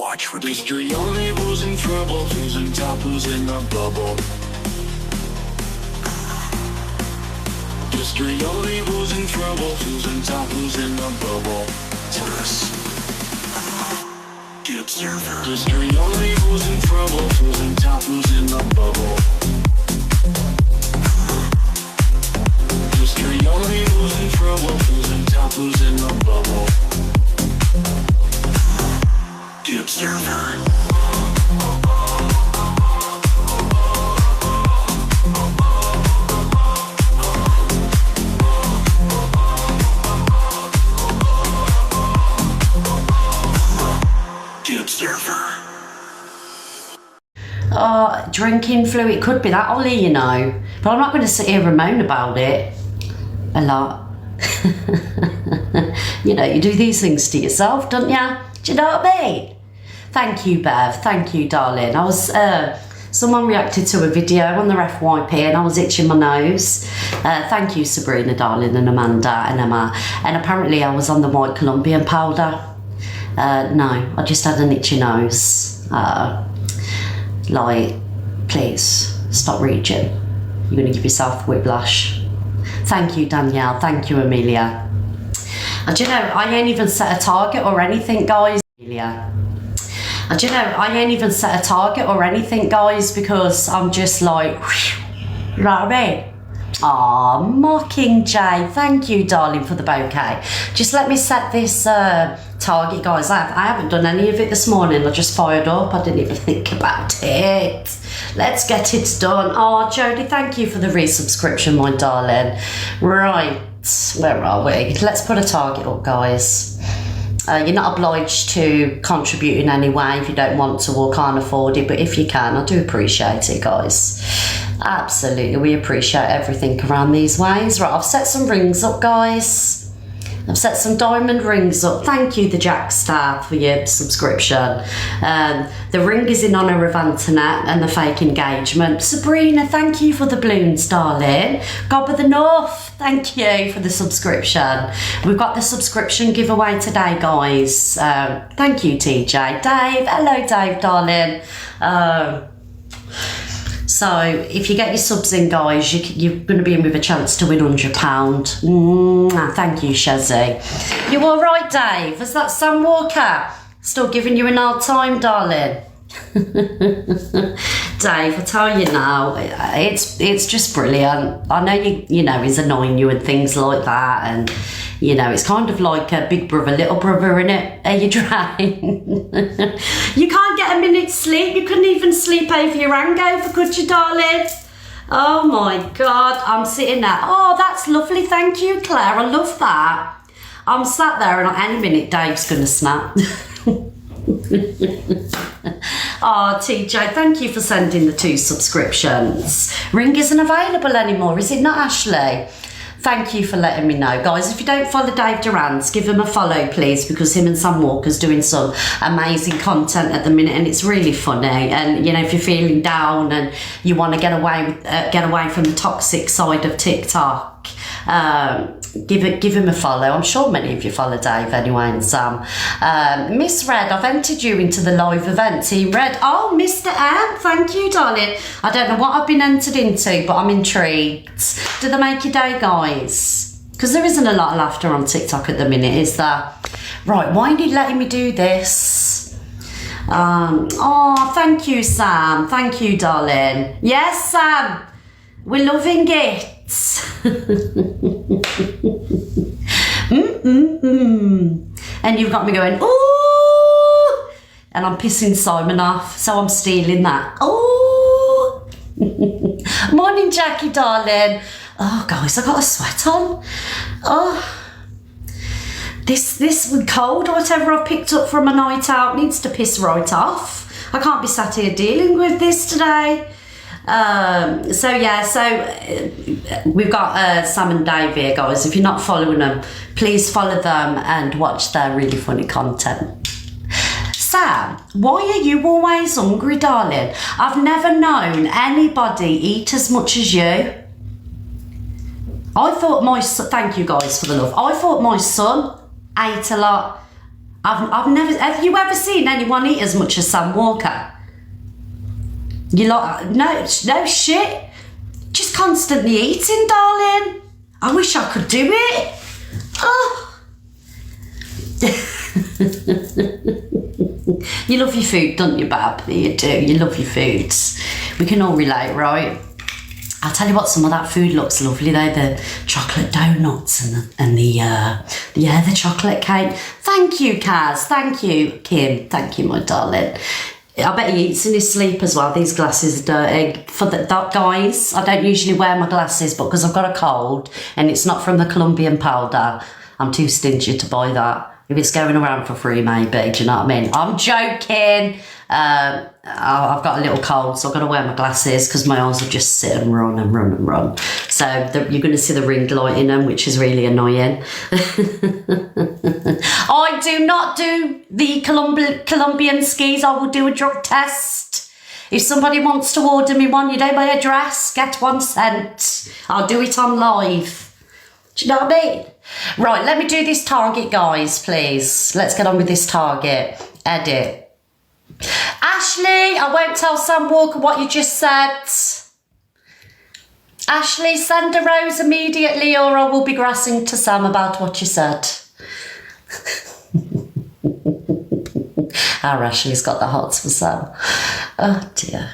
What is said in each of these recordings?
watch with history only who's in trouble, who's in top, who's in the bubble. History only who's in trouble, who's in top, who's in the bubble. Truce. The observer. History only who's in trouble, who's in top, who's in the bubble. History only who's in trouble, who's in top, who's in the bubble. The observer. Drinking flu, it could be that, Ollie, you know. But I'm not going to sit here and moan about it a lot. You know, you do these things to yourself, don't you? Do you know what I mean? Thank you, Bev. Thank you, darling. I was, someone reacted to a video on the FYP and I was itching my nose. Thank you, Sabrina, darling, and Amanda and Emma. And apparently I was on the white Colombian powder. No, I just had an itchy nose. Like, please stop reaching. You're going to give yourself whiplash. Thank you, Danielle. Thank you, Amelia. And do you know, I ain't even set a target or anything, guys. Amelia. And do you know, I ain't even set a target or anything, guys, because I'm just like, you know what I mean? Aw, Mockingjay, thank you, darling, for the bouquet. Just let me set this target, guys. I haven't done any of it this morning. I just fired up. I didn't even think about it. Let's get it done. Oh, Jodie, thank you for the resubscription, my darling. Right, where are we? Let's put a target up, guys. You're not obliged to contribute in any way if you don't want to or can't afford it, but if you can, I do appreciate it, guys. Absolutely, we appreciate everything around these ways. Right, I've set some rings up, guys. I've set some diamond rings up. Thank you, the Jack Star, for your subscription. The ring is in honour of Antoinette and the fake engagement. Sabrina, thank you for the balloons, darling. Gob of the North, thank you for the subscription. We've got the subscription giveaway today, guys. Thank you, TJ. Dave, hello, Dave, darling. So if you get your subs in, guys, you're going to be in with a chance to win £100. Thank you, Shazzy. You all right, Dave? Is that Sam Walker still giving you an hard time, darling? Dave, I tell you now, it's just brilliant. I know you know he's annoying you and things like that, and you know it's kind of like a big brother, little brother, innit? Are you trying? You can't get a minute's sleep. You couldn't even sleep over your hangover, could you, darling? Oh my God, I'm sitting there. Oh, that's lovely. Thank you, Claire. I love that. I'm sat there and any minute Dave's gonna snap. Oh, TJ, thank you for sending the 2 subscriptions. Ring isn't available anymore, is it not, Ashley? Thank you for letting me know. Guys, if you don't follow Dave Durant's, give him a follow, please, because him and Sam Walker's doing some amazing content at the minute, and it's really funny. And, you know, if you're feeling down and you want to get away from the toxic side of TikTok, give him a follow. I'm sure many of you follow Dave anyway, and Sam. Miss Red, I've entered you into the live event, Team Red. Oh, Mr. M, thank you, darling. I don't know what I've been entered into, but I'm intrigued. Do they make your day, guys? Because there isn't a lot of laughter on TikTok at the minute, is there? Right, why are you letting me do this? Oh, thank you, Sam. Thank you, darling. Yes, Sam. We're loving it. And you've got me going, ooh, and I'm pissing Simon off, so I'm stealing that. Ooh. Morning, Jackie, darling. Oh, guys, I got a sweat on. Oh, this cold or whatever I've picked up from a night out needs to piss right off. I can't be sat here dealing with this today. So we've got Sam and Dave here, guys. If you're not following them, please follow them and watch their really funny content. Sam, why are you always hungry, darling? I've never known anybody eat as much as you. I thought my son, thank you guys for the love. I thought my son ate a lot. I've never, have you ever seen anyone eat as much as Sam Walker? You like, no shit. Just constantly eating, darling. I wish I could do it. Oh. You love your food, don't you, Bab? You do. You love your foods. We can all relate, right? I'll tell you what, some of that food looks lovely though. The chocolate donuts and the chocolate cake. Thank you, Kaz. Thank you, Kim. Thank you, my darling. I bet he eats in his sleep as well. These glasses are dirty. For the guys, I don't usually wear my glasses, but because I've got a cold and it's not from the Colombian powder, I'm too stingy to buy that. If it's going around for free, maybe. Do you know what I mean? I'm joking. I've got a little cold, so I've got to wear my glasses because my eyes will just sit and run and run and run. So you're going to see the ring light in them, which is really annoying. I do not do the Colombian skis. I will do a drug test. If somebody wants to order me one, you know my address, get one sent. I'll do it on live. Do you know what I mean? Right, let me do this target, guys, please. Let's get on with this target. Edit. Ashley, I won't tell Sam Walker what you just said. Ashley, send a rose immediately or I will be grassing to Sam about what you said. Our Ashley's got the hots for Sam. Oh, dear.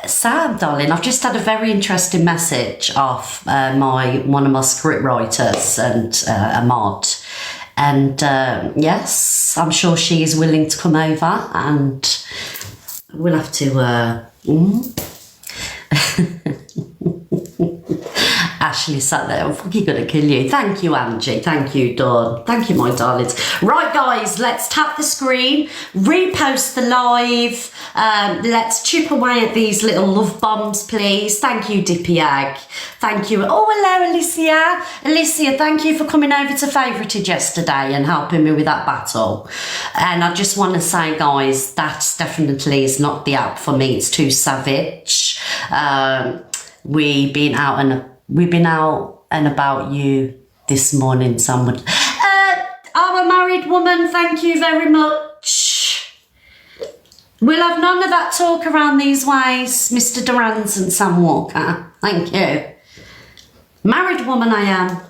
Sam, darling, I've just had a very interesting message off one of my script writers and a mod, and yes, I'm sure she is willing to come over, and we'll have to. Ashley sat there, I'm fucking gonna kill you. Thank you, Angie. Thank you, Dawn. Thank you, my darlings. Right, guys, let's tap the screen, repost the live. Let's chip away at these little love bombs, please. Thank you, Dippy Egg. Thank you. Oh, hello, Alicia. Alicia, thank you for coming over to Favorited yesterday and helping me with that battle. And I just want to say, guys, that definitely is not the app for me. It's too savage. We've been out and about you this morning, someone. I'm a married woman, thank you very much. We'll have none of that talk around these ways, Mr. Durans and Sam Walker. Thank you. Married woman I am.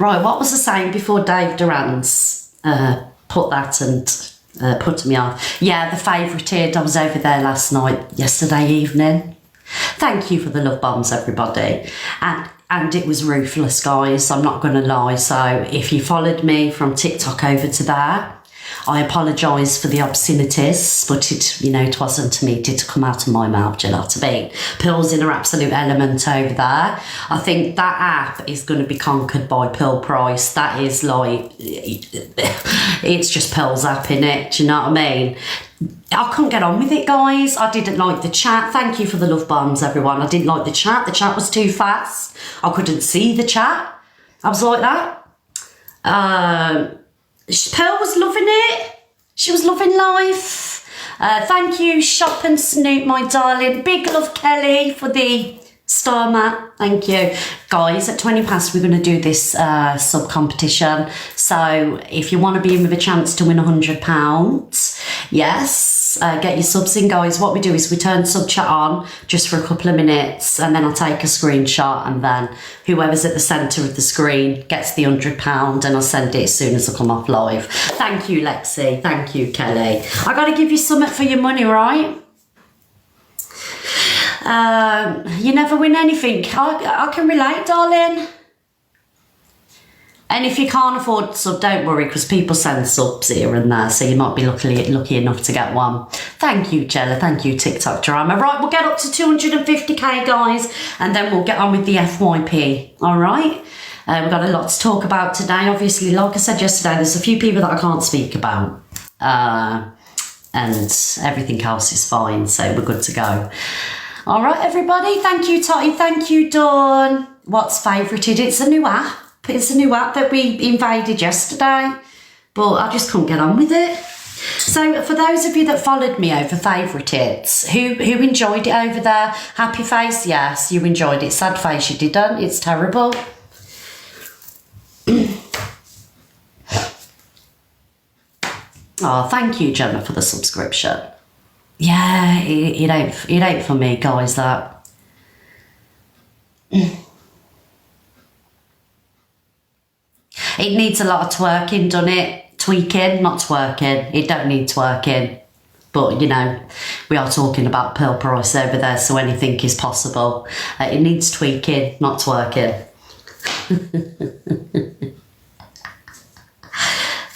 Right, what was I saying before Dave Durans put that and put me off? Yeah, the Favorited. I was over there yesterday evening. Thank you for the love bombs, everybody. And it was ruthless, guys. I'm not going to lie. So if you followed me from TikTok over to there, I apologise for the obscenities, but it wasn't me. It did come out of my mouth, do you know what I mean? Pearl's in her absolute element over there. I think that app is going to be conquered by Pearl Price. That is like, it's just Pearl's app, innit? Do you know what I mean? I couldn't get on with it, guys. I didn't like the chat. Thank you for the love bombs, everyone. I didn't like the chat. The chat was too fast. I couldn't see the chat. I was like that. Pearl was loving it. She was loving life. Thank you, Shop and Snoop, my darling. Big love, Kelly, for the star mat. Thank you. Guys, at 20 past, we're going to do this sub competition. So if you want to be in with a chance to win £100, yes, get your subs in, guys. What we do is we turn sub chat on just for a couple of minutes, and then I'll take a screenshot, and then whoever's at the centre of the screen gets the £100, and I'll send it as soon as I come off live. Thank you, Lexi. Thank you, Kelly. I got to give you something for your money, right? You never win anything. I can relate, darling. And if you can't afford sub, don't worry, because people send subs here and there, so you might be lucky enough to get one. Thank you, Jella. Thank you, TikTok drama. Right, we'll get up to 250k, guys, and then we'll get on with the FYP. All right. We've got a lot to talk about today. Obviously, like I said yesterday, there's a few people that I can't speak about, and everything else is fine, so we're good to go. All right, everybody. Thank you, Totty. Thank you, Dawn. What's Favorited? It's a new app. It's a new app that we invaded yesterday, but I just couldn't get on with it. So for those of you that followed me over favourites, who enjoyed it over there? Happy face, yes, you enjoyed it. Sad face, you didn't. It's terrible. Oh, thank you, Gemma, for the subscription. Yeah, it ain't for me, guys, that. It needs a lot of twerking, doesn't it? Tweaking, not twerking. It don't need twerking. But, you know, we are talking about pearl price over there, so anything is possible. It needs tweaking, not twerking.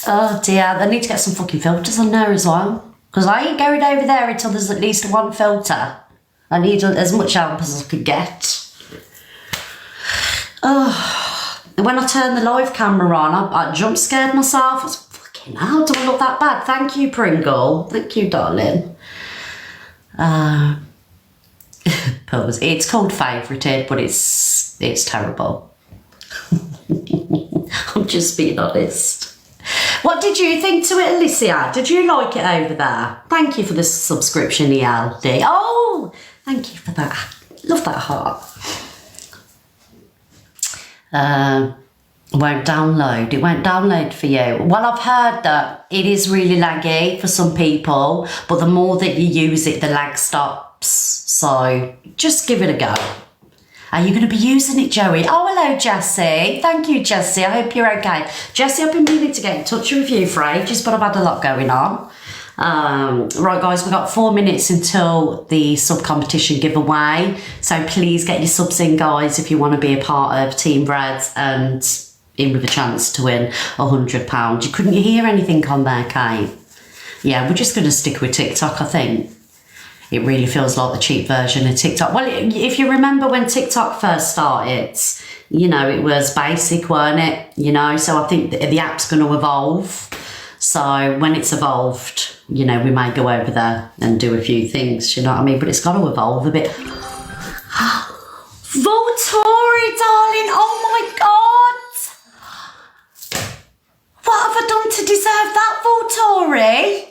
Oh dear, I need to get some fucking filters on there as well. Because I ain't going over there until there's at least one filter. I need as much help as I could get. Oh, when I turned the live camera on, I jump scared myself. I was fucking hell, do I look that bad? Thank you, Pringle. Thank you, darling. Pose. It's called favorited, but it's terrible. I'm just being honest. What did you think to it, Alicia? Did you like it over there? Thank you for the subscription, ELD. Oh, thank you for that. Love that heart. Won't download. It won't download for you. Well, I've heard that it is really laggy for some people, but the more that you use it, the lag stops. So just give it a go. Are you going to be using it, Joey? Oh, hello, Jessie. Thank you, Jessie. I hope you're okay. Jessie, I've been meaning to get in touch with you for ages, but I've had a lot going on. Right, guys, we've got 4 minutes until the sub competition giveaway. So please get your subs in, guys, if you want to be a part of Team Reds and in with a chance to win £100. Couldn't you hear anything on there, Kate? Yeah, we're just going to stick with TikTok, I think. It really feels like the cheap version of TikTok. Well, if you remember when TikTok first started, you know, it was basic, weren't it? You know, so I think the app's going to evolve. So when it's evolved, you know, we may go over there and do a few things, you know what I mean? But it's got to evolve a bit. Volturi, darling, oh my God. What have I done to deserve that, Volturi?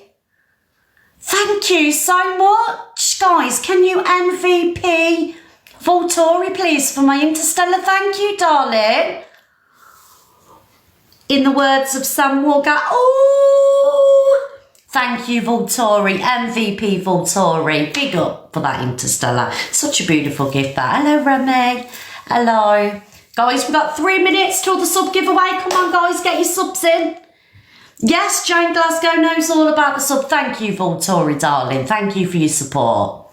Thank you so much, guys. Can you MVP Volturi, please, for my Interstellar? Thank you, darling. In the words of Sam Walker, oh, thank you, Volturi. MVP Volturi. Big up for that Interstellar. Such a beautiful gift, that. Hello, Remy. Hello. Guys, we've got 3 minutes till the sub giveaway. Come on, guys, get your subs in. Yes, Jane Glasgow knows all about the sub. Thank you, Volturi, darling. Thank you for your support.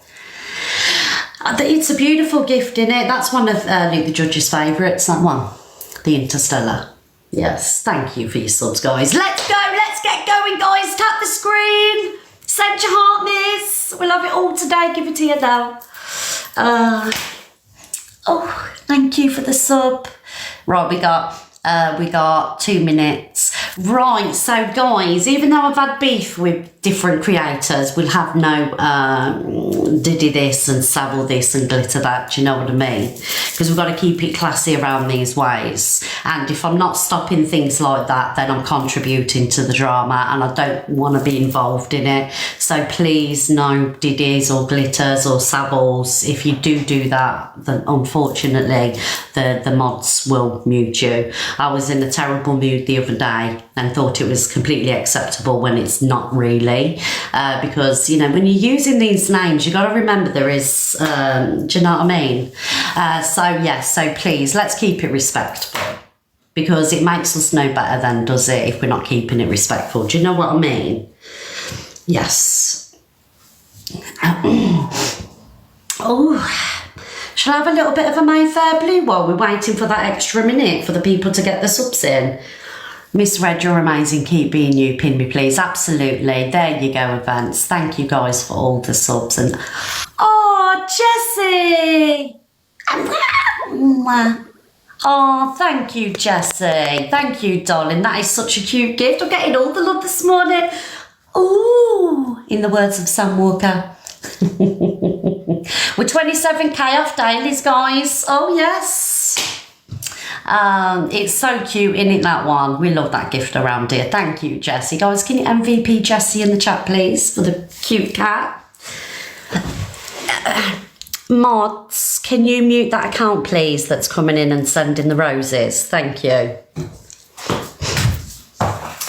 It's a beautiful gift, isn't it? That's one of Luke the Judge's favourites, that one. The Interstellar. Yes, thank you for your subs, guys. Let's go. Let's get going, guys. Tap the screen. Send your heart, miss. We'll have it all today. Give it to you now. Oh, thank you for the sub. Right, we got 2 minutes. Right, so guys, even though I've had beef with different creators, we'll have no Diddy this and Savile this and glitter that, do you know what I mean? Because we've got to keep it classy around these ways. And if I'm not stopping things like that, then I'm contributing to the drama and I don't want to be involved in it. So please, no Diddies or glitters or Saviles. If you do that, then unfortunately the mods will mute you. I was in a terrible mood the other day and thought it was completely acceptable when it's not really, because, you know, when you're using these names, you got to remember there is, do you know what I mean? So yes, so please, let's keep it respectful, because it makes us no better then, does it, if we're not keeping it respectful? Do you know what I mean? Yes. Oh, shall I have a little bit of a Mayfair Blue while we're waiting for that extra minute for the people to get the subs in? Miss Red, you're amazing. Keep being you. Pin me, please. Absolutely. There you go, events. Thank you, guys, for all the subs. And oh, Jessie. Oh, thank you, Jessie. Thank you, darling. That is such a cute gift. I'm getting all the love this morning. Ooh, in the words of Sam Walker. We're 27k off dailies, guys. Oh, yes. It's so cute, isn't it, that one? We love that gift around here. Thank you, Jessie. Guys, can you MVP Jessie in the chat, please, for the cute cat? Mods, can you mute that account, please, that's coming in and sending the roses? Thank you.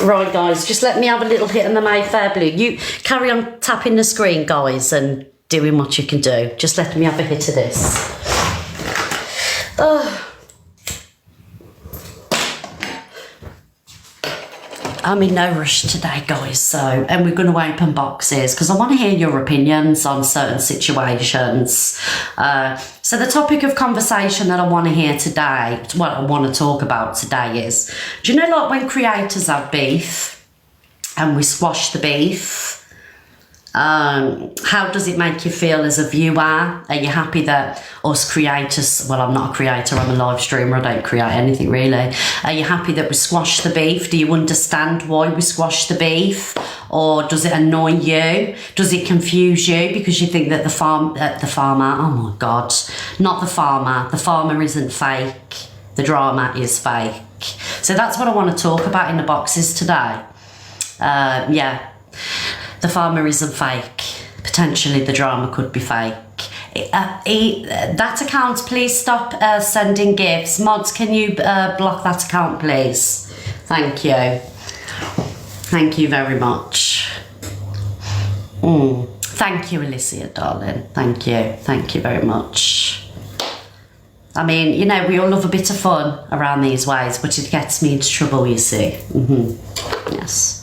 Right, guys, just let me have a little hit on the Mayfair Blue. You carry on tapping the screen, guys, and doing what you can do. Just let me have a hit of this. Oh. I'm in no rush today, guys, and we're going to open boxes because I want to hear your opinions on certain situations. So the topic of conversation that I want to hear today, what I want to talk about today is, do you know, like when creators have beef and we squash the beef, how does it make you feel as a viewer? Are you happy that us creators, well, I'm not a creator, I'm a live streamer, I don't create anything really. Are you happy that we squash the beef? Do you understand why we squash the beef? Or does it annoy you? Does it confuse you because you think that the farmer, oh my God, not the farmer isn't fake, the drama is fake. So that's what I want to talk about in the boxes today. Yeah. The farmer isn't fake. Potentially the drama could be fake. That account, please stop sending gifts. Mods, can you block that account, please? Thank you. Thank you very much. Thank you, Alicia, darling. Thank you. Thank you very much. I mean, you know, we all love a bit of fun around these ways, but it gets me into trouble, you see. Yes.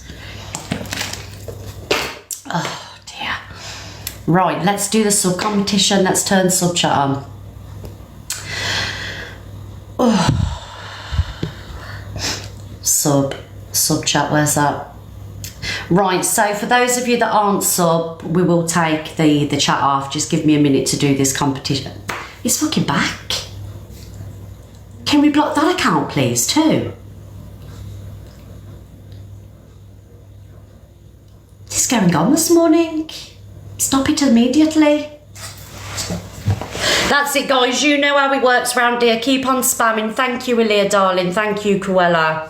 Oh dear. Right, let's do the sub competition. Let's turn sub chat on. Sub chat, where's that? Right, so for those of you that aren't sub, we will take the chat off. Just give me a minute to do this competition. It's fucking back. Can we block that account, please, too? What's going on this morning? Stop it immediately. That's it, guys. You know how it works round here. Keep on spamming. Thank you, Aaliyah, darling. Thank you, Cruella.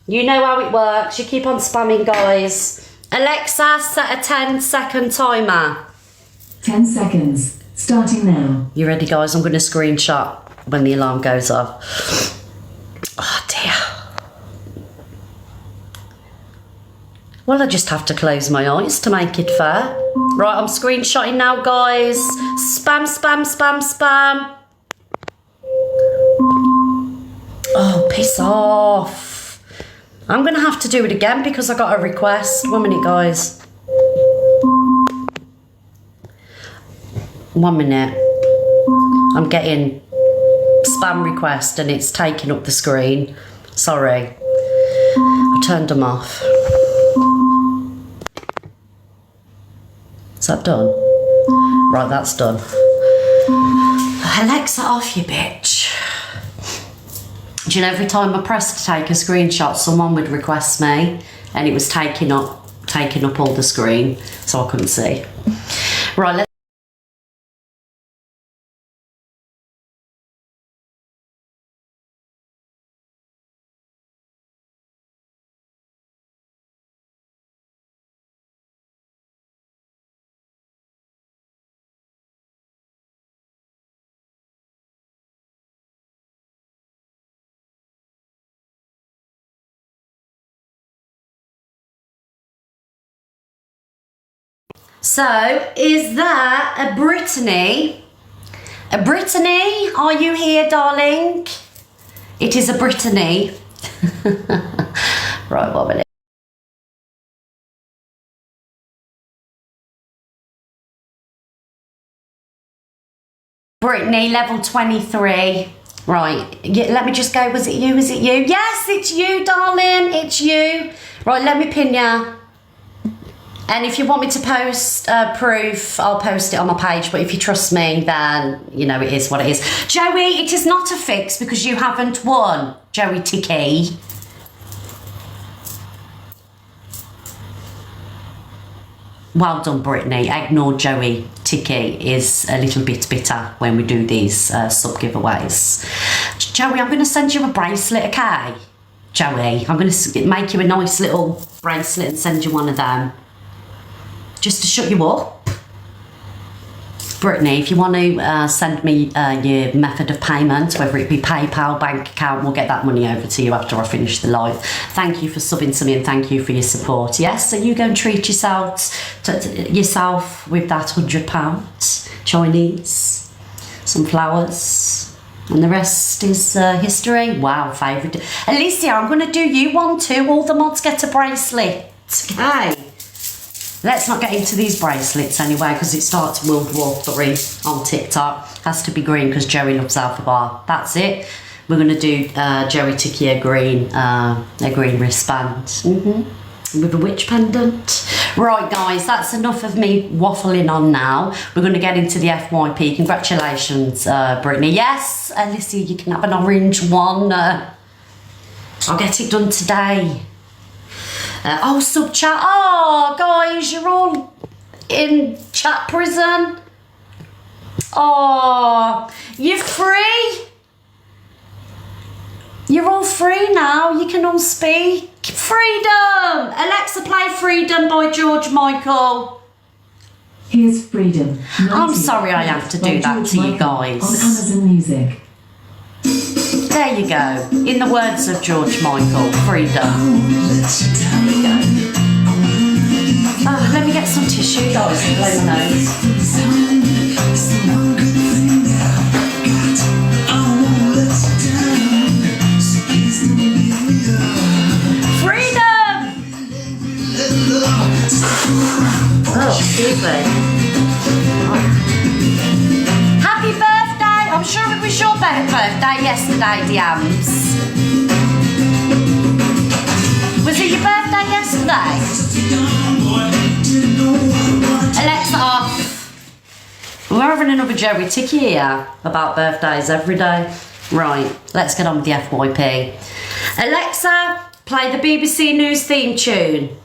You know how it works. You keep on spamming, guys. Alexa, set a 10-second timer. 10 seconds. Starting now. You ready, guys? I'm going to screenshot when the alarm goes off. Oh, dear. Well, I just have to close my eyes to make it fair. Right, I'm screenshotting now, guys. Spam, spam, spam, spam. Oh, piss off. I'm going to have to do it again because I got a request. 1 minute, guys. 1 minute. I'm getting spam request and it's taking up the screen. Sorry. I turned them off. Is that done? Right, that's done. Alexa, off you bitch. Do you know, every time I pressed to take a screenshot, someone would request me and it was taking up all the screen, so I couldn't see. Right, let's So, is that a Brittany? A Brittany? Are you here, darling? It is a Brittany. Right, 1 minute. Brittany, level 23. Right, let me just go. Was it you? Is it you? Yes, it's you, darling. It's you. Right, let me pin ya. And if you want me to post proof, I'll post it on my page. But if you trust me, then, you know, it is what it is. Joey, it is not a fix because you haven't won. Joey Tiki. well done, Brittany. Ignore Joey Tiki is a little bit bitter when we do these sub giveaways. Joey, I'm going to send you a bracelet, okay? Joey, I'm going to make you a nice little bracelet and send you one of them. Just to shut you up. Brittany, if you want to send me your method of payment, whether it be PayPal, bank account, we'll get that money over to you after I finish the live. Thank you for subbing to me and thank you for your support. Yes, so you go and treat yourself with that £100 Chinese, some flowers, and the rest is history. Wow, favourite. Alicia, I'm going to do you one too. All the mods get a bracelet. Okay. Let's not get into these bracelets anyway, because it starts World War III on TikTok. Has to be green because Joey loves Alpha Bar. That's it. We're going to do Joey Tiki a green wristband with a witch pendant. Right, guys, that's enough of me waffling on now. We're going to get into the FYP. Congratulations, Brittany. Yes, Alicia, you can have an orange one. I'll get it done today. Oh, sub chat. Oh, guys, you're all in chat prison. Oh, you're free. You're all free now. You can all speak. Freedom. Alexa, play Freedom by George Michael. Here's Freedom. I'm sorry I have to do that to you guys. On Amazon Music. There you go. In the words of George Michael, Freedom. There you go. Oh, let me get some tissue, guys, and blow my nose. Freedom! Oh, excuse me. Happy birthday! I'm sure it was your birthday yesterday, Diams. Was it your birthday yesterday? Alexa off. We're having another Joey Tiki here about birthdays every day. Right, let's get on with the FYP. Alexa, play the BBC News theme tune.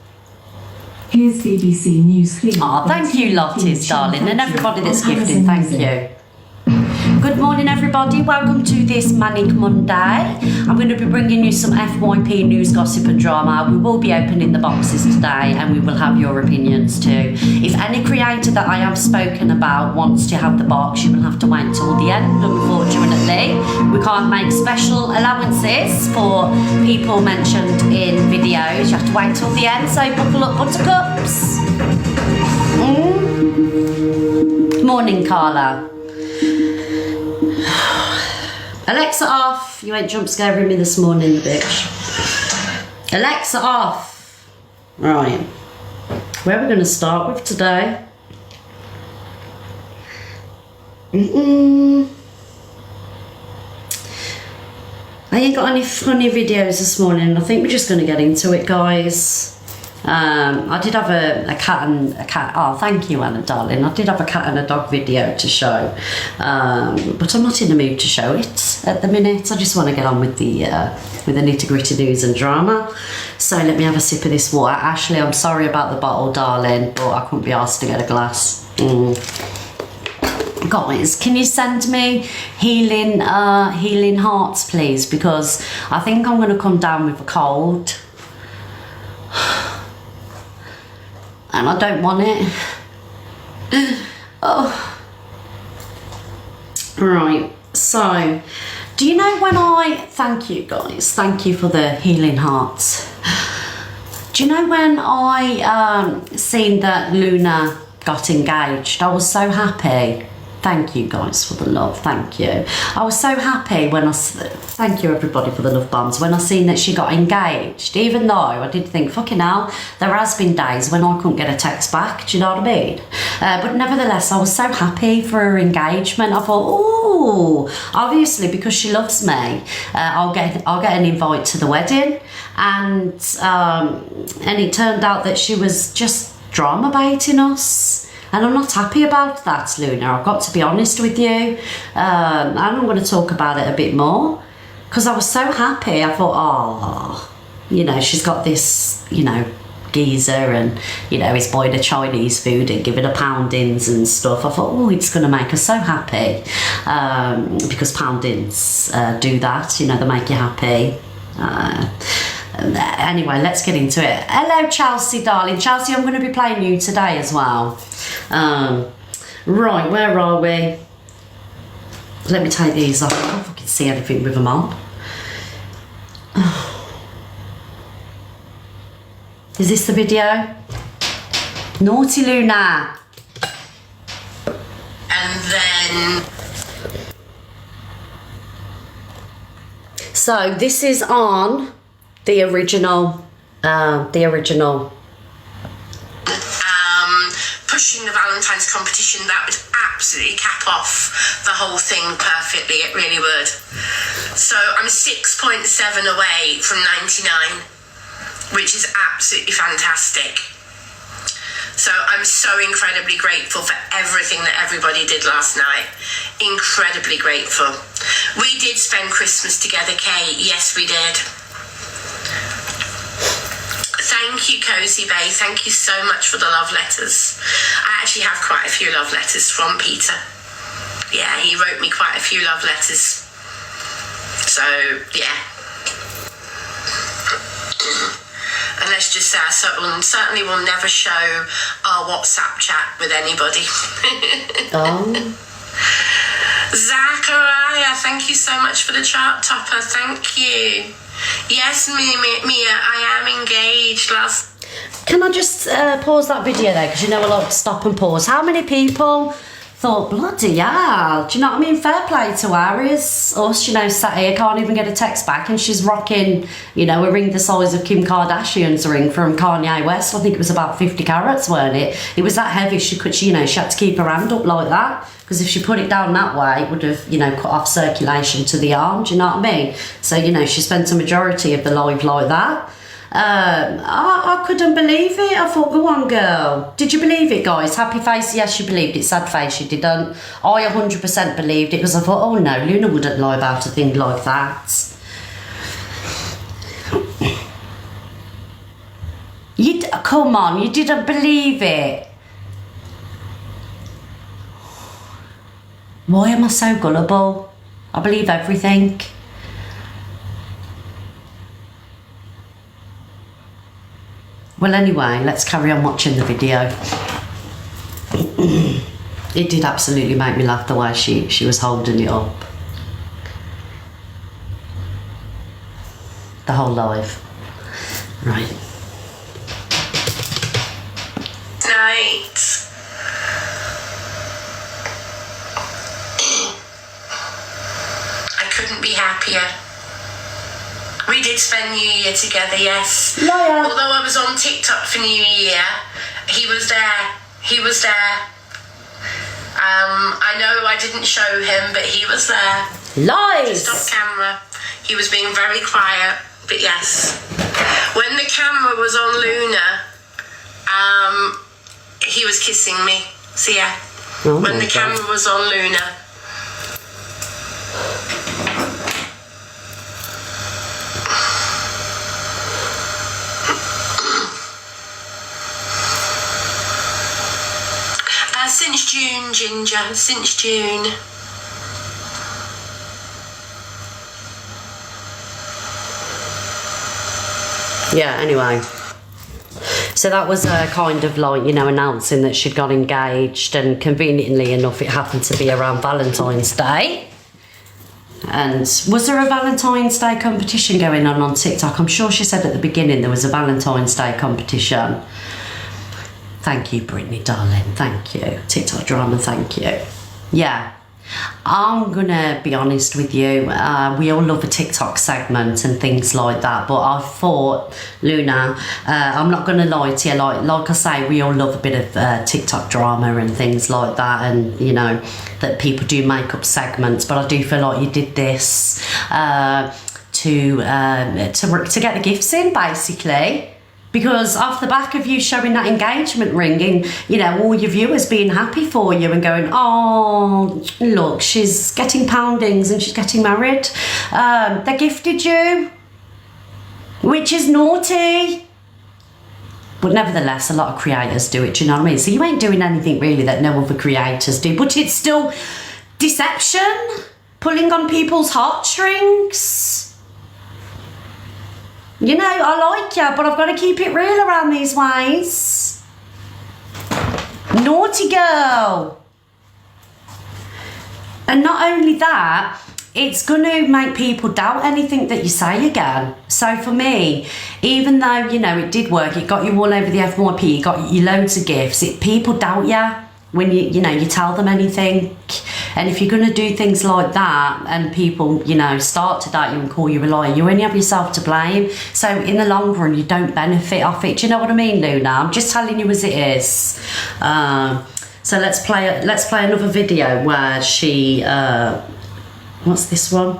Here's BBC News theme. Oh, thank you, Lotties, darling, and everybody that's gifting, thank you. Good morning, everybody. Welcome to this Manic Monday. I'm going to be bringing you some FYP news, gossip and drama. We will be opening the boxes today and we will have your opinions too. If any creator that I have spoken about wants to have the box, you will have to wait till the end, unfortunately. We can't make special allowances for people mentioned in videos. You have to wait till the end, so buckle up, buttercups. Morning, Carla. Alexa off. You ain't jump scaring me this morning, bitch. Alexa off. Right. Where are we going to start with today? I ain't got any funny videos this morning. I think we're just going to get into it, guys. I did have a cat. Oh, thank you, Anna, darling. I did have a cat and a dog video to show, but I'm not in the mood to show it at the minute. I just want to get on with the nitty-gritty news and drama. So let me have a sip of this water. Ashley, I'm sorry about the bottle, darling, but I couldn't be asked to get a glass. Guys, can you send me healing hearts, please? Because I think I'm going to come down with a cold. And I don't want it. Oh. Right, so, do you know when thank you guys, thank you for the healing hearts. Do you know when I seen that Luna got engaged, I was so happy. Thank you guys for the love, thank you. I was so happy when thank you everybody for the love bombs, when I seen that she got engaged, even though I did think, fucking hell, there has been days when I couldn't get a text back, do you know what I mean? But nevertheless, I was so happy for her engagement. I thought, ooh, obviously because she loves me, I'll get an invite to the wedding, and it turned out that she was just drama baiting us. And I'm not happy about that, Luna. I've got to be honest with you. And I'm going to talk about it a bit more. Because I was so happy. I thought, oh, you know, she's got this, you know, geezer, and you know, he's buying a Chinese food and giving her poundings and stuff. I thought, oh, it's going to make her so happy, because poundings do that, you know, they make you happy. Anyway, let's get into it. Hello, Chelsea, darling. Chelsea, I'm going to be playing you today as well. Right, where are we? Let me take these off. I can't fucking see anything with them on. Is this the video? Naughty Luna. And then... So this is on the original, pushing the Valentine's competition, that would absolutely cap off the whole thing perfectly. It really would. So I'm 6.7 away from 99, which is absolutely fantastic. So I'm so incredibly grateful for everything that everybody did last night. Incredibly grateful. We did spend Christmas together, Kate. Yes, we did. Thank you, Cozy Bay. Thank you so much for the love letters. I actually have quite a few love letters from Peter. Yeah, he wrote me quite a few love letters. So, yeah. And let's just say, I certainly will never show our WhatsApp chat with anybody. Oh. Zachariah, thank you so much for the chart topper. Thank you. Yes, Mia, I am engaged. Can I just pause that video there, because you know I like to stop and pause. How many people thought, bloody hell, do you know what I mean? Fair play to her. Is us, you know, sat here, can't even get a text back, and she's rocking, you know, a ring the size of Kim Kardashian's ring from Kanye West. I think it was about 50 carats, weren't it? It was that heavy. She had to keep her hand up like that, because if she put it down that way, it would have, you know, cut off circulation to the arm. Do you know what I mean? So, you know, she spent a majority of the live like that. I couldn't believe it. I thought, go on, girl. Did you believe it, guys? Happy face, yes, you believed it. Sad face, you didn't. I 100% believed it, because I thought, oh no, Luna wouldn't lie about a thing like that. Come on, you didn't believe it. Why am I so gullible? I believe everything. Well, anyway, let's carry on watching the video. It did absolutely make me laugh the way she was holding it up. The whole live. Right. Night. I couldn't be happier. We did spend New Year together, yes. Liar. Although I was on TikTok for New Year, he was there. He was there. I know I didn't show him, but he was there. Lies. Just off camera. He was being very quiet, but yes. When the camera was on Luna, he was kissing me. So yeah. Oh when the God. camera was on Luna. Since June, Ginger, since June. Yeah, anyway. So that was kind of like, you know, announcing that she'd got engaged, and conveniently enough it happened to be around Valentine's Day. And was there a Valentine's Day competition going on TikTok? I'm sure she said at the beginning there was a Valentine's Day competition. Thank you, Brittany, darling. Thank you. TikTok drama, thank you. Yeah. I'm gonna be honest with you. We all love a TikTok segment and things like that, but I thought, Luna, I'm not gonna lie to you, like I say, we all love a bit of TikTok drama and things like that, and you know that people do make up segments, but I do feel like you did this to get the gifts in, basically. Because off the back of you showing that engagement ring, and you know, all your viewers being happy for you and going, oh, look, she's getting poundings and she's getting married. They gifted you, which is naughty. But nevertheless, a lot of creators do it, do you know what I mean? So you ain't doing anything really that no other creators do, but it's still deception, pulling on people's heartstrings. You know, I like you, but I've got to keep it real around these ways. Naughty girl. And not only that, it's going to make people doubt anything that you say again. So for me, even though, you know, it did work, it got you all over the FYP, it got you loads of gifts, people doubt you when you know, you tell them anything. And if you're going to do things like that and people, you know, start to doubt you and call you a liar, you only have yourself to blame. So in the long run, you don't benefit off it. Do you know what I mean, Luna? I'm just telling you as it is. So let's play another video where she, what's this one?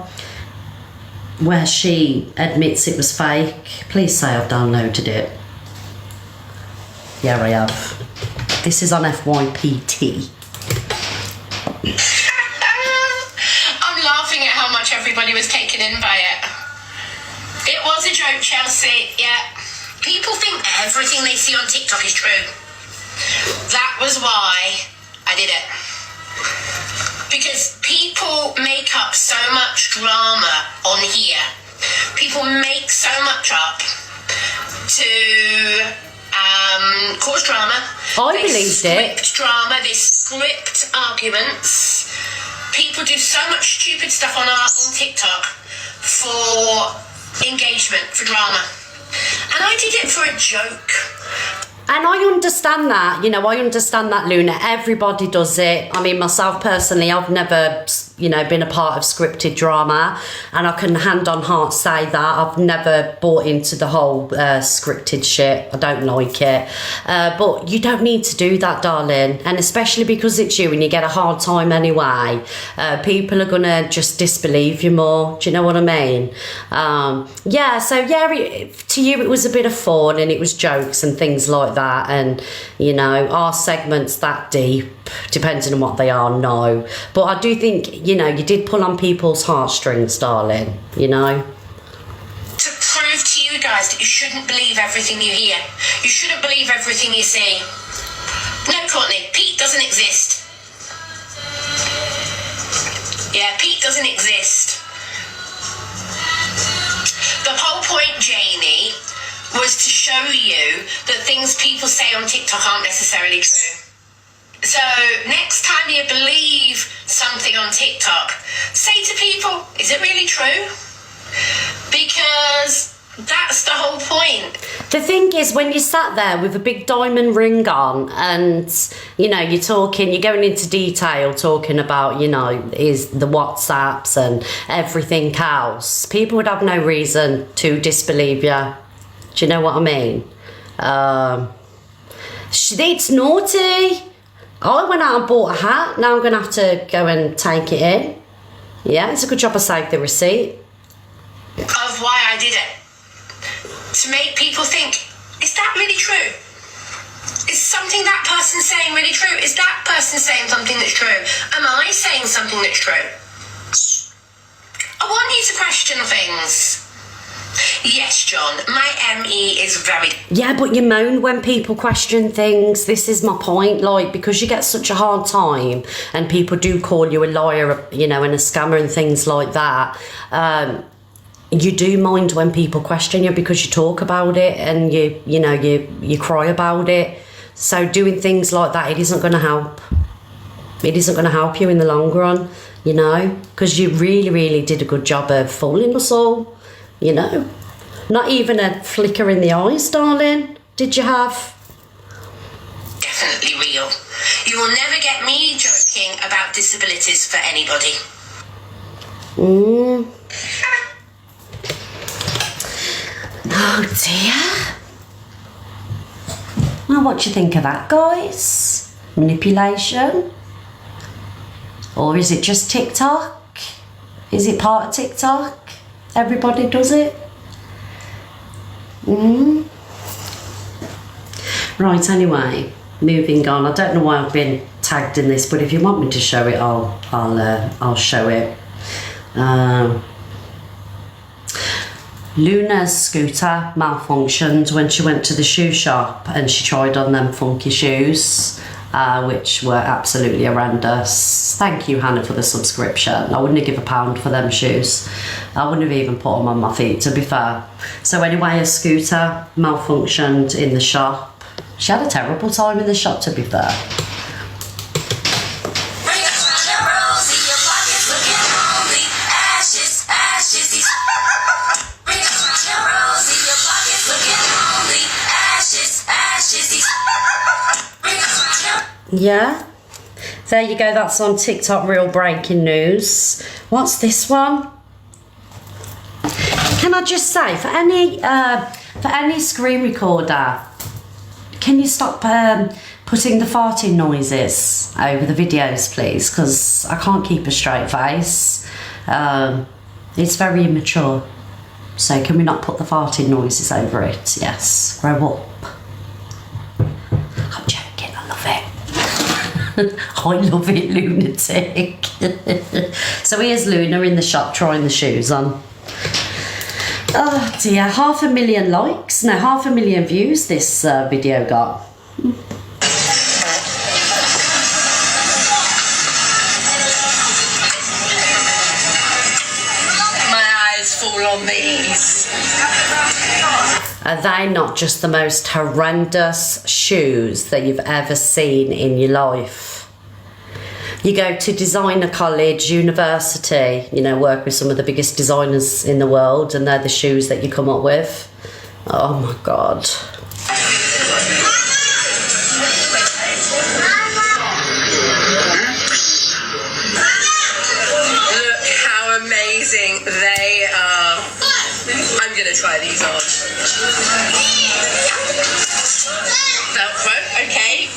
Where she admits it was fake. Please say I've downloaded it. Yeah, I have. This is on FYPT. I'm laughing at how much everybody was taken in by it. It was a joke, Chelsea, yeah. People think everything they see on TikTok is true. That was why I did it. Because people make up so much drama on here. People make so much up to cause drama. I believed it. Script drama, they script arguments. People do so much stupid stuff on TikTok for engagement, for drama. And I did it for a joke. And I understand that, you know, I understand that, Luna. Everybody does it. I mean, myself personally, I've never, you know, been a part of scripted drama, and I can hand on heart say that I've never bought into the whole scripted shit. I don't like it. But you don't need to do that, darling. And especially because it's you and you get a hard time anyway, people are gonna just disbelieve you more. Do you know what I mean? Yeah, so yeah, to you it was a bit of fun and it was jokes and things like that, and you know, are segments that deep? Depending on what they are, no. But I do think, you know, you did pull on people's heartstrings, darling, you know. To prove to you guys that you shouldn't believe everything you hear. You shouldn't believe everything you see. No, Courtney, Pete doesn't exist. Yeah, Pete doesn't exist. The whole point, Janie, was to show you that things people say on TikTok aren't necessarily true. So next time you believe something on TikTok, say to people, is it really true? Because that's the whole point. The thing is, when you sat there with a big diamond ring on and, you know, you're going into detail talking about, you know, is the WhatsApps and everything else, people would have no reason to disbelieve you. Do you know what I mean? It's naughty. I went out and bought a hat. Now I'm going to have to go and take it in. Yeah, it's a good job I saved the receipt. Of why I did it. To make people think, is that really true? Is something that person's saying really true? Is that person saying something that's true? Am I saying something that's true? I want you to question things. Yes, John, my ME is very... Yeah, but you moan when people question things. This is my point, like, because you get such a hard time and people do call you a liar, you know, and a scammer and things like that. You do mind when people question you because you talk about it and you cry about it. So doing things like that, it isn't going to help. It isn't going to help you in the long run, you know, because you really, really did a good job of fooling us all. You know, not even a flicker in the eyes, darling, did you have? Definitely real. You will never get me joking about disabilities for anybody. Oh dear. Well, what do you think of that, guys? Manipulation? Or is it just TikTok? Is it part of TikTok? Everybody does it. Right, anyway, moving on. I don't know why I've been tagged in this, but if you want me to show it, I'll show it. Luna's scooter malfunctioned when she went to the shoe shop and she tried on them funky shoes, which were absolutely horrendous. Thank you, Hannah, for the subscription. I wouldn't have given £1 for them shoes. I wouldn't have even put them on my feet, to be fair. So anyway, a scooter malfunctioned in the shop. She had a terrible time in the shop, to be fair. Yeah, there you go. That's on TikTok. Real breaking news. What's this one? Can I just say, for any screen recorder, can you stop putting the farting noises over the videos, please? Because I can't keep a straight face. It's very immature. So can we not put the farting noises over it? Yes, grow up. I'm joking, I love it. I love it, lunatic. So here's Luna in the shop trying the shoes on. Oh dear, 500,000 likes, no, 500,000 views this video got. My eyes fall on these. Are they not just the most horrendous shoes that you've ever seen in your life? You go to designer college, university, you know, work with some of the biggest designers in the world, and they're the shoes that you come up with. Oh my God. Look how amazing they are. I'm going to try these on. Velcro, okay.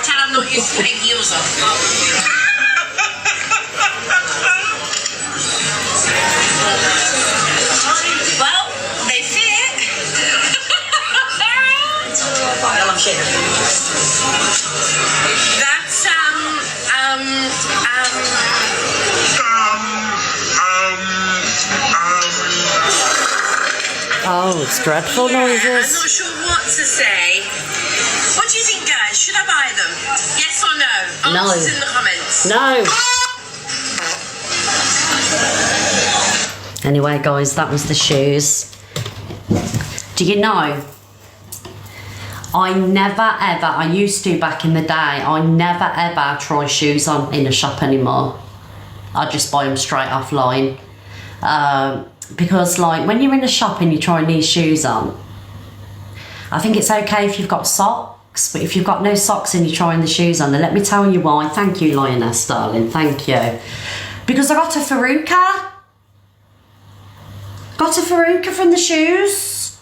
Tell I'm not used to putting heels on. Well, they fit. That's Oh, it's dreadful noises. I'm not sure what to say. What do you think, guys? Should I buy them? Yes or no? No. Answers in the comments. No. Anyway, guys, that was the shoes. Do you know, I used to back in the day, I never ever try shoes on in a shop anymore. I just buy them straight offline. Because like when you're in a shop and you're trying these shoes on, I think it's okay if you've got socks, but if you've got no socks and you're trying the shoes on, then let me tell you why. Thank you, Lioness, darling, thank you. Because I got a Faruka. Got a Faruka from the shoes.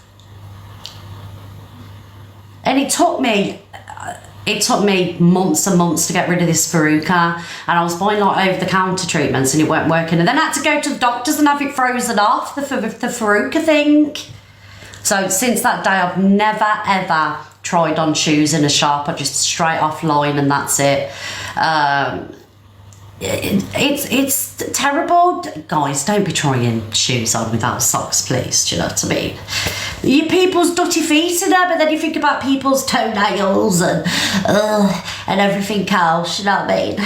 And it took me months and months to get rid of this Faruka, and I was buying like over-the-counter treatments and it weren't working, and then I had to go to the doctors and have it frozen off, the Faruka thing. So since that day I've never ever tried on shoes in a shop. I just straight offline and that's it. It's terrible. Guys, don't be trying shoes on without socks, please. Do you know what I mean? You people's dirty feet in there, but then you think about people's toenails and everything else. You know what I mean?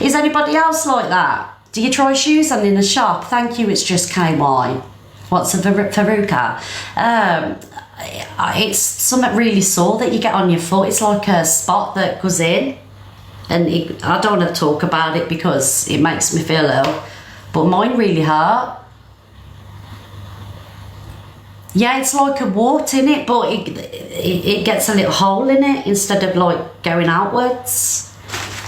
Is anybody else like that? Do you try shoes on in a shop? Thank you. It's just KY. What's a Faruka? It's something really sore that you get on your foot. It's like a spot that goes in. And I don't want to talk about it because it makes me feel ill, but mine really hurt. Yeah, it's like a wart in it, but it gets a little hole in it instead of like going outwards.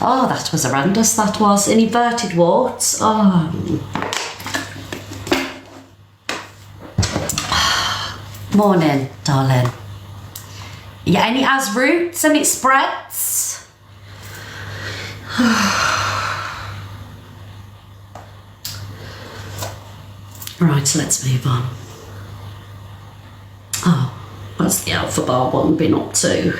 Oh, that was horrendous, that was. An inverted wart. Oh. Morning, darling. Yeah, and it has roots and it spreads. Right, let's move on. Oh, What's the Alpha Bar one been up to?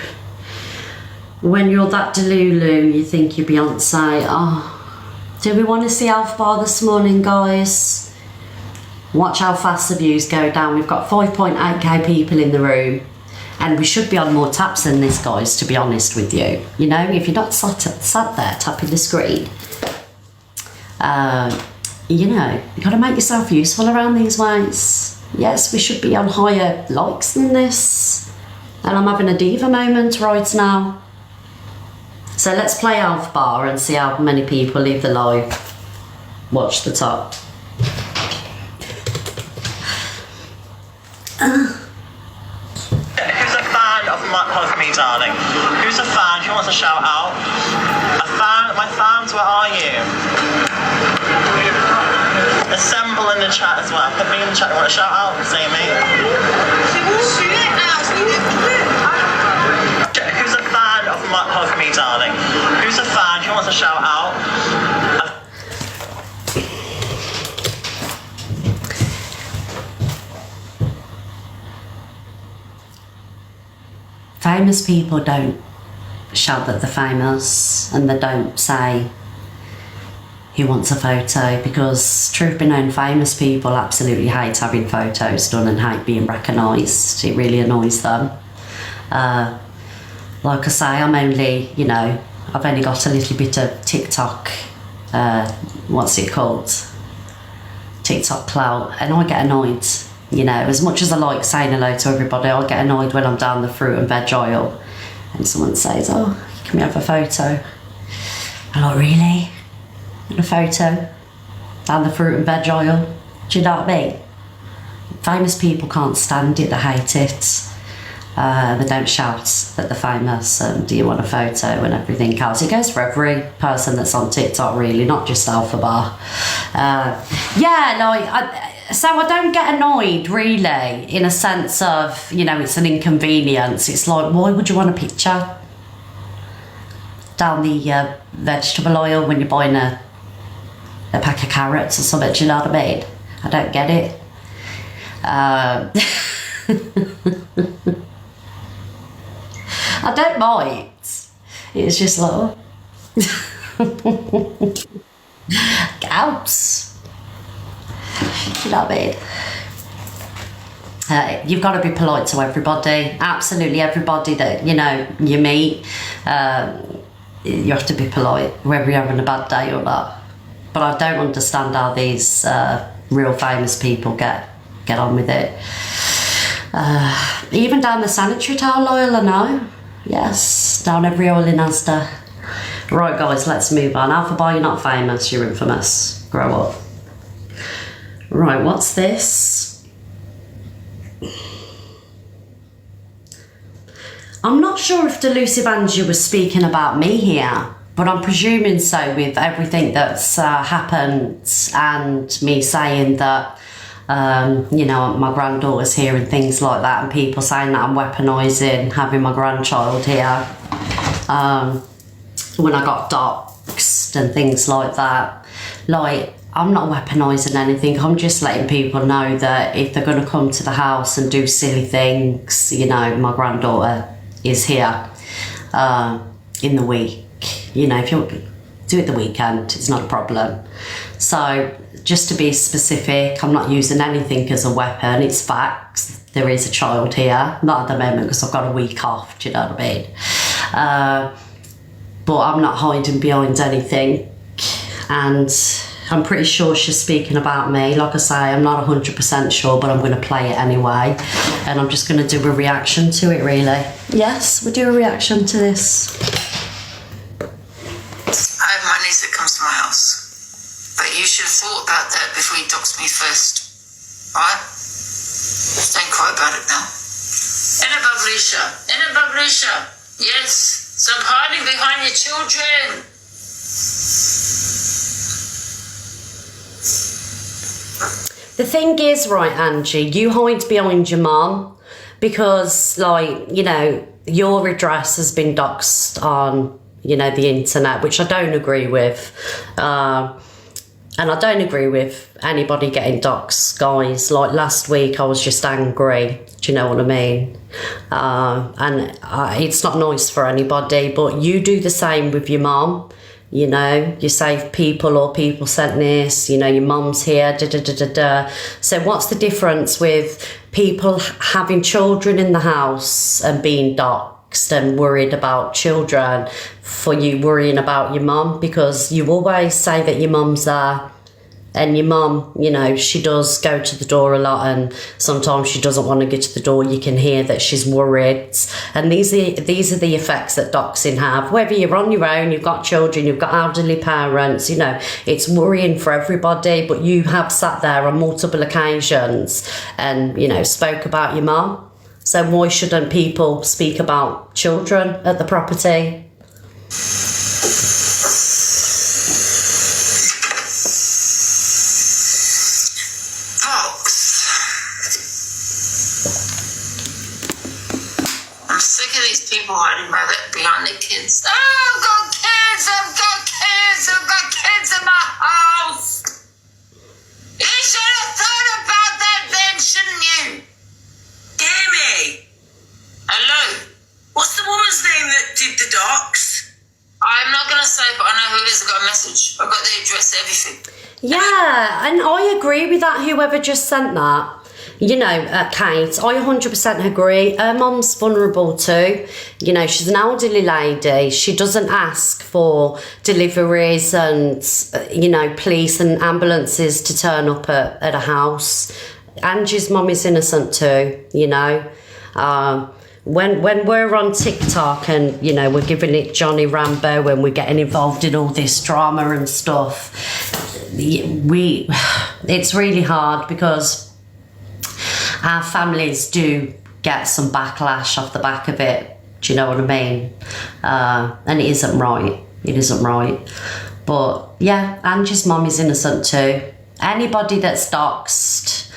When you're that Delulu, you think you're Beyonce. Oh, do we want to see Alpha Bar this morning, guys? Watch how fast the views go down. We've got 5.8k people in the room, and we should be on more taps than this, guys, to be honest with you. You know, if you're not sat there tapping the screen, you know, you got to make yourself useful around these ways. Yes, we should be on higher likes than this. And I'm having a diva moment right now. So let's play Alpha Bar and see how many people leave the live. Watch the top. Who's a fan of Hug Me Darling? Who's a fan? Who wants a shout out? A fan? My fans, where are you? Assemble in the chat as well. Put me in the chat. You want a shout out? Say me. Who's a fan of Hug Me Darling? Who's a fan? Who wants a shout out? Famous people don't shout that they're famous, and they don't say who wants a photo, because truth be known, famous people absolutely hate having photos done and hate being recognised. It really annoys them. Like I say, I'm only, you know, I've only got a little bit of TikTok, what's it called? TikTok clout, and I get annoyed. You know, as much as I like saying hello to everybody, I get annoyed when I'm down the fruit and veg aisle and someone says, oh, can we have a photo? I'm like, really? A photo? Down the fruit and veg aisle? Do you know what I mean? Famous people can't stand it, they hate it. They don't shout that they're famous and do you want a photo and everything else. It goes for every person that's on TikTok, really, not just Alpha Bar. Yeah, like, so I don't get annoyed, really, in a sense of, you know, it's an inconvenience. It's like, why would you want a picture down the vegetable aisle when you're buying a pack of carrots or something? Do you know what I mean? I don't get it. I don't mind. It's just like, outs. You know what I mean? You've got to be polite to everybody. Absolutely everybody that, you know, you meet. You have to be polite, whether you're having a bad day or not. But I don't understand how these real famous people get on with it. Even down the sanitary towel aisle, I know. Yes, down every aisle in Asda. Right, guys, let's move on. Alpha Bar, you're not famous, you're infamous. Grow up. Right, what's this? I'm not sure if Delusive Angie was speaking about me here, but I'm presuming so with everything that's happened and me saying that, you know, my granddaughter's here and things like that, and people saying that I'm weaponising having my grandchild here when I got doxed and things like that. Like, I'm not weaponising anything. I'm just letting people know that if they're going to come to the house and do silly things, you know, my granddaughter is here in the week. You know, if you do it the weekend, it's not a problem. So just to be specific, I'm not using anything as a weapon. It's facts. There is a child here. Not at the moment because I've got a week off. Do you know what I mean? But I'm not hiding behind anything. And I'm pretty sure she's speaking about me. Like I say, I'm not 100% sure, but I'm going to play it anyway. And I'm just going to do a reaction to it, really. Yes, we'll do a reaction to this. I have my niece that comes to my house. But you should have thought about that before you doxed me first. Right? Don't cry about it now. Inna Babrisha. Yes. Stop hiding behind your children. The thing is, right, Angie, you hide behind your mum because, like, you know, your address has been doxed on, you know, the internet, which I don't agree with. And I don't agree with anybody getting doxed, guys. Like last week, I was just angry. Do you know what I mean? It's not nice for anybody, but you do the same with your mum. You know, you save people, or people sent this, you know, your mum's here, da da da da da. So what's the difference with people having children in the house and being doxed and worried about children for you worrying about your mum? Because you always say that your mum's there, and your mum, you know, she does go to the door a lot, and sometimes she doesn't want to go to the door. You can hear that she's worried. And these are the effects that doxing have. Whether you're on your own, you've got children, you've got elderly parents, you know, it's worrying for everybody. But you have sat there on multiple occasions and, you know, spoke about your mum. So why shouldn't people speak about children at the property? People hiding behind their kids. Oh, I've got kids, I've got kids, I've got kids in my house. You should have thought about that then, shouldn't you? Hear me. Hello? What's the woman's name that did the docs? I'm not going to say, but I know who it is. I got a message. I've got the address, everything. Yeah, and I agree with that, whoever just sent that. You know, Kate, I 100% agree. Her mum's vulnerable too. You know, she's an elderly lady. She doesn't ask for deliveries and, you know, police and ambulances to turn up at a house. Angie's mum is innocent too, you know. When we're on TikTok and, you know, we're giving it Johnny Rambo and we're getting involved in all this drama and stuff, it's really hard because our families do get some backlash off the back of it. Do you know what I mean? And it isn't right. It isn't right. But yeah, Angie's mum is innocent too. Anybody that's doxed,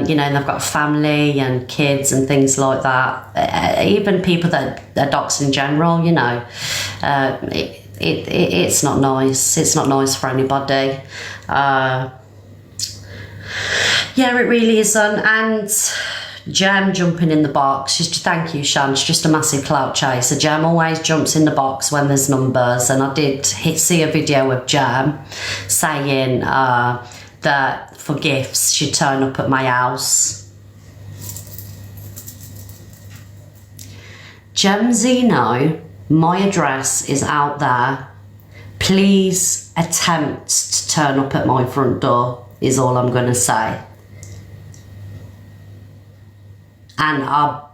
you know, and they've got a family and kids and things like that, even people that are doxed in general, you know, it's not nice. It's not nice for anybody. Yeah, it really isn't. And Jem jumping in the box, thank you, Shan, it's just a massive clout chaser. Jem always jumps in the box when there's numbers, and I did see a video of Jem saying that for gifts she'd turn up at my house. Jem Zeno, my address is out there. Please attempt to turn up at my front door, is all I'm going to say. And I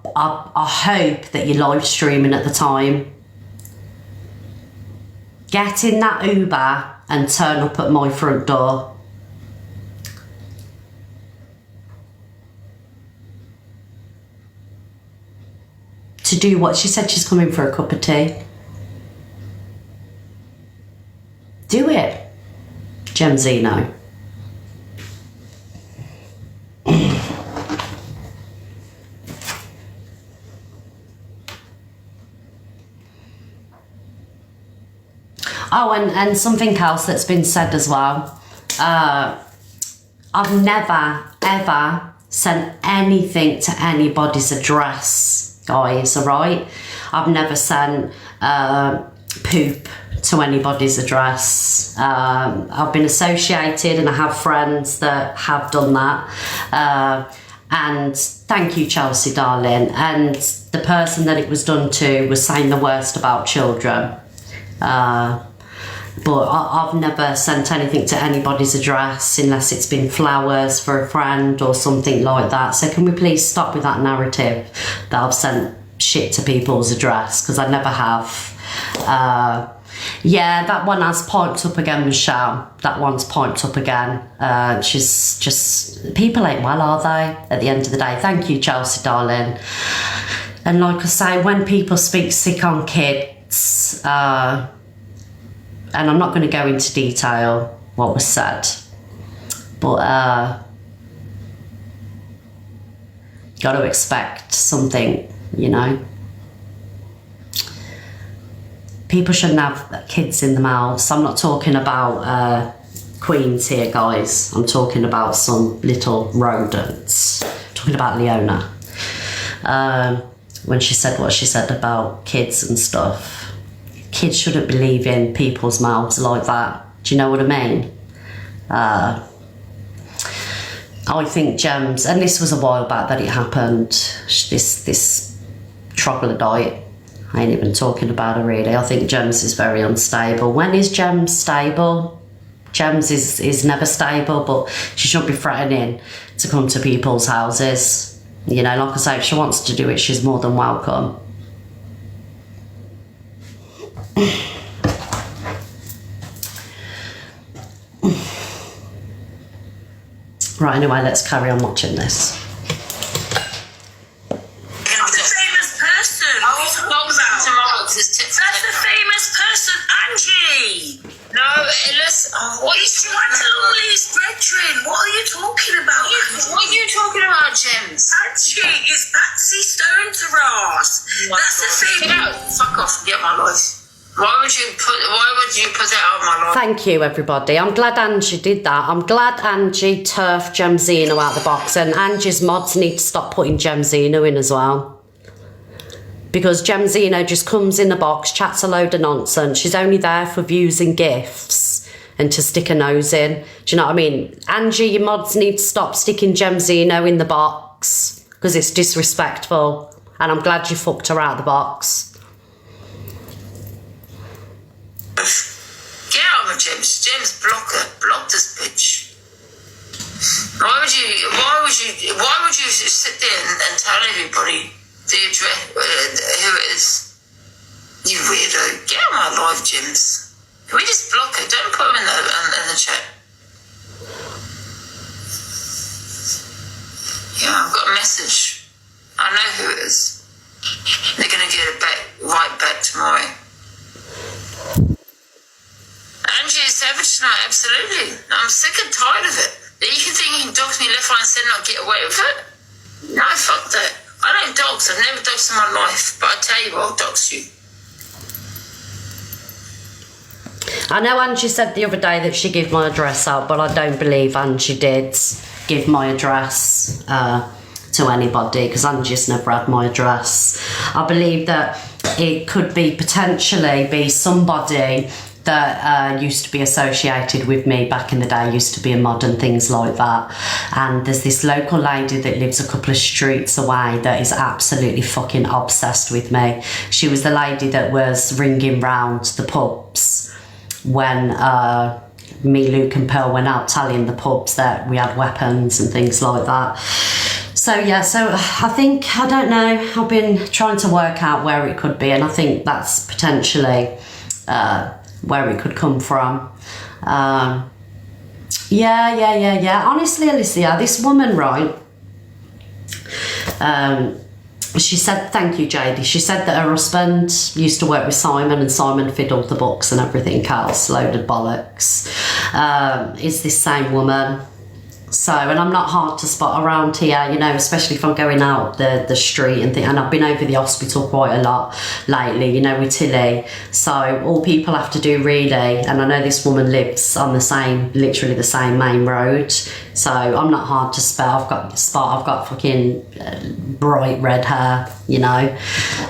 hope that you're live streaming at the time. Get in that Uber and turn up at my front door. To do what? She said she's coming for a cup of tea. Do it, Jem Zeno. Oh, and something else that's been said as well. I've never, ever sent anything to anybody's address, guys, all right? I've never sent poop to anybody's address. I've been associated and I have friends that have done that. And thank you, Chelsea, darling. And the person that it was done to was saying the worst about children. But I've never sent anything to anybody's address unless it's been flowers for a friend or something like that. So can we please stop with that narrative that I've sent shit to people's address, because I never have. Yeah, that one has piped up again, Michelle. That one's piped up again. She's just... People ain't well, are they? At the end of the day. Thank you, Chelsea, darling. And like I say, when people speak sick on kids... and I'm not going to go into detail what was said, but got to expect something, you know. People shouldn't have kids in the mouths. I'm not talking about queens here, guys. I'm talking about some little rodents. I'm talking about Leona. When she said what she said about kids and stuff. Kids shouldn't be leaving people's mouths like that. Do you know what I mean? I think Gems, and this was a while back that it happened, this troglodyte, I ain't even talking about her really. I think Gems is very unstable. When is Gems stable? Gems is never stable, but she shouldn't be threatening to come to people's houses. You know, like I say, if she wants to do it, she's more than welcome. Right, anyway, let's carry on watching this. That's a famous person. What are you talking about? That's a famous person, Angie. No, listen. What are you It's Joanne's brethren. What are you talking about? What are you talking about, Gems? Angie is Patsy Stone's ass. That's a Get famous. out. Fuck off. Get my life. Why would you put that out of my life? Thank you, everybody. I'm glad Angie did that. I'm glad Angie turfed Gemzino out the box, and Angie's mods need to stop putting Gemzino in as well. Because Gemzino just comes in the box, chats a load of nonsense. She's only there for views and gifts and to stick a nose in. Do you know what I mean? Angie, your mods need to stop sticking Gemzino in the box because it's disrespectful. And I'm glad you fucked her out of the box. Get out of my Gems. Gems, block her. Block this bitch. Why would you sit there and tell everybody the address, who it is? You weirdo. Get out of my life, Gems. Can we just block her? Don't put her in the chat. Yeah, I've got a message. I know who it is. They're gonna get it back, right back tomorrow. Angie is savage tonight, absolutely. I'm sick and tired of it. You can think you can dox me left, right and centre and I'll get away with it? No, fuck that. I don't dox. I've never doxed in my life. But I tell you what, I'll dox you. I know Angie said the other day that she gave my address out, but I don't believe Angie did give my address to anybody, because Angie's never had my address. I believe that it could be potentially be somebody that used to be associated with me back in the day, used to be a mod and things like that. And there's this local lady that lives a couple of streets away that is absolutely fucking obsessed with me. She was the lady that was ringing round the pubs when me, Luke and Pearl went out telling the pubs that we had weapons and things like that. So yeah, so I think, I don't know, I've been trying to work out where it could be, and I think that's potentially where it could come from. Yeah. Honestly, Alicia, this woman, right, she said, thank you, JD. She said that her husband used to work with Simon, and Simon fiddled the books and everything else, loaded bollocks. Is this same woman? So, and I'm not hard to spot around here, you know, especially if I'm going out the street and and I've been over the hospital quite a lot lately, you know, with Tilly. So all people have to do really, and I know this woman lives on the same, literally the same main road. So I'm not hard to spot. I've got fucking bright red hair, you know.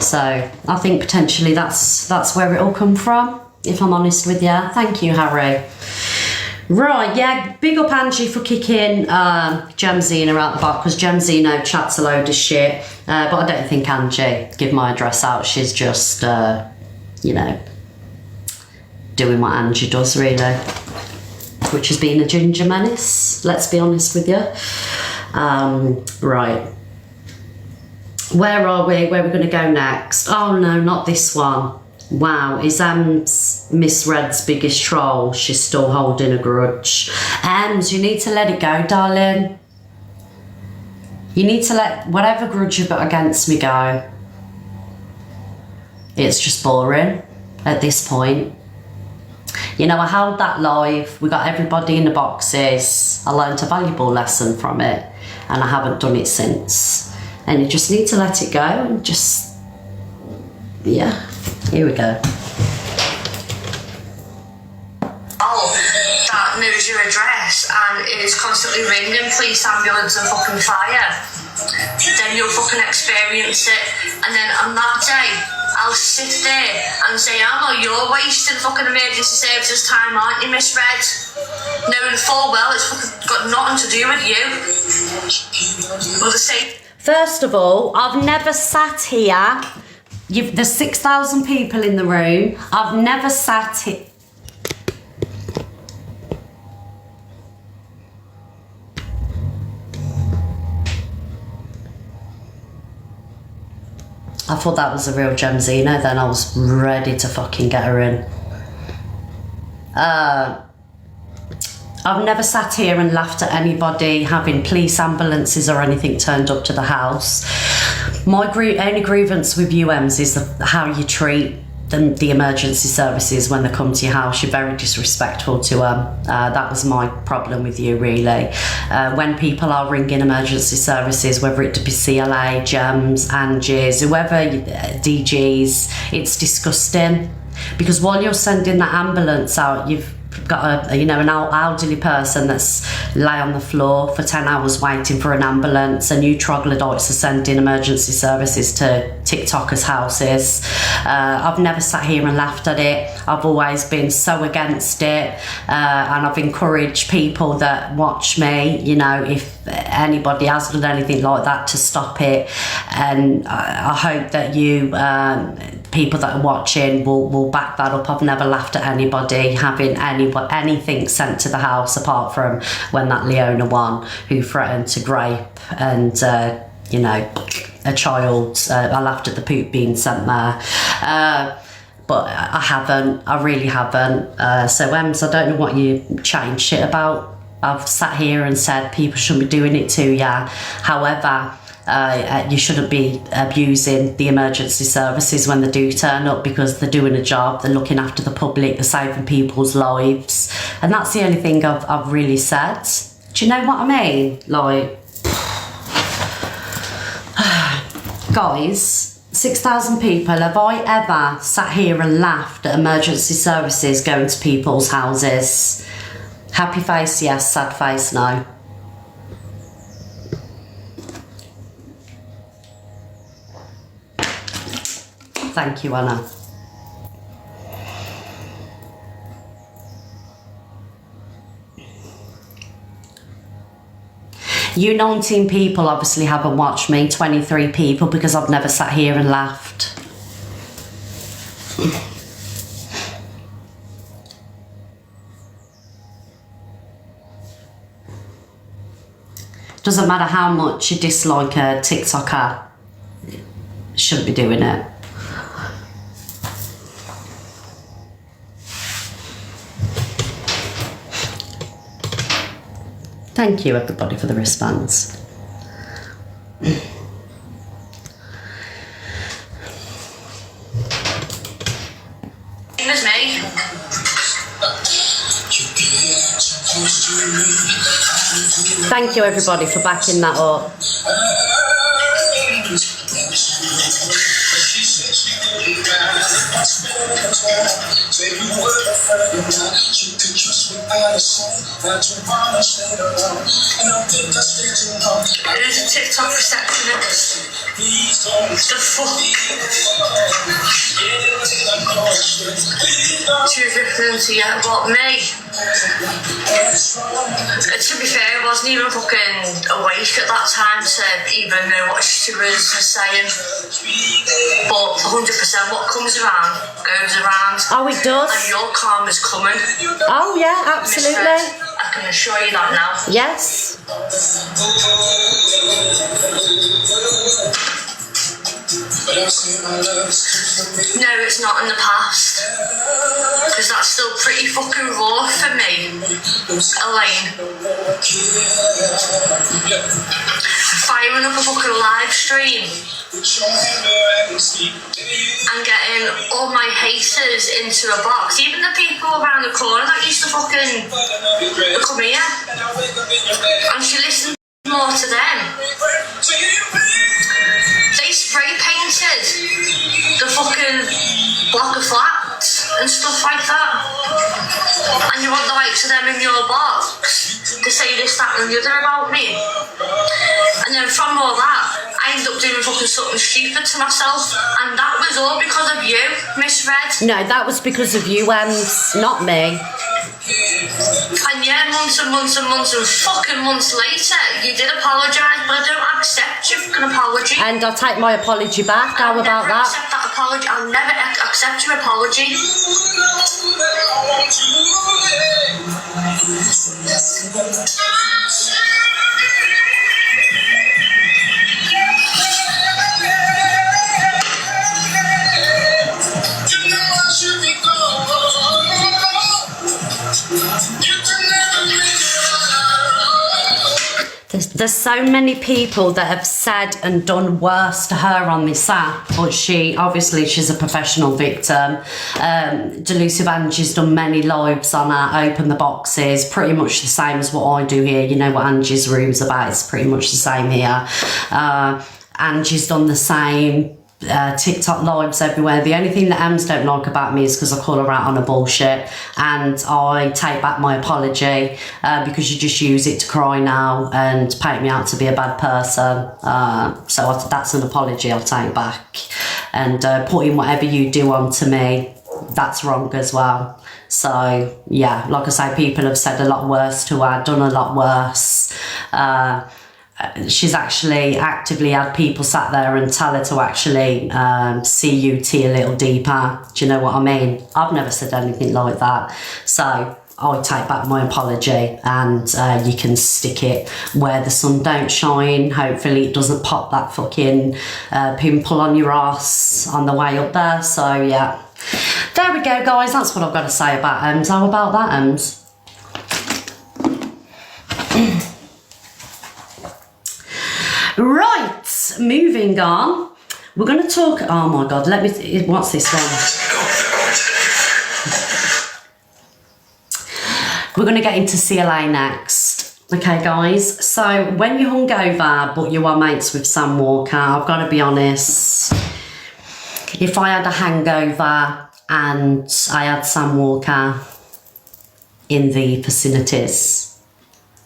So I think potentially that's where it all come from, if I'm honest with you. Thank you, Harry. Right, yeah, big up Angie for kicking Gemzino out the box, because Gemzino chats a load of shit. But I don't think Angie give my address out. She's just, you know, doing what Angie does, really, which has been a ginger menace, let's be honest with you. Right. Where are we? Where are we going to go next? Oh, no, not this one. Wow, is Miss Red's biggest troll? She's still holding a grudge. You need to let it go, darling. You need to let whatever grudge you've got against me go. It's just boring at this point. You know, I held that live. We got everybody in the boxes. I learned a valuable lesson from it, and I haven't done it since. And you just need to let it go and just, yeah. Here we go. Oh, that moves you in is constantly ringing police, ambulance and fucking fire, then you'll fucking experience it. And then on that day, I'll sit there and say, oh no, you're wasting fucking emergency services time, aren't you, misread? Knowing full well it's fucking got nothing to do with you. Well, the same. First of all, I've never sat here. There's 6,000 people in the room. I've never sat here. I thought that was a real Gemzino, then I was ready to fucking get her in. I've never sat here and laughed at anybody having police ambulances or anything turned up to the house. My only grievance with UMs is how you treat the emergency services when they come to your house. You're very disrespectful to them. That was my problem with you, really. When people are ringing emergency services, whether it be CLA, GEMS, Angie's, whoever, DGs, it's disgusting. Because while you're sending that ambulance out, you've got an elderly person that's lay on the floor for 10 hours waiting for an ambulance, and you troglodytes are sending emergency services to TikTokers' houses. I've never sat here and laughed at it. I've always been so against it, and I've encouraged people that watch me, if anybody has done anything like that, to stop it. And I hope that you people that are watching will back that up. I've never laughed at anybody having anything sent to the house, apart from when that Leona one who threatened to grape and a child. I laughed at the poop being sent there, but I really haven't. So Ems, I don't know what you chatting shit about. I've sat here and said people shouldn't be doing it to you. However, you shouldn't be abusing the emergency services when they do turn up, because they're doing a job, they're looking after the public, they're saving people's lives. And that's the only thing I've really said. Do you know what I mean? Like, guys, 6,000 people, have I ever sat here and laughed at emergency services going to people's houses? Happy face, yes. Sad face, no. Thank you, Anna. You 19 people obviously haven't watched me, 23 people, because I've never sat here and laughed. Doesn't matter how much you dislike a TikToker, shouldn't be doing it. Thank you, everybody, for the response. It was me. Thank you, everybody, for backing that up. There's a TikTok receptionist. The fuck? She was referring to you, but me. To be fair, I wasn't even fucking awake at that time to even know what she was saying. But 100%, what comes around goes around. Oh, it does. And your karma's coming. Oh yeah, absolutely. I can assure you that now. Yes. No, it's not in the past. Because that's still pretty fucking raw for me, Elaine. Firing up a fucking live stream and getting all my haters into a box. Even the people around the corner that used to fucking come here. And she listened more to them. They spray painted the fucking block of flats and stuff like that. And you want the likes of them in your box to say this this, that and the other about me. And then from all that, I ended up doing fucking something stupid to myself. And that was all because of you, Miss Red. No, that was because of you, not me. And yeah, months and months and months and fucking months later, you did apologise, but I don't accept your fucking apology. And I'll take my apology back. How about that? I'll never accept that apology. I'll never accept your apology. There's so many people that have said and done worse to her on this app, but she's a professional victim. Delusive Angie's done many lives on her, open the boxes, pretty much the same as what I do here. You know what Angie's room's about, it's pretty much the same here. Angie's done the same. TikTok lives everywhere. The only thing that Ems don't like about me is because I call her out on her bullshit, and I take back my apology because you just use it to cry now and paint me out to be a bad person. So that's an apology I'll take back. And putting whatever you do onto me, that's wrong as well. So yeah, like I say, people have said a lot worse to her, done a lot worse. She's actually actively had people sat there and tell her to actually CUT a little deeper. Do you know what I mean? I've never said anything like that. So I take back my apology, and you can stick it where the sun don't shine. Hopefully it doesn't pop that fucking pimple on your ass on the way up there. So yeah, there we go, guys. That's what I've got to say about Ems. How about that, Ems? Right, moving on. We're going to talk. Oh my God, what's this one? We're going to get into CLA next. Okay, guys. So when you're hungover, but you are mates with Sam Walker, I've got to be honest. If I had a hangover and I had Sam Walker in the vicinities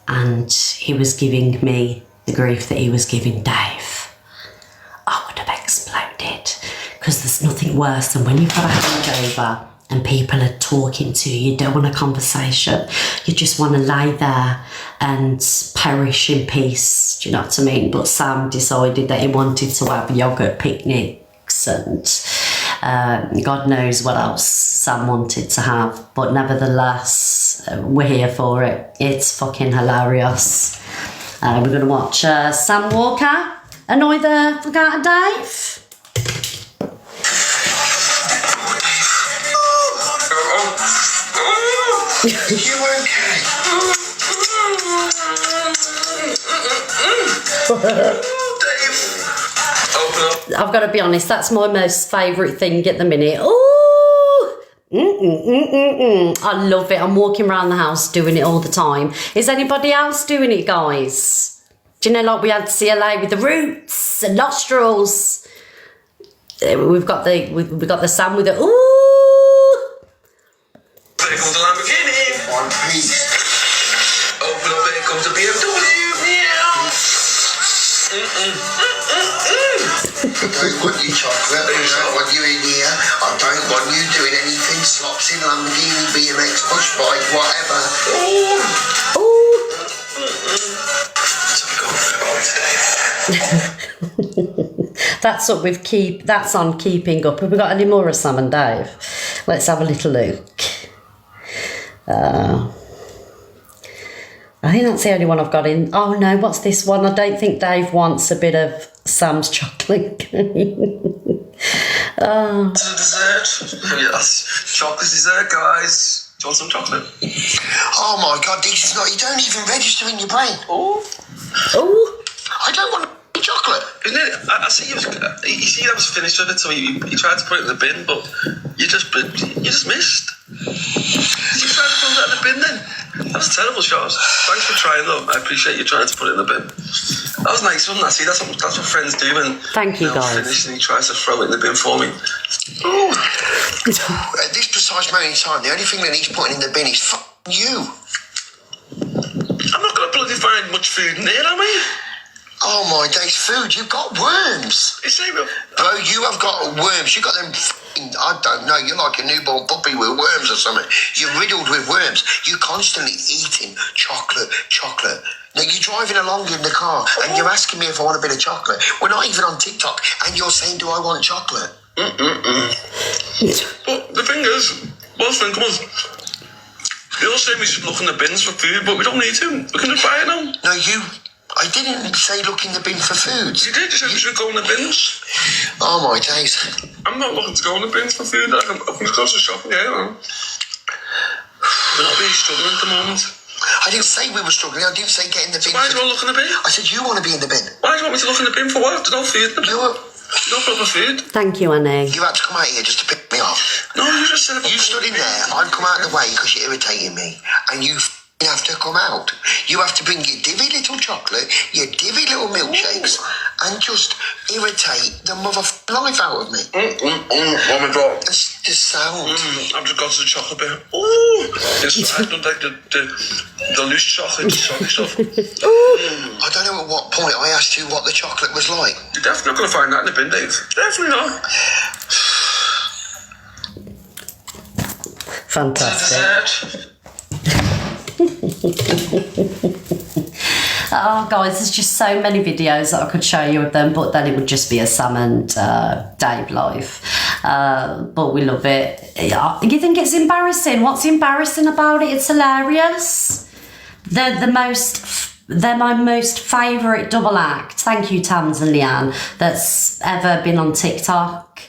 and he was giving me the grief that he was giving Dave, I would have exploded, because there's nothing worse than when you've got a hangover and people are talking to you. You don't want a conversation, you just want to lay there and perish in peace. Do you know what I mean? But Sam decided that he wanted to have yogurt picnics and God knows what else Sam wanted to have, but nevertheless we're here for it. It's fucking hilarious. We're going to watch Sam Walker annoy the fuck out of Dave. You okay? Dave, open up. I've got to be honest, that's my most favourite thing at the minute. Ooh! I love it. I'm walking around the house doing it all the time. Is anybody else doing it, guys? Do you know, like we had CLA with the roots and nostrils. We've got the Sam with the ooh. Here comes the Lamborghini. One piece. Open up, here comes the BMW. I don't want you chocolate, I don't want you in here, I don't want you doing anything slops in Lamborghini, BMX, push bike, whatever. That's what that's on Keeping Up. Have we got any more of Sam and Dave? Let's have a little look. I think that's the only one I've got in. Oh no, what's this one? I don't think Dave wants a bit of Sam's chocolate. To the dessert. Yes, chocolate dessert, guys. Do you want some chocolate? Oh my God, this is not. You don't even register in your brain. Oh. I don't want chocolate. Isn't it? I see you. You see, I was finished with it, so you tried to put it in the bin, but you just missed. You tried to put it in the bin then. That was a terrible shot. Thanks for trying though. I appreciate you trying to put it in the bin. That was nice, wasn't it? See, that's what friends do when thank you guys. Finish and he tries to throw it in the bin for me. At this precise moment in time, the only thing that he's putting in the bin is you. I'm not going to bloody find much food in there, have we? Oh my days, Food, you've got worms. Bro, you have got worms. You got them, I don't know, you're like a newborn puppy with worms or something. You're riddled with worms. You're constantly eating chocolate. Now, you're driving along in the car and you're asking me if I want a bit of chocolate. We're not even on TikTok and you're saying, do I want chocolate? Well, the thing is, come on. You're saying we should look in the bins for food, but we don't need to. We can just buy it now. No, I didn't say look in the bin for food. You did, you said we should go in the bins. Oh my days. I'm not looking to go in the bins for food. I can just go to the shop and get it, man. We're not really struggling at the moment. I didn't say we were struggling. I didn't say get in the bin. Why do you want to look in the bin? I said you want to be in the bin. Why do you want me to look in the bin for what? There's no food in the bin. No proper food. Thank you, Annie. You had to come out here just to pick me off. No, you just said you stood in there. I've come out of the way because you're irritating me, and you have to come out. You have to bring your divvy little chocolate, your divvy little milkshakes, and just irritate the life out of me. Oh my God. It's the sound. I've just got to the chocolate bit. I don't like the loose chocolate, the soggy stuff. I don't know at what point I asked you what the chocolate was like. You're definitely not going to find that in the bin, Dave. Definitely not. Fantastic. Oh guys, there's just so many videos that I could show you of them, but then it would just be a Sam and Dave live. But we love it. You think it's embarrassing? What's embarrassing about it? It's hilarious. They're my most favourite double act. Thank you, Tams and Leanne, that's ever been on TikTok.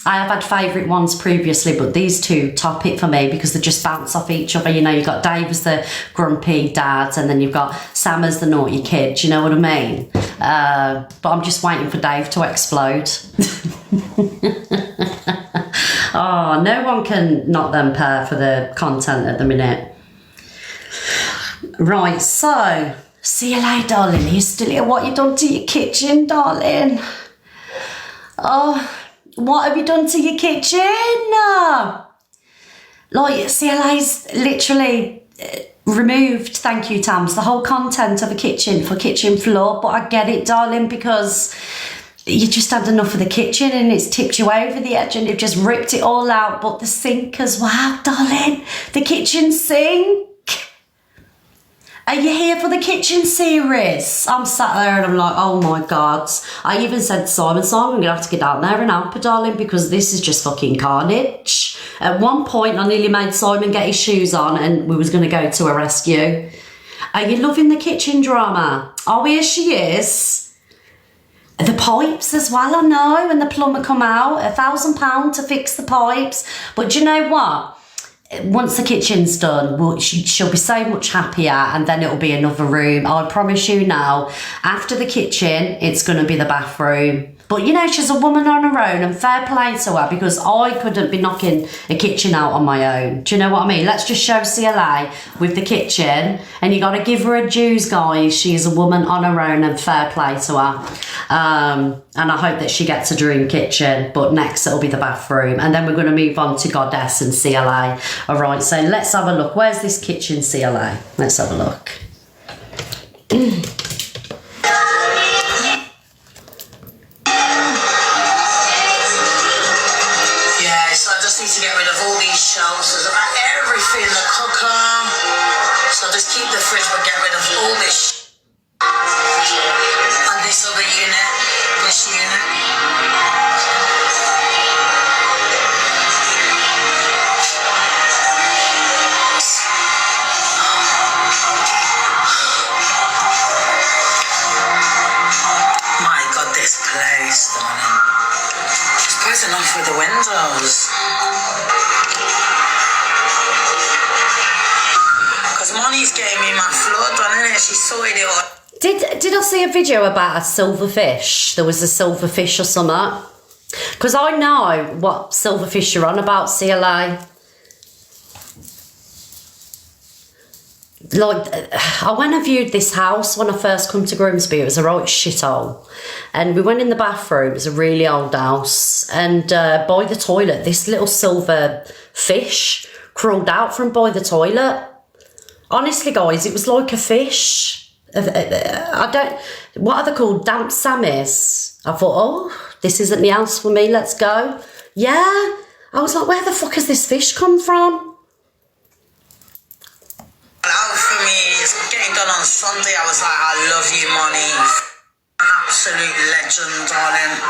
I have had favourite ones previously, but these two top it for me because they just bounce off each other. You know, you've got Dave as the grumpy dad and then you've got Sam as the naughty kid. Do you know what I mean? But I'm just waiting for Dave to explode. Oh, no one can knock them pair for the content at the minute. Right, so, see you later, darling. Are you still here? What you done to your kitchen, darling? Oh... What have you done to your kitchen? Like, CLA's literally removed, thank you, Tams, the whole content of a kitchen for kitchen floor. But I get it, darling, because you just had enough of the kitchen and it's tipped you over the edge and you've just ripped it all out. But the sink as well, darling. The kitchen sink. Are you here for the kitchen series? I'm sat there and I'm like, oh my God. I even said to Simon, I'm going to have to get down there and help her, darling, because this is just fucking carnage. At one point, I nearly made Simon get his shoes on and we was going to go to a rescue. Are you loving the kitchen drama? Oh, here she is. The pipes as well, I know, when the plumber come out, £1,000 to fix the pipes. But do you know what? Once the kitchen's done, she'll be so much happier and then it'll be another room. I promise you now, after the kitchen, it's going to be the bathroom. But, you know, she's a woman on her own and fair play to her because I couldn't be knocking a kitchen out on my own. Do you know what I mean? Let's just show CLA with the kitchen and you got to give her her dues, guys. She is a woman on her own and fair play to her. And I hope that she gets a dream kitchen, but next it'll be the bathroom. And then we're going to move on to Goddess and CLA. All right, so let's have a look. Where's this kitchen, CLA? Let's have a look. Need to get rid of all these shelves. There's about everything in the cooker. So just keep the fridge but get rid of all this. And this other unit. This unit. My God, this place, darling. Just close enough with the windows. Because Moni's getting me my flood on it. She sorted it all. Did I see a video about a silverfish? There was a silverfish or something. Because I know what silverfish you're on about, CLA. Like, when I viewed this house when I first come to Grimsby, it was a right shithole. And we went in the bathroom, it's a really old house. And by the toilet, this little silver fish crawled out from by the toilet. Honestly, guys, it was like a fish. I don't, what are they called? Damp sammies. I thought, oh, this isn't the house for me, let's go. Yeah, I was like, where the fuck has this fish come from? Out for me is getting done on Sunday. I was like, I love you, money. An absolute legend, darling.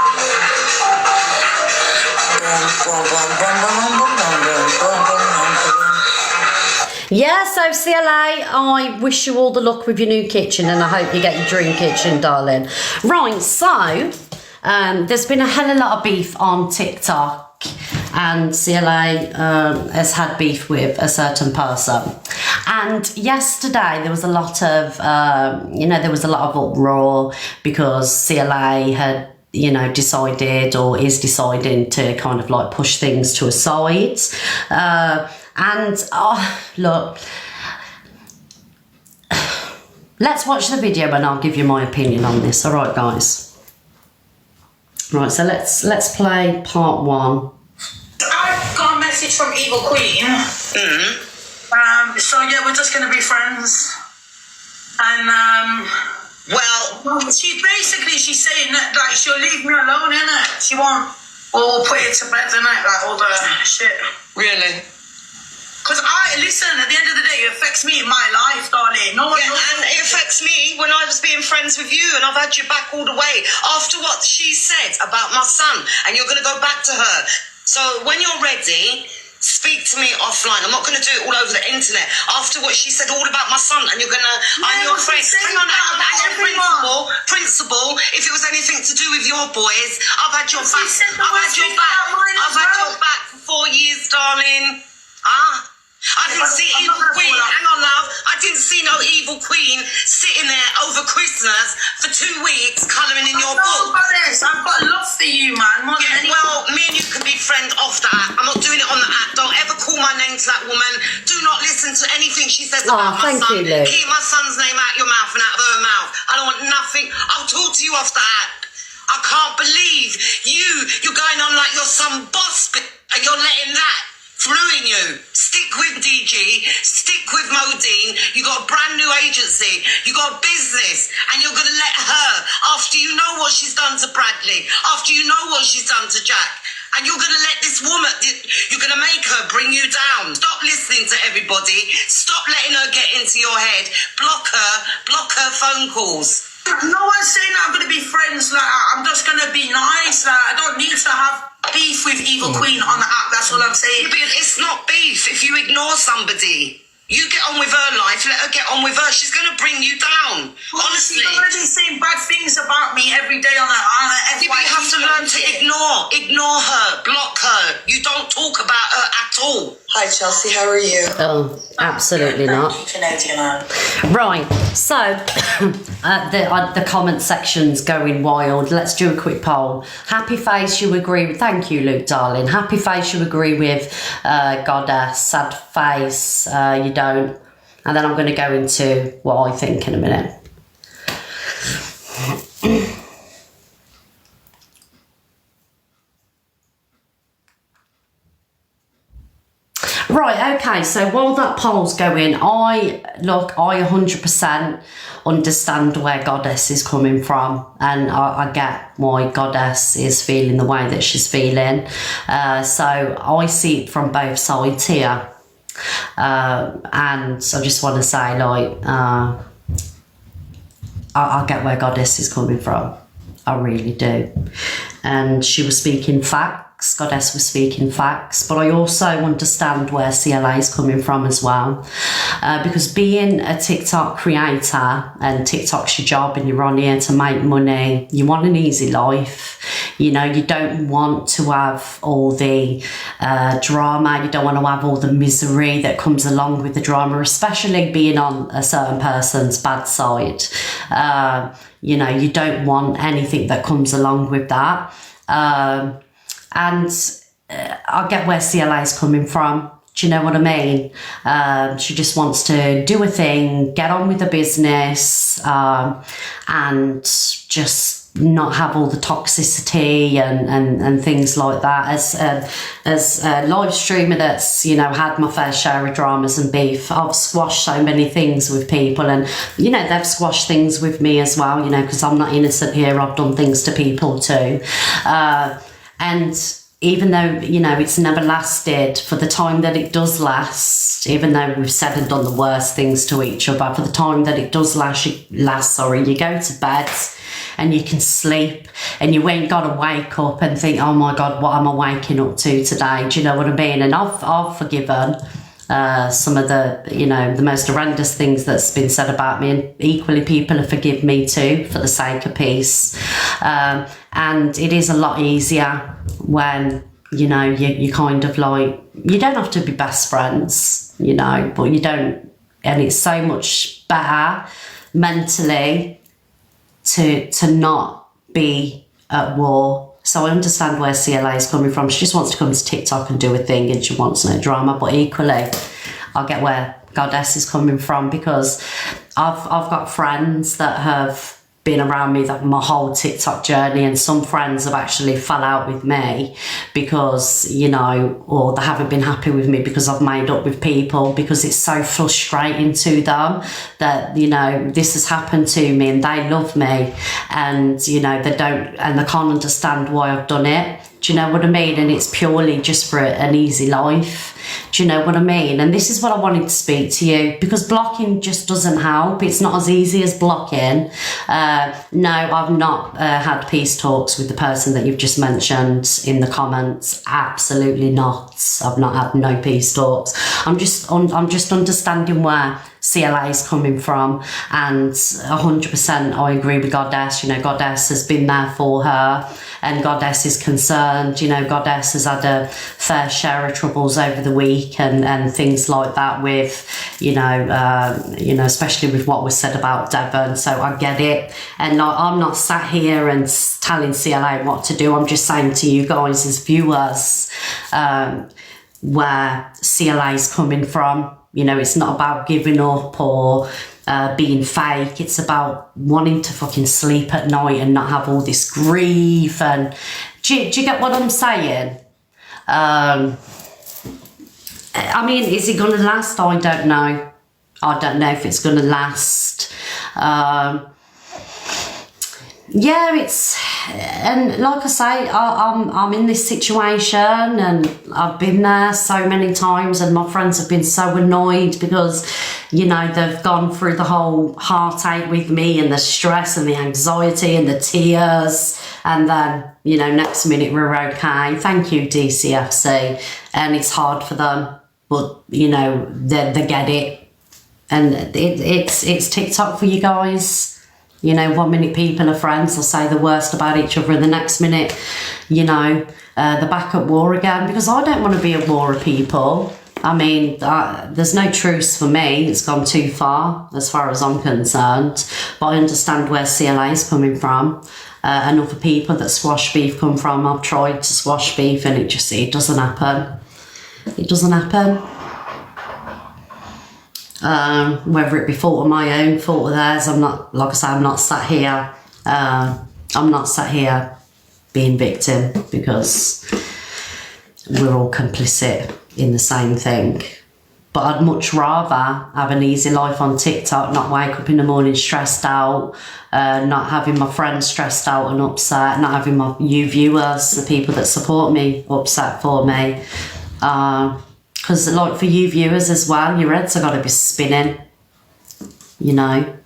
Yeah, so CLA, I wish you all the luck with your new kitchen and I hope you get your dream kitchen, darling. Right, so there's been a hell of a lot of beef on TikTok and CLA has had beef with a certain person. And yesterday there was a lot of, there was a lot of uproar because CLA had, decided or is deciding to kind of like push things to a side. Look, let's watch the video and I'll give you my opinion on this. All right, guys. Right, so let's play part 1. I got a message from Evil Queen. So yeah, we're just gonna be friends. And she's saying that like she'll leave me alone, innit? She won't. Or put it to bed, innit? Like all the shit. Really? Because listen, at the end of the day, it affects me in my life, darling. No one knows. And it affects me when I was being friends with you and I've had your back all the way after what she said about my son and you're going to go back to her. So when you're ready, speak to me offline. I'm not going to do it all over the internet. After what she said all about my son and you're going to, I'm your friend. Hang on, principal, if it was anything to do with your boys, I've had your back. I've had your back for 4 years, darling. I didn't see Evil Queen, hang on love, I didn't see no Evil Queen sitting there over Christmas for 2 weeks colouring in your book. I've got love for you, man. Well, me and you can be friends off that. I'm not doing it on the app. Don't ever call my name to that woman. Do not listen to anything she says about my son. Keep my son's name out your mouth and out of her mouth. I don't want nothing. I'll talk to you off the app. I can't believe you're going on like you're some boss and you're letting that ruin you. Stick with DG, stick with Modine. You got a brand new agency, you got a business, and you're gonna let her, after you know what she's done to Bradley, after you know what she's done to Jack, and you're gonna let this woman, you're gonna make her bring you down. Stop listening to everybody. Stop letting her get into your head. Block her phone calls. No one's saying I'm gonna be friends. Like I'm just gonna be nice. Like I don't need to have beef with Evil Queen on the app. That's all I'm saying. Yeah, but it's not beef. If you ignore somebody, you get on with her life. Let her get on with her. She's gonna bring you down. Honestly, she's already saying bad things about me every day on her. You have to learn to ignore her, block her. You don't talk about her at all. Hi Chelsea, how are you? Oh, absolutely not. Right, so the comment section's going wild. Let's do a quick poll. Happy face, you agree with, thank you Luke darling. Happy face, you agree with Goddess. Sad face, you don't. And then I'm going to go into what I think in a minute. Right, okay, so while that poll's going, I 100% understand where Goddess is coming from, and I get why Goddess is feeling the way that she's feeling. So I see it from both sides here. And I just want to say, I get where Goddess is coming from. I really do. And she was speaking facts. Goddess was speaking facts, but I also understand where CLA is coming from as well, because being a TikTok creator and TikTok's your job and you're on here to make money, you want an easy life, you don't want to have all the drama, you don't want to have all the misery that comes along with the drama, especially being on a certain person's bad side. You don't want anything that comes along with that. And I get where CLA is coming from. Do you know what I mean? She just wants to do a thing, get on with the business, and just not have all the toxicity and things like that. As a live streamer that's, you know, had my fair share of dramas and beef, I've squashed so many things with people, and, you know, they've squashed things with me as well, you know, because I'm not innocent here. I've done things to people too. And even though, you know, it's never lasted, for the time that it does last, even though we've said and done the worst things to each other, for the time that it does last, you go to bed and you can sleep, and you ain't got to wake up and think, oh my God, what am I waking up to today? Do you know what I mean? And I've forgiven some of the, you know, the most horrendous things that's been said about me, and equally people have forgiven me too for the sake of peace. And it is a lot easier when, you know, you kind of like, you don't have to be best friends, you know, but you don't, and it's so much better mentally to not be at war. So I understand where CLA is coming from. She just wants to come to TikTok and do a thing, and she wants no drama. But equally, I get where Goddess is coming from, because I've got friends that have been around me that my whole TikTok journey, and some friends have actually fell out with me because, you know, or they haven't been happy with me because I've made up with people, because it's so frustrating to them that, you know, this has happened to me and they love me, and, you know, they can't understand why I've done it. Do you know what I mean? And it's purely just for an easy life. Do you know what I mean? And this is what I wanted to speak to you, because blocking just doesn't help. It's not as easy as blocking. No, I've not had peace talks with the person that you've just mentioned in the comments. Absolutely not. I've not had no peace talks. I'm just understanding where CLA is coming from, and 100% I agree with Goddess. You know, Goddess has been there for her, and Goddess is concerned. You know, Goddess has had a fair share of troubles over the week and things like that with, you know, especially with what was said about Devon. So I get it, and I'm not sat here and telling CLA what to do. I'm just saying to you guys as viewers where CLA is coming from. You know, it's not about giving up or being fake. It's about wanting to fucking sleep at night and not have all this grief. And do you get what I'm saying? I mean, is it going to last? I don't know. I don't know if it's going to last. Yeah, and like I say, I'm in this situation, and I've been there so many times, and my friends have been so annoyed because, you know, they've gone through the whole heartache with me, and the stress and the anxiety and the tears, and then, you know, next minute we're okay. Thank you, DCFC. And it's hard for them, but, you know, they get it, and it's TikTok for you guys. You know, 1 minute people are friends, they'll say the worst about each other, and the next minute, you know, they're back at war again, because I don't want to be at war with people. I mean, there's no truce for me. It's gone too far as I'm concerned. But I understand where CLA is coming from, and other people that squash beef come from. I've tried to squash beef, and it doesn't happen. It doesn't happen. Whether it be fault of my own, fault of theirs, I'm not, like I say, I'm not sat here. I'm not sat here being victim, because we're all complicit in the same thing. But I'd much rather have an easy life on TikTok, not wake up in the morning stressed out, not having my friends stressed out and upset, not having you viewers, the people that support me, upset for me. Because, like, for you viewers as well, your heads have got to be spinning, you know.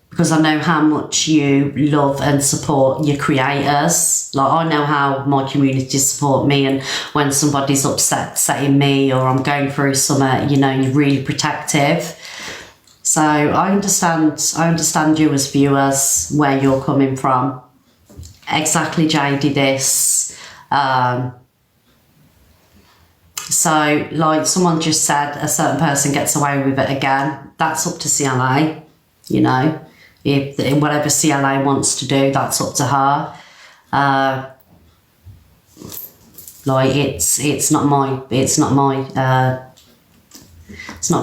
Because I know how much you love and support your creators. Like, I know how my community support me, and when somebody's upsetting me, or I'm going through something, you know, you're really protective. So I understand you as viewers, where you're coming from. Exactly, JD, this. So, like someone just said, a certain person gets away with it again. That's up to CLA, you know. If whatever CLA wants to do, that's up to her. Like, it's not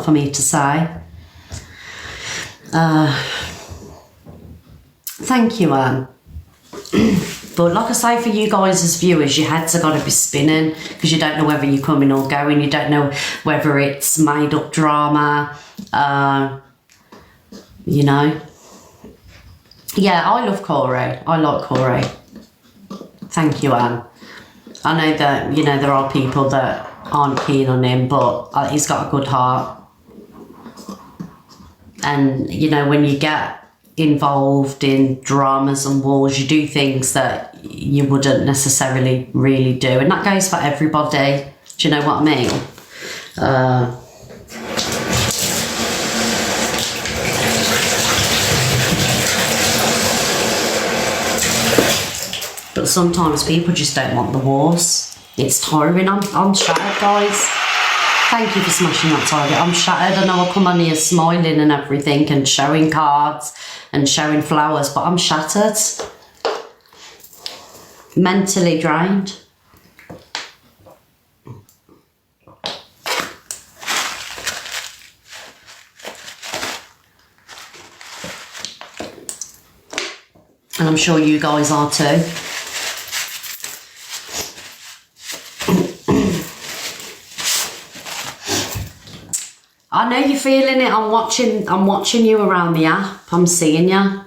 for me to say. Thank you, Anne. But like I say, for you guys as viewers, your heads are got to be spinning because you don't know whether you're coming or going. You don't know whether it's made up drama. You know. Yeah, I love Corey. I like Corey. Thank you, Anne. I know that, you know, there are people that aren't keen on him, but he's got a good heart. And, you know, when you get involved in dramas and wars, you do things that you wouldn't necessarily really do. And that goes for everybody. Do you know what I mean? But sometimes people just don't want the wars. It's tiring. I'm shattered, guys. Thank you for smashing that target. I'm shattered. I know I come on here smiling and everything and showing cards and showing flowers, but I'm shattered. Mentally drained. And I'm sure you guys are too. I know you're feeling it. I'm watching you around the app. I'm seeing you.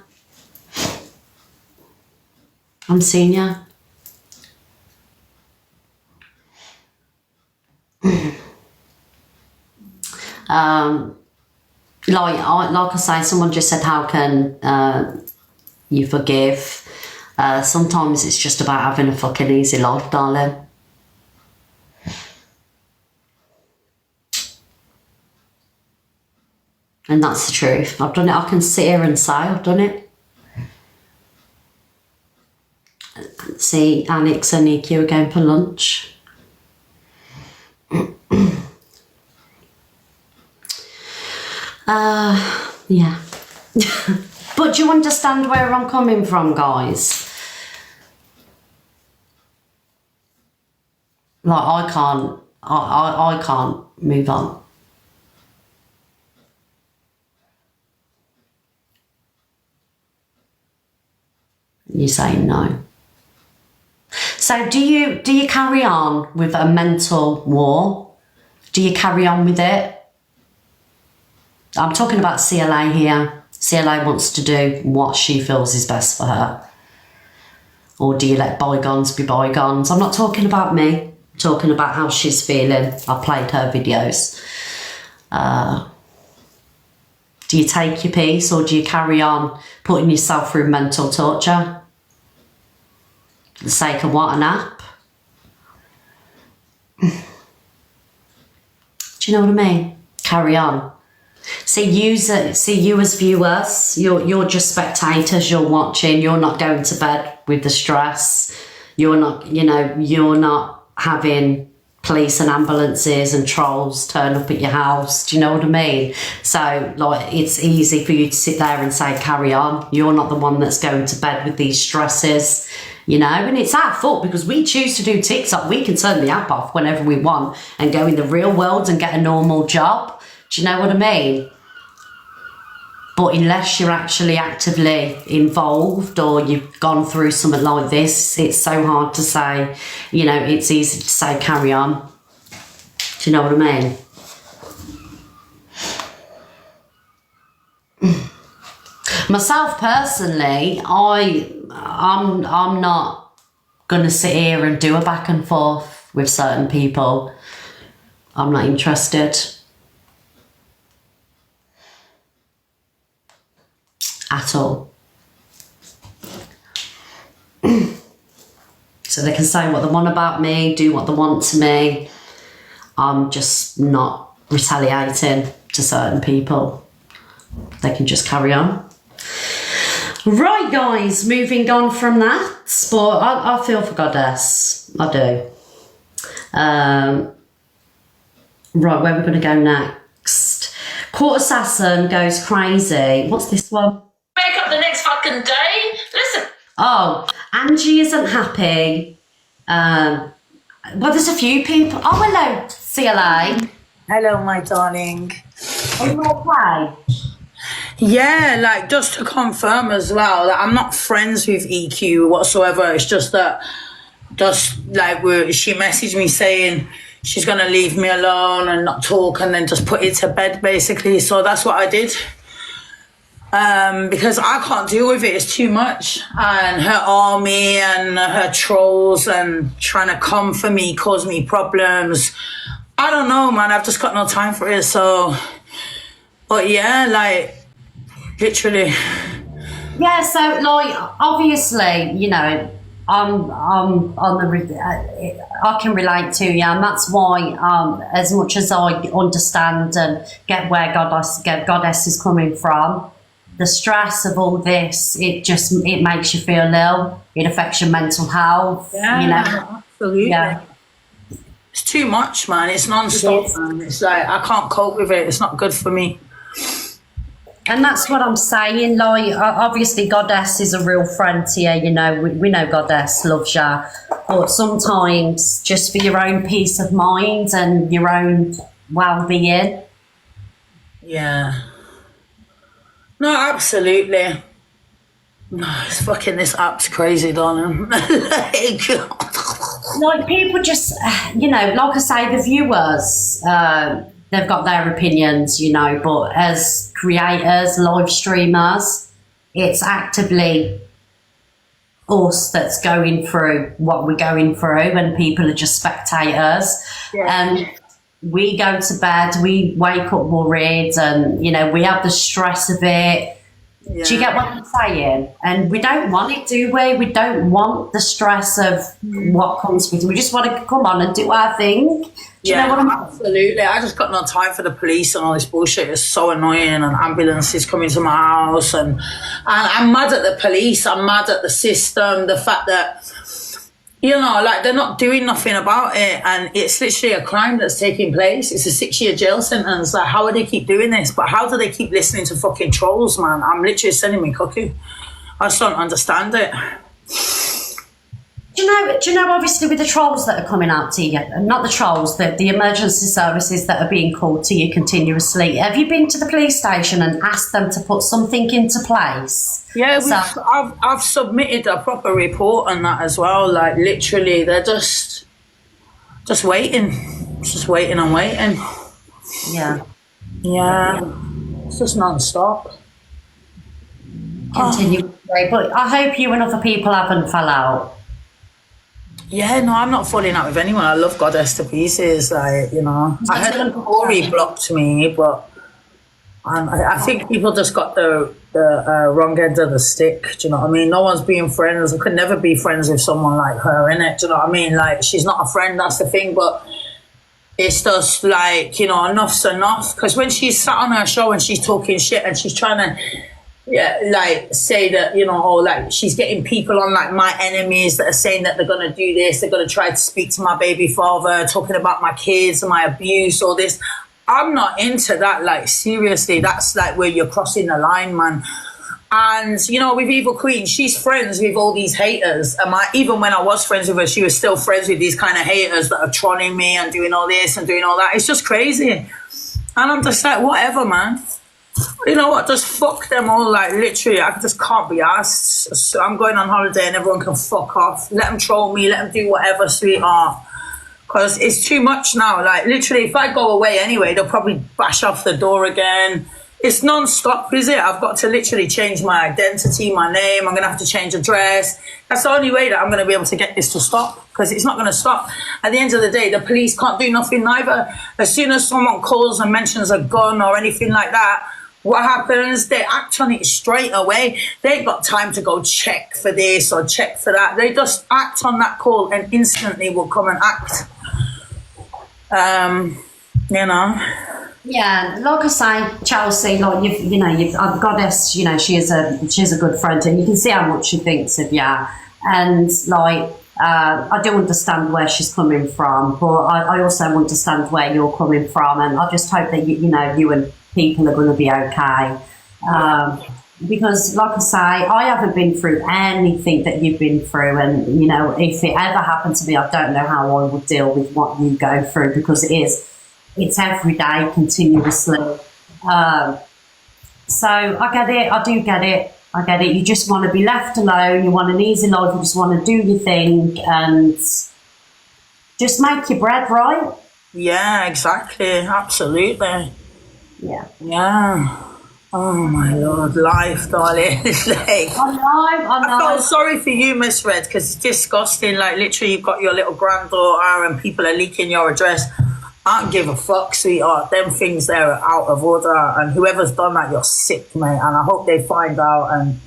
I'm seeing you. Like I say, someone just said, how can you forgive? Sometimes it's just about having a fucking easy life, darling. And that's the truth. I've done it. I can sit here and say I've done it. See, Annex and EQ are going for lunch. Yeah. But do you understand where I'm coming from, guys? Like, I can't move on. You're saying no. So do you carry on with a mental war? Do you carry on with it? I'm talking about CLA here. CLA wants to do what she feels is best for her. Or do you let bygones be bygones? I'm not talking about me. I'm talking about how she's feeling. I played her videos. Do you take your piece or do you carry on putting yourself through mental torture? For the sake of what, a nap? Do you know what I mean? Carry on. See you as viewers, you're just spectators, you're watching, you're not going to bed with the stress. You're not, you know, you're not having police and ambulances and trolls turn up at your house. Do you know what I mean? So, like, it's easy for you to sit there and say, carry on. You're not the one that's going to bed with these stresses, you know? And it's our fault because we choose to do TikTok. We can turn the app off whenever we want and go in the real world and get a normal job. Do you know what I mean? But unless you're actually actively involved or you've gone through something like this, it's so hard to say, you know, it's easy to say carry on. Do you know what I mean? Myself personally, I'm not gonna sit here and do a back and forth with certain people. I'm not interested. At all. So they can say what they want about me, do what they want to me. I'm just not retaliating to certain people. They can just carry on. Right, guys, moving on from that. But I feel for Goddess. I do. Right, where are we going to go next? Court Assassin goes crazy. What's this one? Wake up the next fucking day. Listen. Oh, Angie isn't happy. Well, there's a few people. Oh, hello, CLA. Hello, my darling. Are you okay? Yeah, like just to confirm as well that I'm not friends with EQ whatsoever. It's just that she messaged me saying she's gonna leave me alone and not talk and then just put it to bed basically. So that's what I did. Because I can't deal with it, it's too much. And her army and her trolls and trying to come for me, cause me problems. I don't know, man, I've just got no time for it, so. But yeah, like, literally. Yeah, so, like, obviously, you know, I'm on the, I can relate to you, and that's why, as much as I understand and get where Goddess is coming from, the stress of all this, it makes you feel ill. It affects your mental health. Yeah, you know? absolutely. Yeah. It's too much, man. It's non-stop, man. It's like, I can't cope with it. It's not good for me. And that's what I'm saying. Like, obviously, Goddess is a real friend to you. You know, we know Goddess loves you. But sometimes, just for your own peace of mind and your own well-being. Yeah. No, absolutely. It's fucking, this app's crazy, darling. Like, people just, you know, like I say, the viewers, they've got their opinions, you know, but as creators, live streamers, it's actively us that's going through what we're going through, and people are just spectators. Yeah. We go to bed, we wake up worried, and, you know, we have the stress of it. Yeah. Do you get what I'm saying? And we don't want it, do we? We don't want the stress of what comes with it. We just want to come on and do our thing. Do you know what I'm absolutely. I just got no time for the police and all this bullshit. It's so annoying, and ambulances coming to my house, and I'm mad at the police. I'm mad at the system. The fact that, you know, like, they're not doing nothing about it, and it's literally a crime that's taking place. It's a 6-year jail sentence. Like, how do they keep doing this? But how do they keep listening to fucking trolls, man? I'm literally sending me cuckoo. I just don't understand it. Do you know, obviously, with the trolls that are coming out to you, not the trolls, the emergency services that are being called to you continuously, have you been to the police station and asked them to put something into place? Yeah, I've submitted a proper report on that as well. Like, literally, they're just waiting. Just waiting and waiting. Yeah. Yeah. It's just non-stop. Continue. But I hope you and other people haven't fell out. Yeah, no, I'm not falling out with anyone. I love Goddess to pieces. Like, you know, I heard Corey blocked me, but I think people just got the wrong end of the stick. Do you know what I mean? No one's being friends. I could never be friends with someone like her, innit? Do you know what I mean? Like, she's not a friend, that's the thing, but it's just like, you know, enough's enough. Because when she's sat on her show and she's talking shit and she's trying to, yeah, like, say that, you know, or like, she's getting people on, like, my enemies that are saying that they're going to do this, they're going to try to speak to my baby father, talking about my kids and my abuse, all this. I'm not into that, like, seriously. That's, like, where you're crossing the line, man. And, you know, with Evil Queen, she's friends with all these haters. And even when I was friends with her, she was still friends with these kind of haters that are trolling me and doing all this and doing all that. It's just crazy. And I'm just like, whatever, man. You know what, just fuck them all, like, literally. I just can't be asked. So I'm going on holiday and everyone can fuck off. Let them troll me, let them do whatever, sweetheart. Because it's too much now. Like, literally, if I go away anyway, they'll probably bash off the door again. It's non-stop, is it? I've got to literally change my identity, my name. I'm going to have to change address. That's the only way that I'm going to be able to get this to stop, because it's not going to stop. At the end of the day, the police can't do nothing neither. As soon as someone calls and mentions a gun or anything like that, what happens? They act on it straight away. They ain't got time to go check for this or check for that. They just act on that call and instantly will come and act. You know. Yeah, like I say, Chelsea, like you've Goddess, you know, she's a good friend, and you can see how much she thinks of you. And like, I do understand where she's coming from, but I also understand where you're coming from, and I just hope that you and people are going to be okay. Because, like I say, I haven't been through anything that you've been through, and, you know, if it ever happened to me, I don't know how I would deal with what you go through, because it's every day, continuously. So I get it. I do get it. I get it. You just want to be left alone. You want an easy life. You just want to do your thing and just make your bread, right? Yeah, exactly. Absolutely. Yeah. Yeah. Oh my Lord, life, darling. It's like, I felt sorry for you, Miss Red, because it's disgusting. Like, literally, you've got your little granddaughter and people are leaking your address. I don't give a fuck, sweetheart. Them things there are out of order, and whoever's done that, you're sick, mate. And I hope they find out. And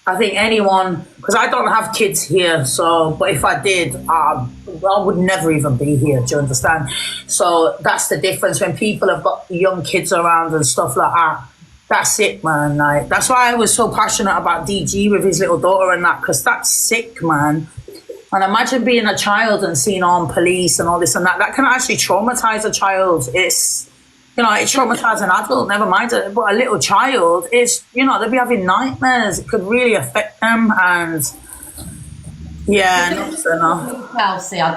I think anyone, because I don't have kids here, so, but if I did, I would never even be here, do you understand? So that's the difference when people have got young kids around and stuff like that. That's it, man. Like, that's why I was so passionate about DG with his little daughter and that, because that's sick, man. And imagine being a child and seeing armed police and all this and that. That can actually traumatize a child. It's, you know, it traumatizes an adult, never mind it. But a little child, it's, you know, they'll be having nightmares. It could really affect them. And yeah, no. Chelsea, I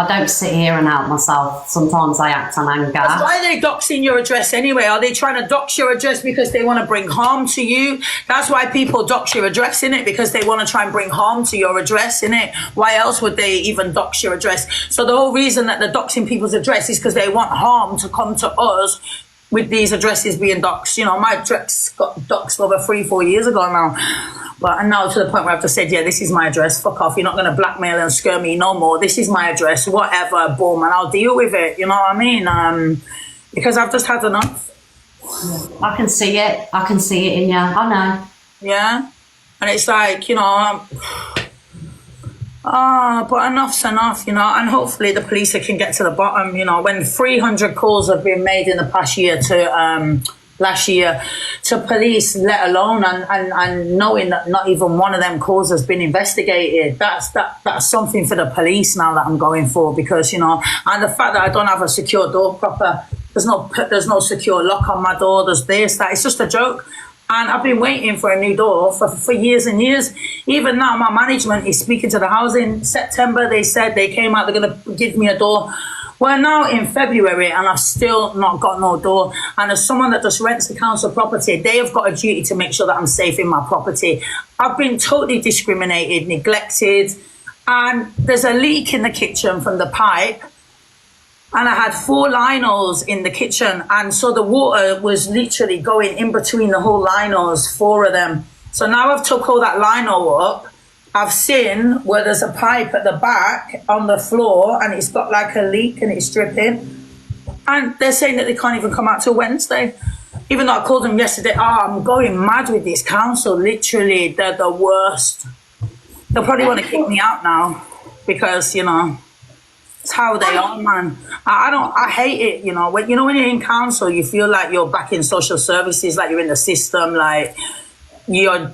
don't sit here and help myself. Sometimes I act on anger. That's why they're doxing your address anyway. Are they trying to dox your address because they want to bring harm to you? That's why people dox your address, innit? Because they want to try and bring harm to your address, innit? Why else would they even dox your address? So the whole reason that they're doxing people's address is because they want harm to come to us with these addresses being doxed. You know, my address got doxed over 3-4 years ago now. But and now to the point where I've just said, yeah, this is my address, fuck off, you're not going to blackmail and scare me no more, this is my address, whatever, boom, and I'll deal with it, you know what I mean? Because I've just had enough. I can see it in you, I know. Yeah, and it's like, you know, but enough's enough, you know, and hopefully the police can get to the bottom, you know, when 300 calls have been made in the past year to, last year to police, let alone and knowing that not even one of them calls has been investigated, that's something for the police now that I'm going for, because, you know, and the fact that I don't have a secure door proper, there's no secure lock on my door, there's this, that, it's just a joke. And I've been waiting for a new door for years and years. Even now, my management is speaking to the housing. September, they said they came out, they're going to give me a door. We're now in February and I've still not got no door. And as someone that just rents a council property, they have got a duty to make sure that I'm safe in my property. I've been totally discriminated, neglected. And there's a leak in the kitchen from the pipe. And I had 4 linos in the kitchen. And so the water was literally going in between the whole linos, 4 of them. So now I've took all that lino up. I've seen where there's a pipe at the back on the floor and it's got like a leak and it's dripping. And they're saying that they can't even come out till Wednesday. Even though I called them yesterday, I'm going mad with this council. Literally, they're the worst. They'll probably want to kick me out now because, you know, it's how they are, man. I hate it, you know. When you're in council, you feel like you're back in social services, like you're in the system, like you're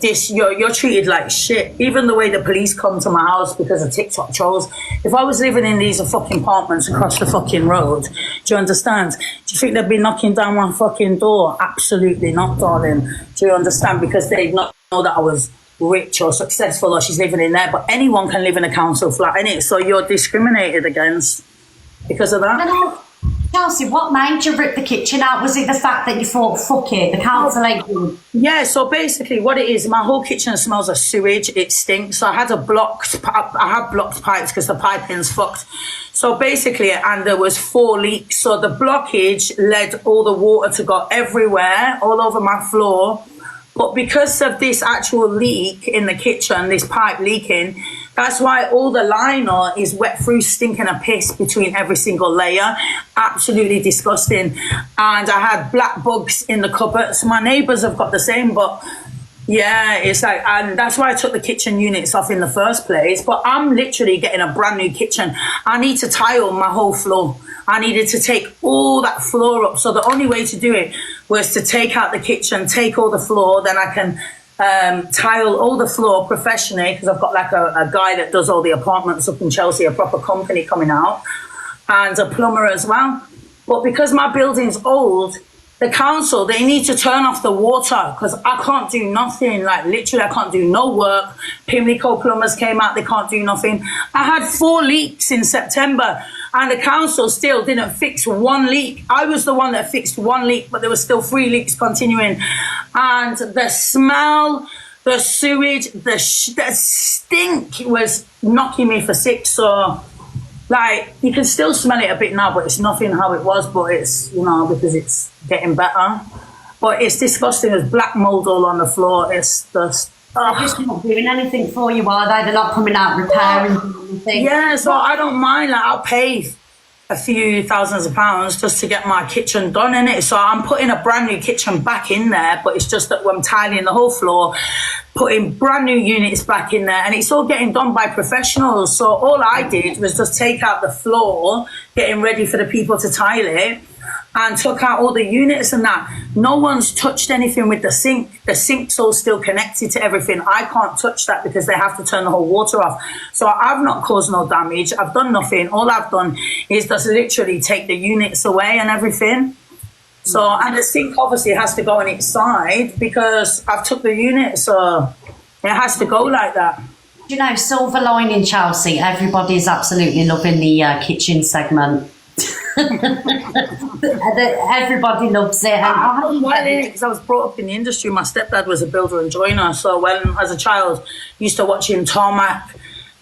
treated like shit. Even the way the police come to my house because of TikTok trolls. If I was living in these fucking apartments across the fucking road, do you understand? Do you think they'd be knocking down my fucking door? Absolutely not, darling. Do you understand? Because they'd not know that I was rich or successful or she's living in there. But anyone can live in a council flat, innit? So you're discriminated against because of that. Chelsea, what made you rip the kitchen out? Was it the fact that you thought, fuck it, the council ain't good? Yeah, so basically what it is, my whole kitchen smells of sewage, it stinks. So I had blocked pipes because the piping's fucked. So basically, and there was 4 leaks. So the blockage led all the water to go everywhere, all over my floor. But because of this actual leak in the kitchen, this pipe leaking, that's why all the lino is wet through, stinking a piss between every single layer. Absolutely disgusting. And I had black bugs in the cupboards. My neighbours have got the same, but yeah, it's like, and that's why I took the kitchen units off in the first place. But I'm literally getting a brand new kitchen. I need to tile my whole floor. I needed to take all that floor up. So the only way to do it was to take out the kitchen, take all the floor, then I can tile all the floor professionally, because I've got like a guy that does all the apartments up in Chelsea, a proper company coming out, and a plumber as well. But because my building's old, the council, they need to turn off the water because I can't do nothing. Like literally, I can't do no work. Pimlico plumbers came out, they can't do nothing. I had 4 leaks in September and the council still didn't fix 1 leak. I was the one that fixed 1 leak, but there were still 3 leaks continuing. And the smell, the sewage, the stink was knocking me for 6. So like, you can still smell it a bit now, but it's nothing how it was, but it's, you know, because it's getting better. But it's disgusting. There's black mold all on the floor. It's just... They're just not doing anything for you, are they? They're not coming out repairing anything. Yeah, so I don't mind. Like, I'll pay a few thousands of pounds just to get my kitchen done in it. So I'm putting a brand new kitchen back in there, but it's just that I'm tiling the whole floor, putting brand new units back in there, and it's all getting done by professionals. So all I did was just take out the floor, getting ready for the people to tile it, and took out all the units and that. No one's touched anything with the sink. The sink's all still connected to everything. I can't touch that because they have to turn the whole water off. So I've not caused no damage. I've done nothing. All I've done is just literally take the units away and everything. So, and the sink obviously has to go on its side because I've took the unit, so it has to go like that. You know, silver lining, Chelsea, everybody's absolutely loving the kitchen segment. Everybody loves it. Well, because I was brought up in the industry. My stepdad was a builder and joiner, so when as a child used to watch him tarmac,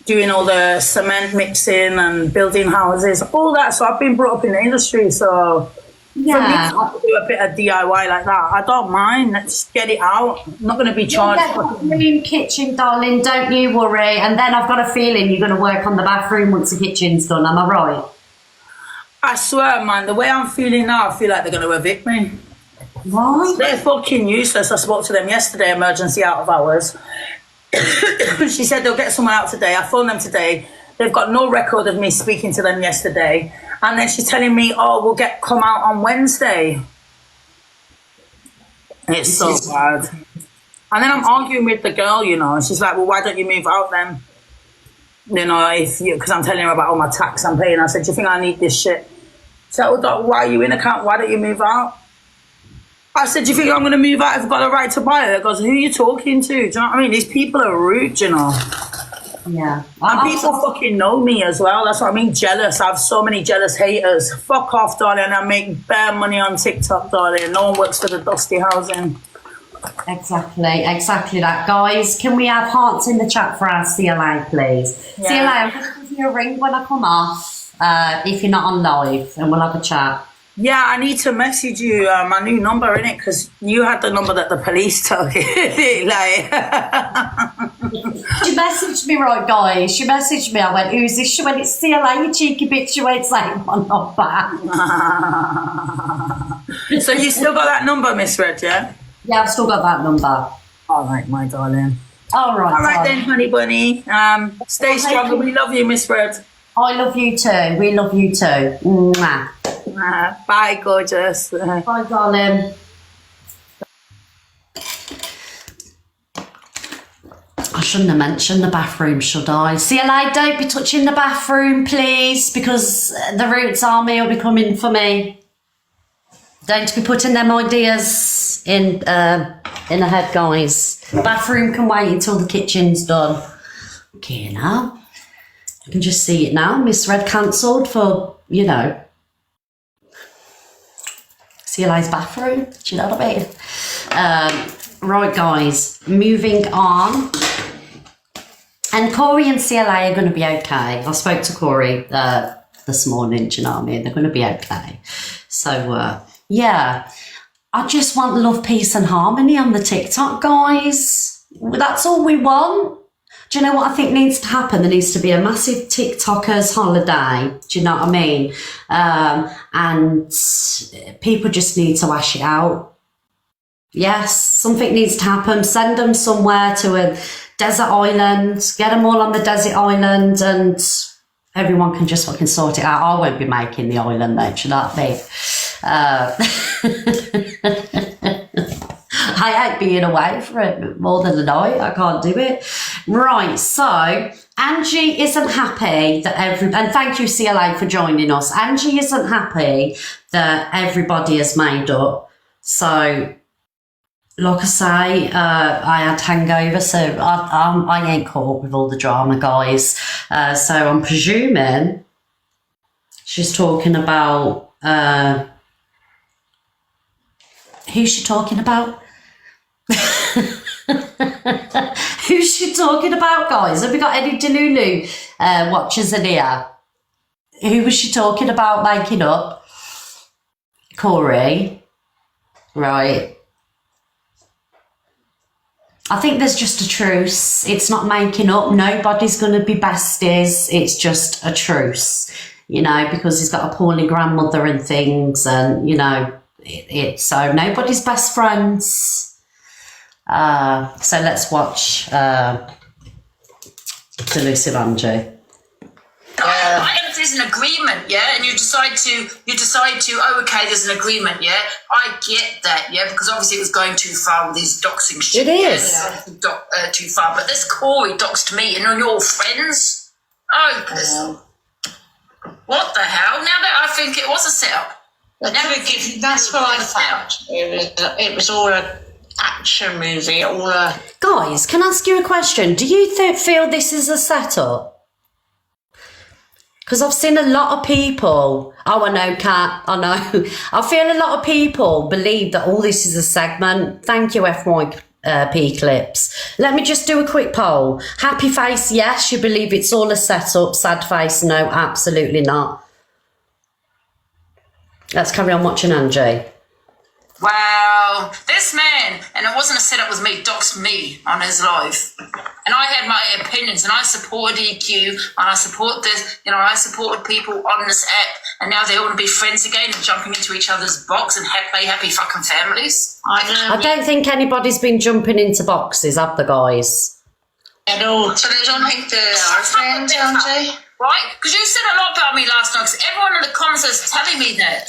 doing all the cement mixing and building houses, all that. So I've been brought up in the industry, so yeah, for me to do a bit of DIY like that, I don't mind. Let's get it out. I'm not going to be charged. Clean kitchen, darling, don't you worry. And then I've got a feeling you're going to work on the bathroom once the kitchen's done. Am I right? I swear, man, the way I'm feeling now, I feel like they're going to evict me. Why? They're fucking useless. I spoke to them yesterday, emergency out of hours. She said they'll get someone out today. I phoned them today. They've got no record of me speaking to them yesterday. And then she's telling me, oh, we'll come out on Wednesday. It's so bad. And then I'm arguing with the girl, you know, and she's like, well, why don't you move out then? You know, because I'm telling her about all my tax I'm paying. I said, do you think I need this shit? She said, well, why are you in account? Why don't you move out? I said, do you think I'm going to move out if I've got a right to buy it? It goes, who are you talking to? Do you know what I mean? These people are rude, you know. Yeah. And people fucking know me as well. That's what I mean, jealous. I have so many jealous haters. Fuck off, darling. I make bare money on TikTok, darling. No one works for the dusty housing. Exactly that. Guys, can we have hearts in the chat for our CLA, please? Yeah. CLA, I'm going to give you a ring when I come off, if you're not on live, and we'll have a chat. Yeah, I need to message you my new number, innit? Because you had the number that the police took. Like, she messaged me, right, guys? She messaged me. I went, who's this? She went, it's CLA, you cheeky bitch. You ain't saying one not back. So you still got that number, Miss Red, yeah? Yeah, I've still got that number. All right, my darling. All right then, honey bunny. Stay strong. We love you, Miss Red. I love you too. We love you too. Mwah. Bye, gorgeous. Bye, darling. I shouldn't have mentioned the bathroom, should I? CLA, don't be touching the bathroom, please, because the Roots Army will be coming for me. Don't be putting them ideas in the head, guys. The bathroom can wait until the kitchen's done. Okay, now. I can just see it now. Miss Red cancelled for, you know, CLA's bathroom. Do you know what I mean? Right, guys. Moving on. And Corey and CLA are going to be okay. I spoke to Corey this morning. Do you know what I mean? They're going to be okay. So, yeah. I just want love, peace and harmony on the TikTok, guys. That's all we want. Do you know what I think needs to happen? There needs to be a massive TikTokers holiday. Do you know what I mean? And people just need to ash it out. Yes, something needs to happen. Send them somewhere to a desert island. Get them all on the desert island and everyone can just fucking sort it out. I won't be making the island though. Do you know what I mean? I hate being away for it more than a night. I can't do it. Right, so Angie isn't happy that and thank you, CLA, for joining us. Angie isn't happy that everybody has made up So, like I say, I had hangover, so I ain't caught up with all the drama, guys. So I'm presuming she's talking about... who's she talking about? Who's she talking about, guys? Have we got any Delulu watchers in here? Who was she talking about making up? Corey. Right. I think there's just a truce. It's not making up. Nobody's going to be besties. It's just a truce, you know, because he's got a poorly grandmother and things, and, you know, so nobody's best friends. So let's watch Delusive Angie. If there's an agreement, yeah, and you decide to, oh, okay, there's an agreement, yeah, I get that, yeah, because obviously it was going too far with these doxing shit. It is. Yeah, too far, but this Corey doxed me and you're friends? Oh, what the hell? Now that I think it was a setup. That's what I found. It was all a action movie, all a... Guys, can I ask you a question? Do you feel this is a setup? Because I've seen a lot of people... Oh, I know, Kat, I know. I feel a lot of people believe that all this is a segment. Thank you, FYP Clips. Let me just do a quick poll. Happy face, yes, you believe it's all a setup. Sad face, no, absolutely not. Let's carry on watching Angie. Wow, this man, and it wasn't a setup with me, doxed me on his live. And I had my opinions, and I supported EQ, and I support this, you know, I supported people on this app, and now they want to be friends again and jumping into each other's box and happy fucking families. I don't think anybody's been jumping into boxes, have the guys? At all. So they don't think they are friends, Angie? Right? Because you said a lot about me last night, because everyone in the comments is telling me that.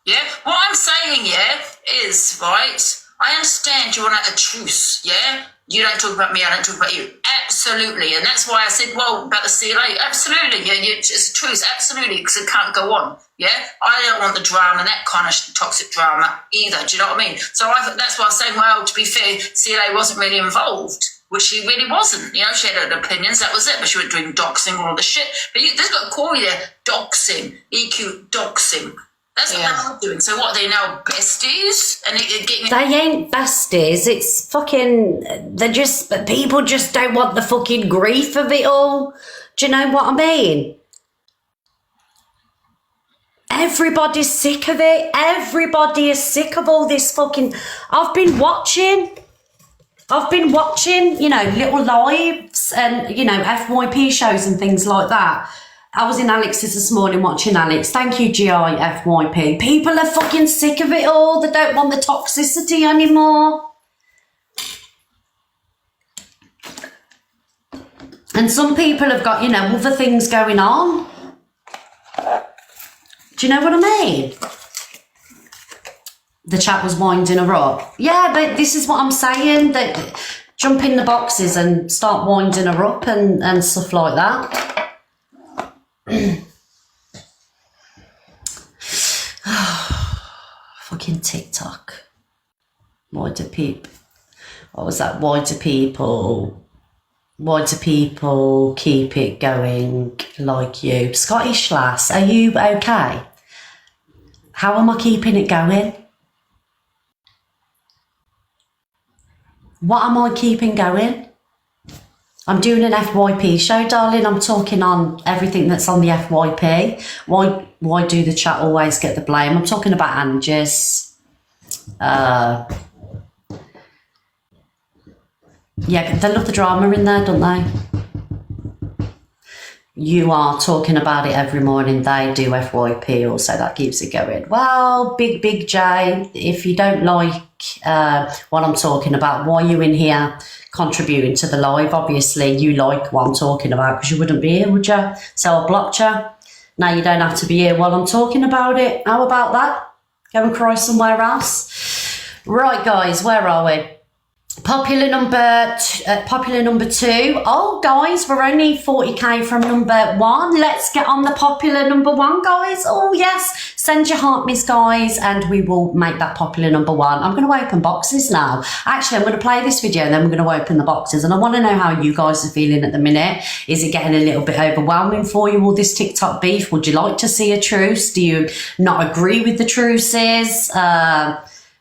Yeah, what I'm saying, yeah, is, right, I understand you want a truce, yeah? You don't talk about me, I don't talk about you. Absolutely, and that's why I said, well, about the CLA, absolutely, yeah, it's a truce, absolutely, because it can't go on, yeah? I don't want the drama, that kind of toxic drama either, do you know what I mean? So that's why I was saying, well, to be fair, CLA wasn't really involved, which she really wasn't, you know, she had her opinions, that was it, but she was doing doxing, all the shit. But there's got Corey there, doxing, EQ doxing. That's what I'm doing. So what, they now besties? And they ain't besties. It's fucking... People just don't want the fucking grief of it all. Do you know what I mean? Everybody's sick of it. Everybody is sick of all this fucking... I've been watching, you know, little lives and, you know, FYP shows and things like that. I was in Alex's this morning watching Alex. Thank you, GIFYP. People are fucking sick of it all. They don't want the toxicity anymore. And some people have got, you know, other things going on. Do you know what I mean? The chat was winding her up. Yeah, but this is what I'm saying. That jump in the boxes and start winding her up and stuff like that. Fucking TikTok. Why do people keep it going like you? Scottish lass, are you okay? How am I keeping it going? What am I keeping going? I'm doing an FYP show, darling. I'm talking on everything that's on the FYP. Why do the chat always get the blame? I'm talking about Angie's. Yeah, they love the drama in there, don't they? You are talking about it every morning. They do FYP also. That keeps it going. Well, Big J, if you don't like what I'm talking about, why are you in here contributing to the live? Obviously, you like what I'm talking about because you wouldn't be here, would you? So I blocked you. Now you don't have to be here while I'm talking about it. How about that? Go and cry somewhere else. Right, guys, where are we? Popular number 2. Oh, guys, we're only 40k from number 1. Let's get on the popular number 1, guys. Oh, yes. Send your heart miss, guys, and we will make that popular number 1. I'm going to open boxes now. Actually, I'm going to play this video and then we're going to open the boxes. And I want to know how you guys are feeling at the minute. Is it getting a little bit overwhelming for you, all this TikTok beef? Would you like to see a truce? Do you not agree with the truces?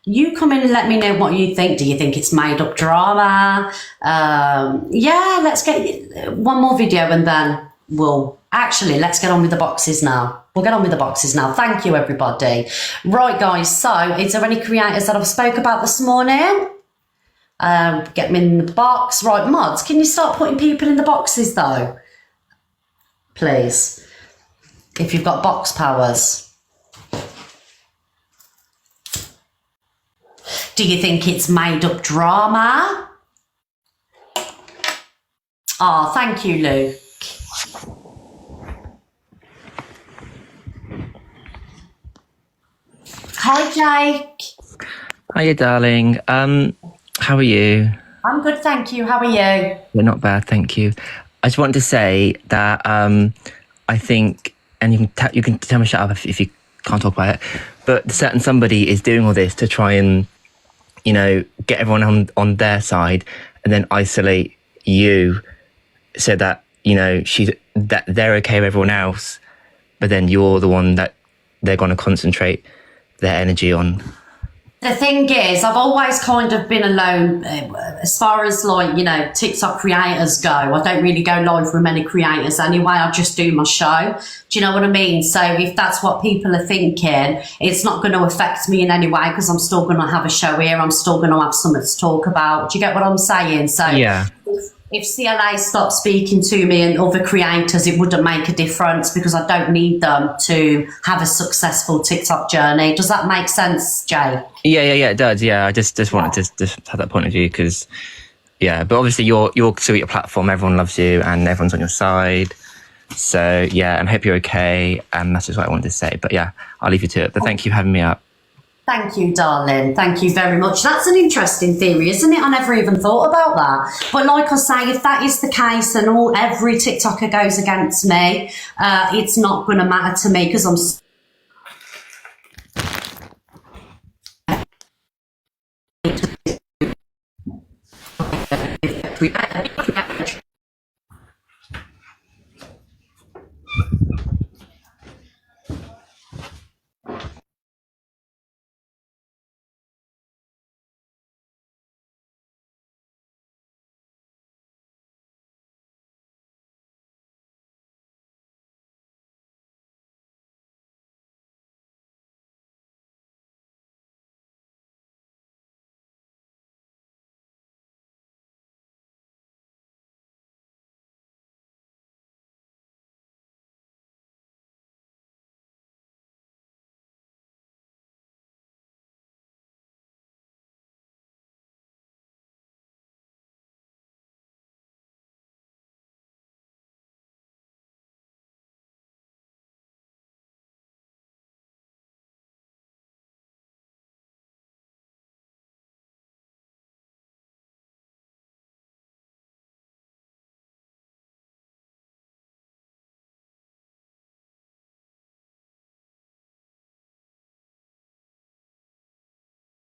You come in and let me know what you think. Do you think it's made up drama? Yeah, let's get one more video and then let's get on with the boxes now. We'll get on with the boxes now. Thank you, everybody. Right, guys, so is there any creators that I've spoke about this morning? Get them in the box. Right, mods, can you start putting people in the boxes, though? Please. If you've got box powers. Do you think it's made up drama? Oh, thank you, Luke. Hi, Jake. Hiya, darling. How are you? I'm good, thank you. How are you? We're not bad, thank you. I just wanted to say that I think, and you can tell me shut up if you can't talk about it, but certain somebody is doing all this to try and, you know, get everyone on their side and then isolate you so that, you know, that they're okay with everyone else, but then you're the one that they're going to concentrate their energy on. The thing is, I've always kind of been alone as far as, like, you know, TikTok creators go. I don't really go live with many creators anyway. I just do my show. Do you know what I mean? So if that's what people are thinking, it's not going to affect me in any way because I'm still going to have a show here. I'm still going to have something to talk about. Do you get what I'm saying? So yeah. If CLA stopped speaking to me and other creators, it wouldn't make a difference because I don't need them to have a successful TikTok journey. Does that make sense, Jay? Yeah, it does. Yeah, I just wanted to just have that point of view because, yeah, but obviously you're still at your platform. Everyone loves you and everyone's on your side. So, yeah, and I hope you're okay. And that's just what I wanted to say. But, yeah, I'll leave you to it. But thank you for having me up. Thank you, darling. Thank you very much. That's an interesting theory, isn't it? I never even thought about that. But like I say, if that is the case and every TikToker goes against me, it's not going to matter to me because I'm...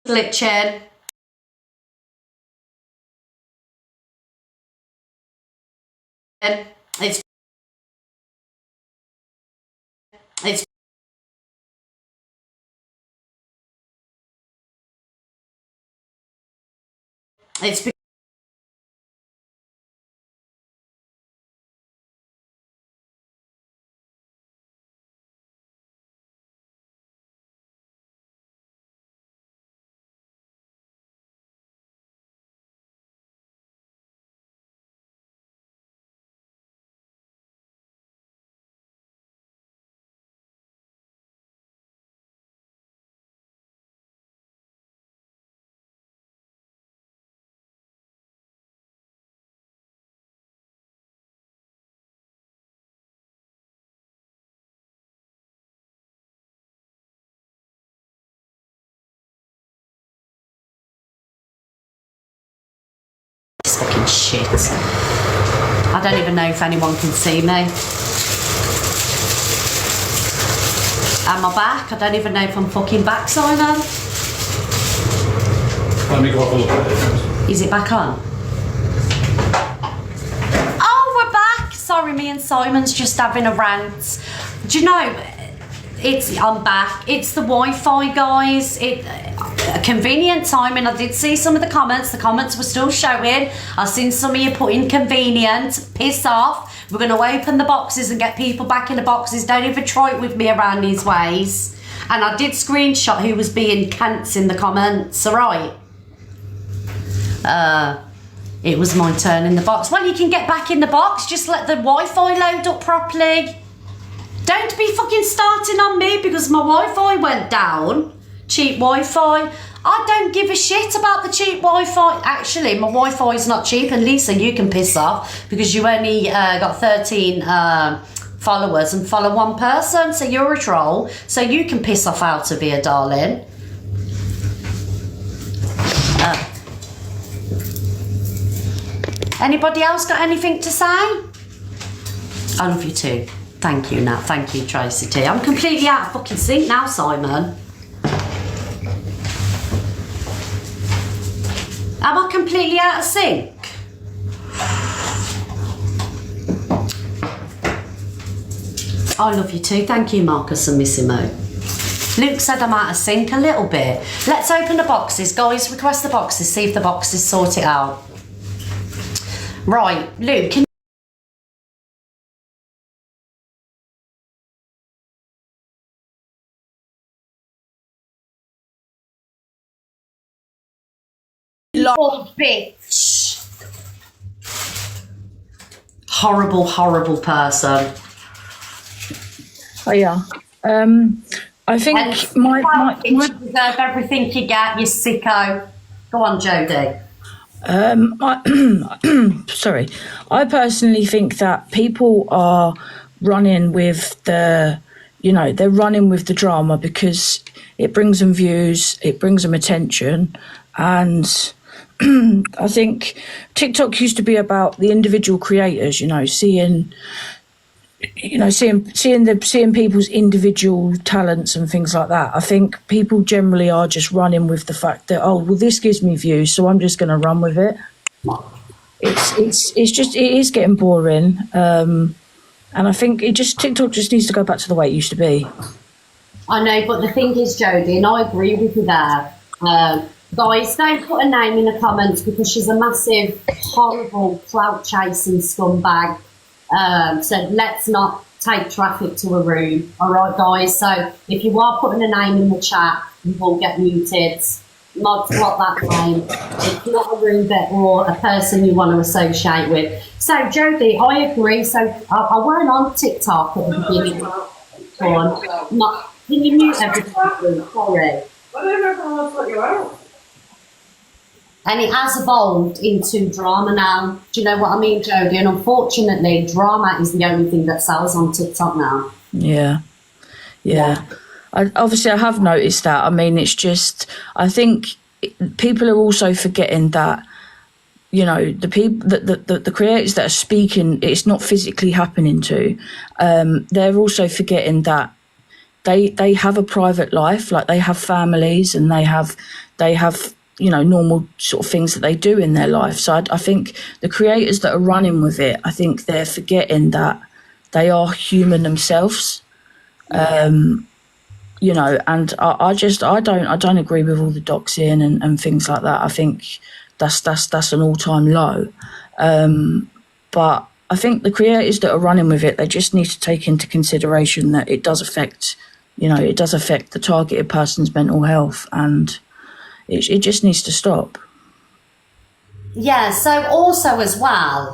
Glitching. It's Shit. I don't even know if anyone can see me. Am I back? I don't even know if I'm fucking back, Simon. Let me go have a look at it. Is it back on? Oh, we're back. Sorry, me and Simon's just having a rant. Do you know, I'm back. It's the Wi-Fi, guys. A convenient timing. I did see some of the comments. The comments were still showing. I've seen some of you put inconvenient. Piss off. We're going to open the boxes and get people back in the boxes. Don't even try it with me around these ways. And I did screenshot who was being cants in the comments. All right. It was my turn in the box. Well, you can get back in the box. Just let the Wi-Fi load up properly. Don't be fucking starting on me because my Wi-Fi went down. Cheap Wi-Fi. I don't give a shit about the cheap Wi-Fi. Actually, my Wi-Fi is not cheap. And Lisa, you can piss off because you only got 13 followers and follow one person. So you're a troll. So you can piss off out of here, darling. Anybody else got anything to say? I love you too. Thank you, Nat. Thank you, Tracy T. I'm completely out of fucking sync now, Simon. Am I completely out of sync? I love you too. Thank you, Marcus and Missy Mo. Luke said I'm out of sync a little bit. Let's open the boxes. Guys, request the boxes. See if the boxes sort it out. Right, Luke, can oh, bitch. Horrible, horrible person. Oh yeah. I think my you deserve everything you get, you sicko. Go on, Jodie. Sorry. I personally think that people are running with they're running with the drama because it brings them views, it brings them attention, and I think TikTok used to be about the individual creators, seeing people's individual talents and things like that. I think people generally are just running with the fact that, oh, well, this gives me views, so I'm just going to run with it. It is getting boring, and I think TikTok just needs to go back to the way it used to be. I know, but the thing is, Jodie, and I agree with you there. Guys, don't put a name in the comments because she's a massive, horrible, clout-chasing scumbag. So let's not take traffic to a room. All right, guys? So if you are putting a name in the chat, you will get muted. Not that name. It's not a room bit or a person you want to associate with. So, Jodie, I agree. So I weren't on TikTok at the beginning. Can you mute everything? Sorry. I don't know if I want to put you out. And it has evolved into drama now. Do you know what I mean, Jodie? And unfortunately, drama is the only thing that sells on TikTok now. Yeah. I have noticed that. I mean, it's just, I think people are also forgetting that, the people, the creators that are speaking, it's not physically happening to. They're also forgetting that they have a private life, like they have families and they have normal sort of things that they do in their life. So I think the creators that are running with it, I think they're forgetting that they are human themselves. And I don't agree with all the doxing and things like that. I think that's an all-time low. But I think the creators that are running with it, they just need to take into consideration that it does affect the targeted person's mental health, and it just needs to stop. Yeah, so also as well,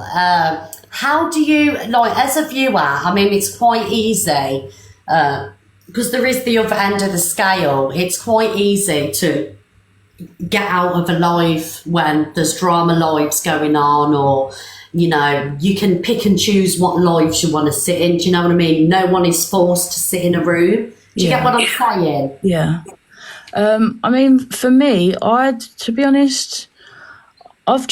how do you, like, as a viewer, I mean, it's quite easy, because there is the other end of the scale, it's quite easy to get out of a live when there's drama lives going on, or, you can pick and choose what lives you want to sit in, do you know what I mean? No one is forced to sit in a room. Do you get what I'm saying? Yeah. I mean, for me, to be honest, I've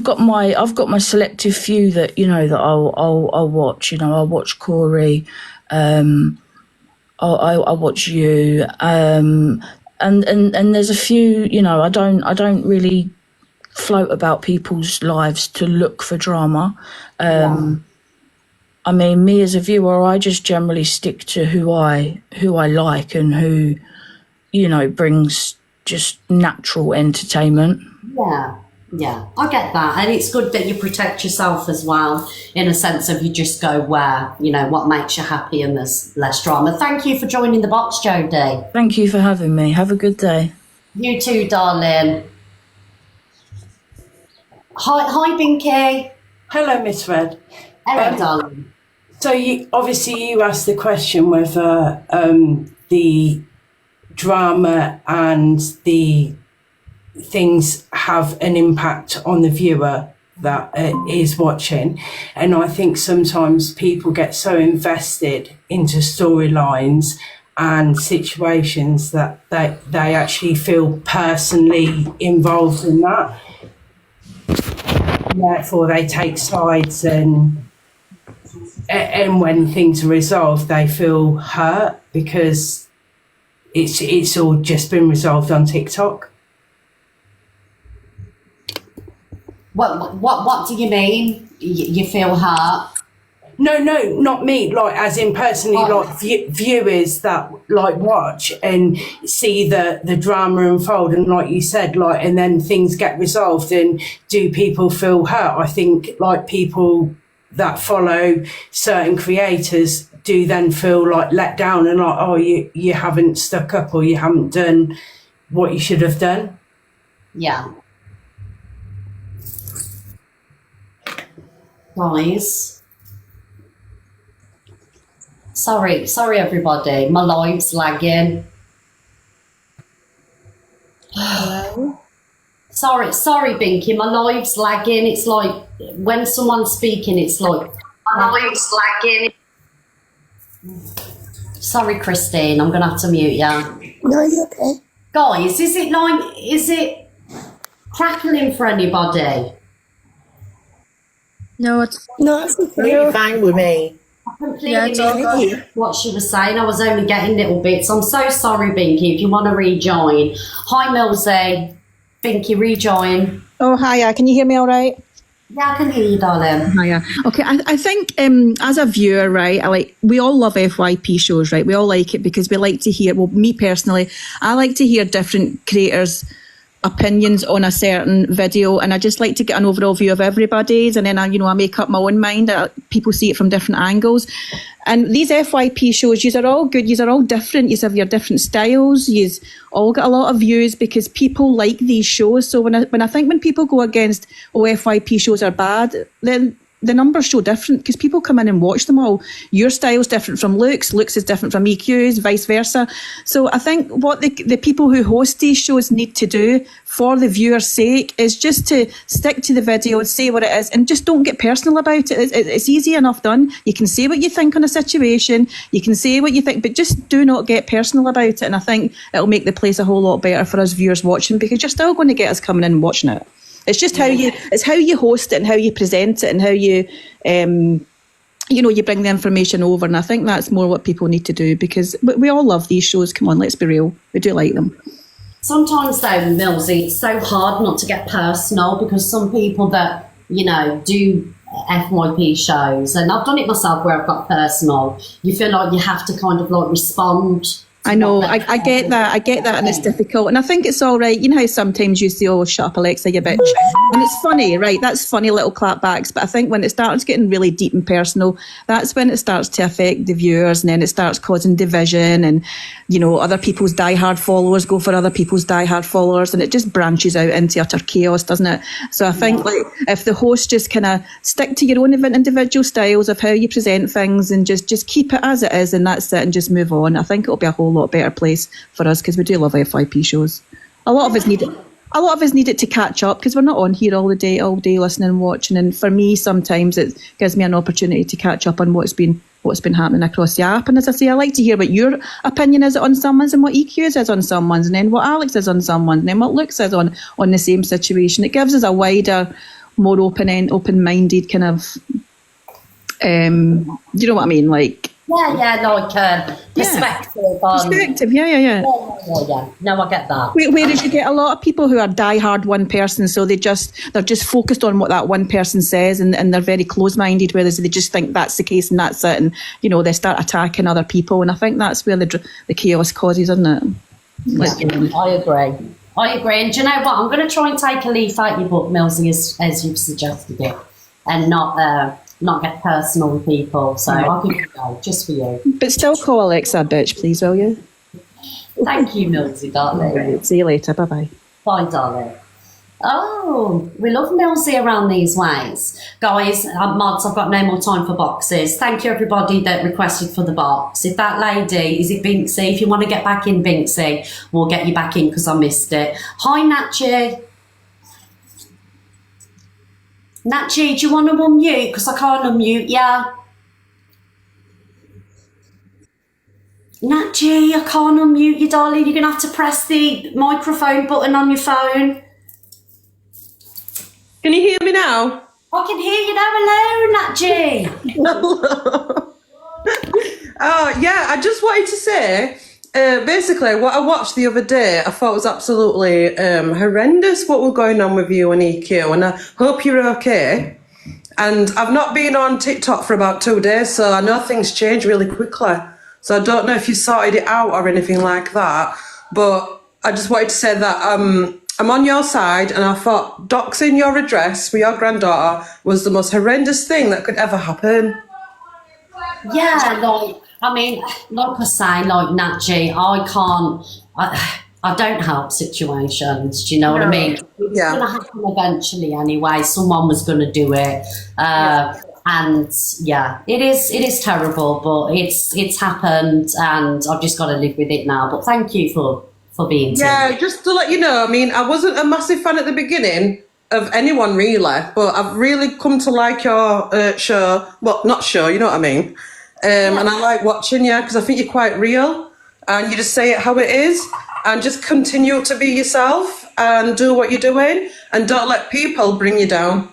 got my selective few that, you know, that I'll watch. You know, I'll watch Corey, I'll watch you, and there's a few, you know, I don't really float about people's lives to look for drama. I mean, me as a viewer, I just generally stick to who I like and who, you know, brings just natural entertainment. Yeah, I get that. And it's good that you protect yourself as well, in a sense of you just go where, you know, what makes you happy and there's less drama. Thank you for joining the box, Jodie. Thank you for having me. Have a good day. You too, darling. Hi, Binky. Hello, Miss Red. Hello, darling. So you asked the question whether the drama and the things have an impact on the viewer that is watching, and I think sometimes people get so invested into storylines and situations that they actually feel personally involved in that. Therefore, they take sides, and when things are resolved, they feel hurt because it's all just been resolved on TikTok. What do you mean? You feel hurt? No, not me. Like, as in personally, like viewers that like watch and see the drama unfold, and like you said, like, and then things get resolved. And do people feel hurt? I think like people that follow certain creators do then feel like let down and like, oh, you haven't stuck up or you haven't done what you should have done. Yeah. Guys, sorry everybody, my live's lagging. Hello? Sorry Binky, my live's lagging. It's like when someone's speaking, it's like my live's lagging. Sorry Christine, I'm gonna have to mute you. No, you're okay. Guys, is it crackling for anybody? No, it's completely fine with me. I completely missed what she was saying. I was only getting little bits. I'm so sorry, Binky. If you want to rejoin. Hi, Millsy. Binky, rejoin. Oh, hiya. Can you hear me all right? Yeah, I can hear you, darling. Hiya. Okay, I think as a viewer, right, we all love FYP shows, right? We all like it because we like to hear, well, me personally, I like to hear different creators' opinions on a certain video, and I just like to get an overall view of everybody's, and then I make up my own mind. People see it from different angles, and these FYP shows, yous are all good, yous are all different, yous have your different styles, yous all get a lot of views because people like these shows. So when I think when people go against, oh, FYP shows are bad, then the numbers show different because people come in and watch them all. Your style's different from Luke's is different from EQ's, vice versa. So I think what the people who host these shows need to do for the viewer's sake is just to stick to the video, say what it is, and just don't get personal about it. It's easy enough done. You can say what you think on a situation, you can say what you think, but just do not get personal about it. And I think it'll make the place a whole lot better for us viewers watching, because you're still going to get us coming in and watching it. It's just how you host it and how you present it and how you, you bring the information over. And I think that's more what people need to do, because we all love these shows. Come on, let's be real. We do like them. Sometimes though, Millsy, it's so hard not to get personal, because some people that, do FYP shows, and I've done it myself where I've got personal, you feel like you have to kind of like respond. I know, I get that, and it's difficult. And I think it's all right. You know how sometimes you say, oh, shut up, Alexa, you bitch. And it's funny, right? That's funny little clapbacks. But I think when it starts getting really deep and personal, that's when it starts to affect the viewers, and then it starts causing division, and, other people's diehard followers go for other people's diehard followers, and it just branches out into utter chaos, doesn't it? So I think if the host just kind of stick to your own individual styles of how you present things and just keep it as it is, and that's it, and just move on, I think it'll be a whole lot better place for us, because we do love FYP shows. A lot of us need a lot of us need it to catch up because we're not on here all day listening and watching. And for me, sometimes it gives me an opportunity to catch up on what's been happening across the app. And as I say, I like to hear what your opinion is on someone's and what EQ's is on someone's, and then what Alex is on someone's, and then what Luke says on the same situation. It gives us a wider, more open-minded kind of, you know what I mean? Like, perspective. Perspective, yeah. No, I get that. Whereas you get a lot of people who are diehard one person, so they're just focused on what that one person says, and they're very close-minded, whereas they just think that's the case and that's it, and they start attacking other people, and I think that's where the chaos causes, isn't it? I agree. And do you know what? I'm going to try and take a leaf out your book, Millsy, as you've suggested it, and not get personal with people. So I'll give it a go, just for you. But still call Alexa a bitch, please, will you? Thank you, Millsy, darling. Right, see you later. Bye-bye. Bye, darling. Oh, we love Millsy around these ways. Guys, mods, I've got no more time for boxes. Thank you, everybody that requested for the box. If that lady, is it Binksy? If you want to get back in, Binksy, we'll get you back in because I missed it. Hi, Natchi. Natchi, do you want to unmute? Because I can't unmute you. Natchi, I can't unmute you, darling. You're going to have to press the microphone button on your phone. Can you hear me now? I can hear you now. Hello, Natchi. Oh, yeah, I just wanted to say, basically, what I watched the other day, I thought was absolutely horrendous what was going on with you and EQ, and I hope you're okay. And I've not been on TikTok for about 2 days, so I know things change really quickly. So I don't know if you sorted it out or anything like that, but I just wanted to say that I'm on your side, and I thought doxing your address for your granddaughter was the most horrendous thing that could ever happen. Yeah, like I say, like Natchi, I don't help situations, do you know what I mean? It's going to happen eventually anyway, someone was going to do it. And yeah, it is terrible, but it's happened, and I've just got to live with it now. But thank you for being here. Yeah, just to let you know, I mean, I wasn't a massive fan at the beginning of anyone really, but I've really come to like your show. Well, not show, you know what I mean? And I like watching you because I think you're quite real, and you just say it how it is, and just continue to be yourself and do what you're doing, and don't let people bring you down.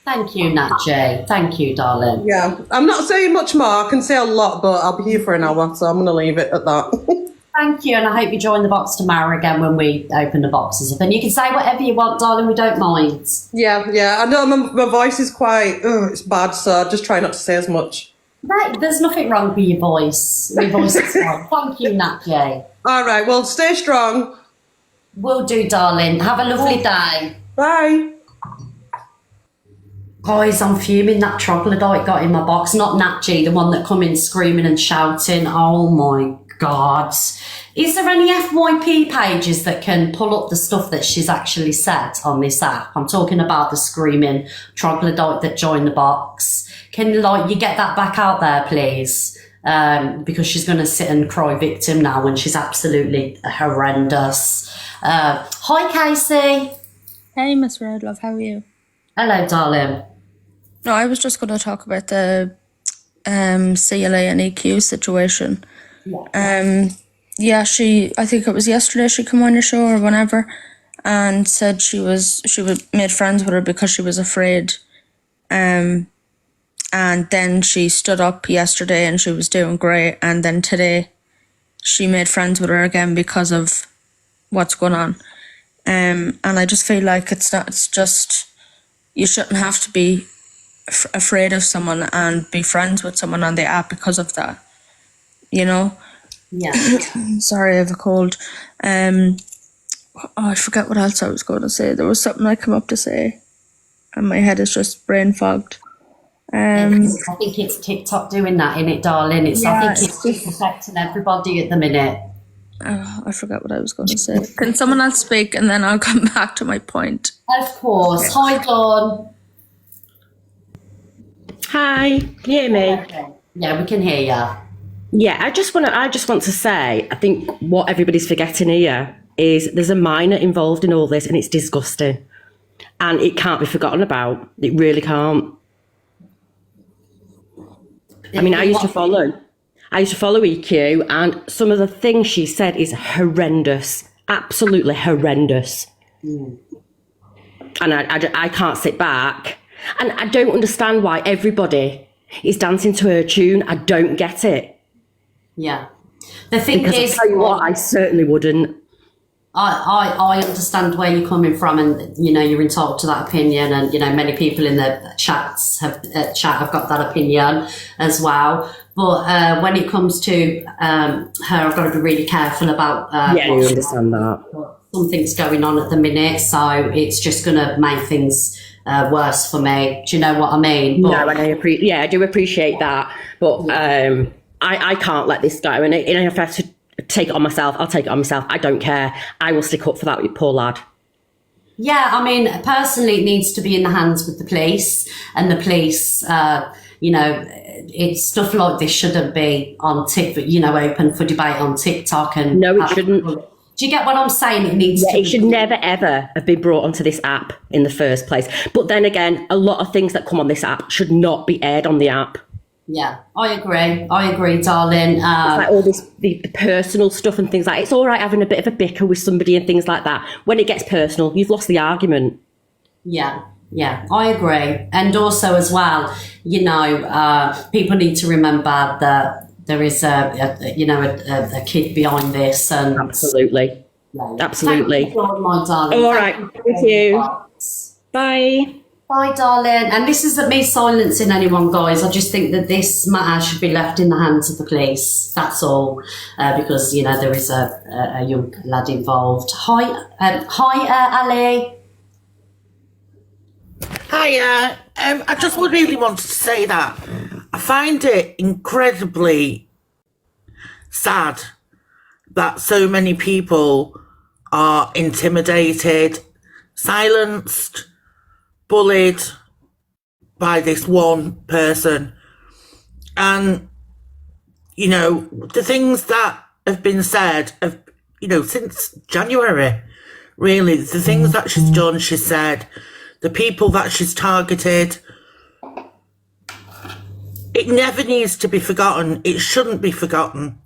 Thank you, Natchi. Thank you, darling. Yeah, I'm not saying much more. I can say a lot, but I'll be here for an hour, so I'm going to leave it at that. Thank you, and I hope you join the box tomorrow again when we open the boxes up. And you can say whatever you want, darling, we don't mind. Yeah, I know my voice is quite, it's bad, so I just try not to say as much. Right, there's nothing wrong with your voice. Your voice is fine. Thank you, Natchi. All right, well, stay strong. Will do, darling. Have a lovely day. Bye. Guys, I'm fuming. That troglodyte got in my box. Not Natchi, the one that come in screaming and shouting. Oh my God. Is there any FYP pages that can pull up the stuff that she's actually said on this app? I'm talking about the screaming troglodyte that joined the box. Can you get that back out there, please? Because she's going to sit and cry victim now when she's absolutely horrendous. Hi, Casey. Hey, Miss Red Love, how are you? Hello, darling. No, I was just going to talk about the CLA and EQ situation. Yeah, I think it was yesterday she came on your show or whenever, and said she made friends with her because she was afraid. And then she stood up yesterday and she was doing great, and then today she made friends with her again because of what's going on. And I just feel like it's just, you shouldn't have to be afraid of someone and be friends with someone on the app because of that, you know? Yeah. Sorry, I have a cold. I forget what else I was going to say. There was something I came up to say and my head is just brain fogged. I think it's TikTok doing that, innit, darling? I think it's affecting everybody at the minute. I forgot what I was going to say. Can someone else speak and then I'll come back to my point? Of course. Okay. Hi, Dawn. Hi, can you hear me? Okay. Yeah, we can hear you. Yeah, I just want to say, I think what everybody's forgetting here is there's a minor involved in all this, and it's disgusting. And it can't be forgotten about. It really can't. I mean, I used to follow EQ, and some of the things she said is horrendous, absolutely horrendous. And I can't sit back, and I don't understand why everybody is dancing to her tune. I don't get it. Yeah, the thing because is, I tell you what, I certainly wouldn't. I understand where you're coming from, and you know you're entitled to that opinion, and you know many people in the chats have got that opinion as well. But when it comes to her, I've got to be really careful about. Yeah, I understand that. Something's going on at the minute, so it's just going to make things worse for me. Do you know what I mean? But, no, and I do appreciate that, but I can't let this go, and if I have to take it on myself, I'll take it on myself. I don't care. I will stick up for that poor lad. Yeah, I mean, personally, it needs to be in the hands with the police, and the police, you know, it's stuff like this shouldn't be on TikTok, you know, open for debate on TikTok. And no, it shouldn't. Do you get what I'm saying? It needs to. It should never ever have been brought onto this app in the first place. But then again, a lot of things that come on this app should not be aired on the app. Yeah, I agree, darling. It's like all this the personal stuff and things like, it's all right having a bit of a bicker with somebody and things like that. When it gets personal, you've lost the argument. Yeah, I agree. And also as well, you know, people need to remember that there is a kid behind this. And absolutely. Absolutely. Thank you, my darling. All right, thank you. Bye. Bye, darling. And this isn't me silencing anyone, guys. I just think that this matter should be left in the hands of the police. That's all. Because, you know, there is a young lad involved. Hi, Ali. Hiya. I just really wanted to say that I find it incredibly sad that so many people are intimidated, silenced, bullied by this one person. And, you know, the things that have been said, you know, since January, really, the things that she's done, she said, the people that she's targeted, it never needs to be forgotten. It shouldn't be forgotten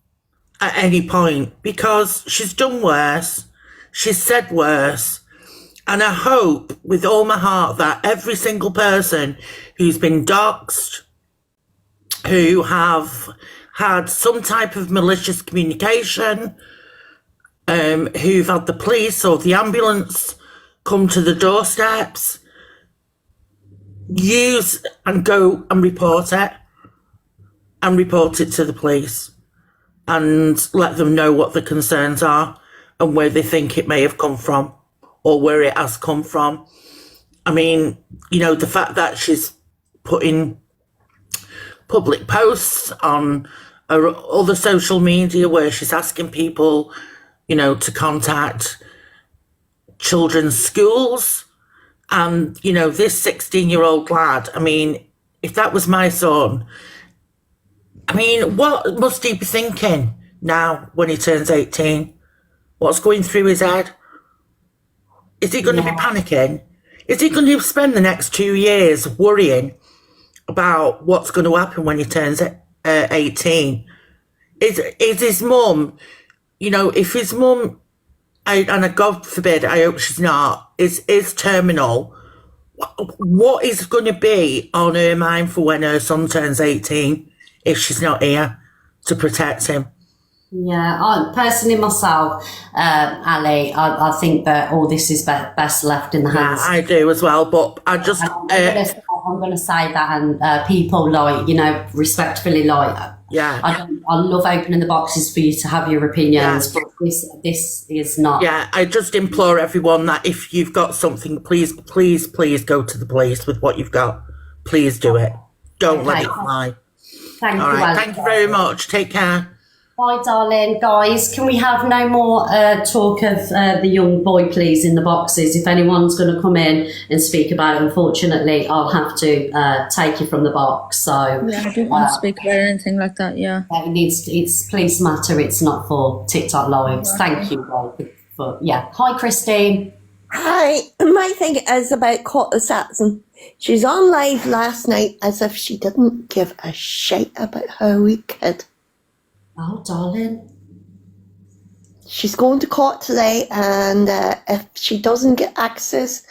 at any point, because she's done worse. She's said worse. And I hope with all my heart that every single person who's been doxed, who have had some type of malicious communication, who've had the police or the ambulance come to the doorsteps, use and go and report it to the police and let them know what the concerns are and where they think it may have come from, or where it has come from. I mean, you know, the fact that she's putting public posts on her other social media where she's asking people, you know, to contact children's schools. And, you know, this 16-year-old lad, I mean, if that was my son, I mean, what must he be thinking now when he turns 18? What's going through his head? Is he going to be panicking? Is he going to spend the next 2 years worrying about what's going to happen when he turns 18? Is his mum, you know, if his mum, and God forbid, I hope she's not, is terminal, what is going to be on her mind for when her son turns 18 if she's not here to protect him? Yeah, I personally myself, Ali, I think that all this is best left in the hands. Yeah, I do as well, but I just... I'm going to say that, and people, like, you know, respectfully, like, yeah, I love opening the boxes for you to have your opinions, but this is not. Yeah, I just implore everyone that if you've got something, please go to the police with what you've got. Please do it. Don't let it fly. Thank All you, right, Ali. thank you very much. Take care. Bye, darling. Guys, can we have no more talk of the young boy, please, in the boxes? If anyone's going to come in and speak about it, unfortunately, I'll have to take you from the box. So yeah, I don't want to speak about anything like that. Yeah, it's police matter. It's not for TikTok lives. Thank you, guys. But yeah, hi Christine. Hi, my thing is about Saxon. She's on live last night as if she didn't give a shit about her wee kid. Oh, darling. She's going to court today, and if she doesn't get access,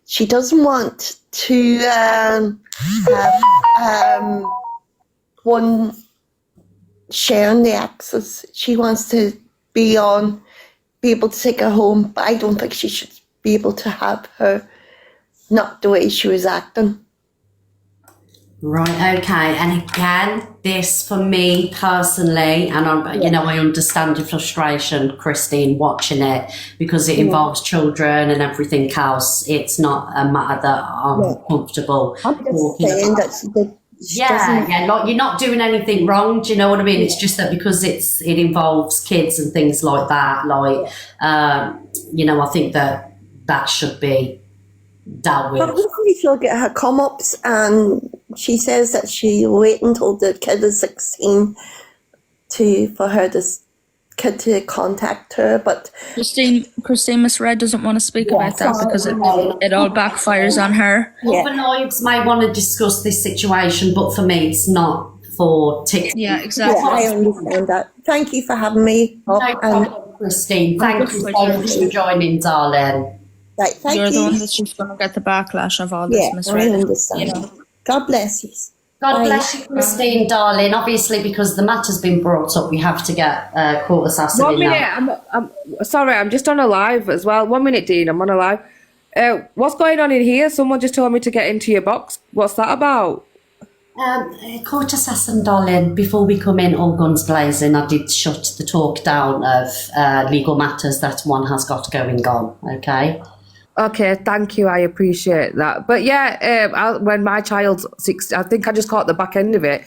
she doesn't want to have one sharing the access. She wants to be able to take her home, but I don't think she should be able to have her not the way she was acting. Right, okay. And again, this for me personally, and I understand your frustration, Christine, watching it, because it involves children and everything else. It's not a matter that I'm comfortable talking about. Like you're not doing anything wrong. Do you know what I mean? It's just that because it involves kids and things like that. Like, I think that should be dealt with. But hopefully she'll get her come-ups, and she says that she'll wait until the kid is 16 for this kid to contact her. But Christine misread doesn't want to speak about that because it all backfires on her. Other lives may want to discuss this situation, but for me, it's not for TikTok. Yeah, exactly. Yeah, I understand that. Thank you for having me. No problem, Christine. Thank you so much for joining, darling. Right, thank You're you. the one that's just going to get the backlash of all this Yeah, misread. I understand. God bless you. God Bye. bless you, Christine, darling. Obviously, because the matter's been brought up, we have to get court assassin 1 in minute, now. I'm sorry, I'm just on a live as well. 1 minute, Dean, I'm on a live. What's going on in here? Someone just told me to get into your box. What's that about? Court assassin, darling, before we come in all guns blazing, I did shut the talk down of legal matters that one has got going on, okay? Okay, thank you. I appreciate that. But yeah, when my child's 6, I think I just caught the back end of it.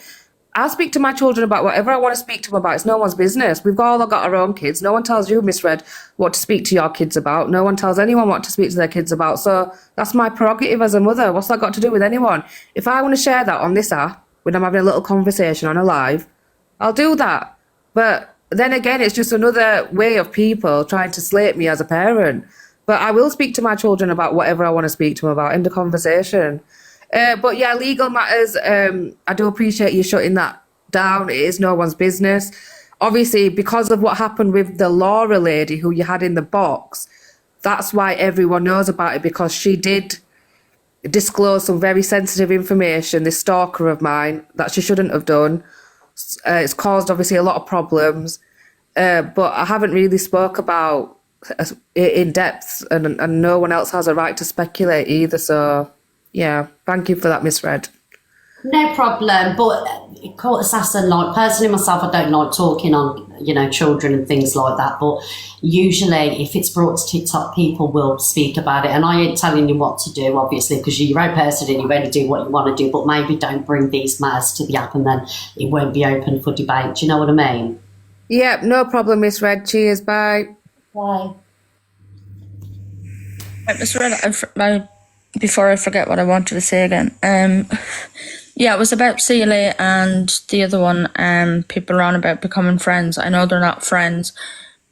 I'll speak to my children about whatever I want to speak to them about. It's no one's business. We've all got our own kids. No one tells you, misread, what to speak to your kids about. No one tells anyone what to speak to their kids about. So that's my prerogative as a mother. What's that got to do with anyone? If I want to share that on this app, when I'm having a little conversation on a live, I'll do that. But then again, it's just another way of people trying to slate me as a parent. But I will speak to my children about whatever I want to speak to them about in the conversation. But yeah, legal matters, I do appreciate you shutting that down. It is no one's business. Obviously, because of what happened with the Laura lady who you had in the box, that's why everyone knows about it, because she did disclose some very sensitive information, this stalker of mine, that she shouldn't have done. It's caused, obviously, a lot of problems. But I haven't really spoke about in depth, and no one else has a right to speculate either. So yeah, thank you for that, misread. No problem. But court assassin, like personally myself, I don't like talking on children and things like that, but usually if it's brought to TikTok, people will speak about it, and I ain't telling you what to do, obviously, because you're your own person and you only do what you want to do, but maybe don't bring these matters to the app and then it won't be open for debate. Do you know what I mean? Yeah, no problem, misread. Cheers, bye. Bye. Misread, before I forget what I wanted to say again, yeah, it was about CLA and the other one, people are on about becoming friends. I know they're not friends,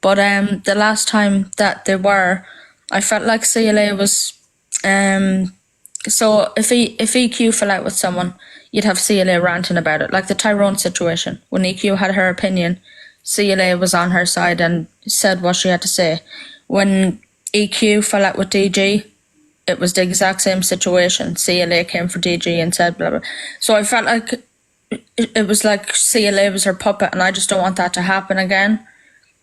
but the last time that they were, I felt like CLA was, so if EQ fell out with someone, you'd have CLA ranting about it, like the Tyrone situation. When EQ had her opinion, CLA was on her side and said what she had to say. When EQ fell out with DG, it was the exact same situation. CLA came for DG and said blah blah. So I felt like it was like CLA was her puppet, and I just don't want that to happen again,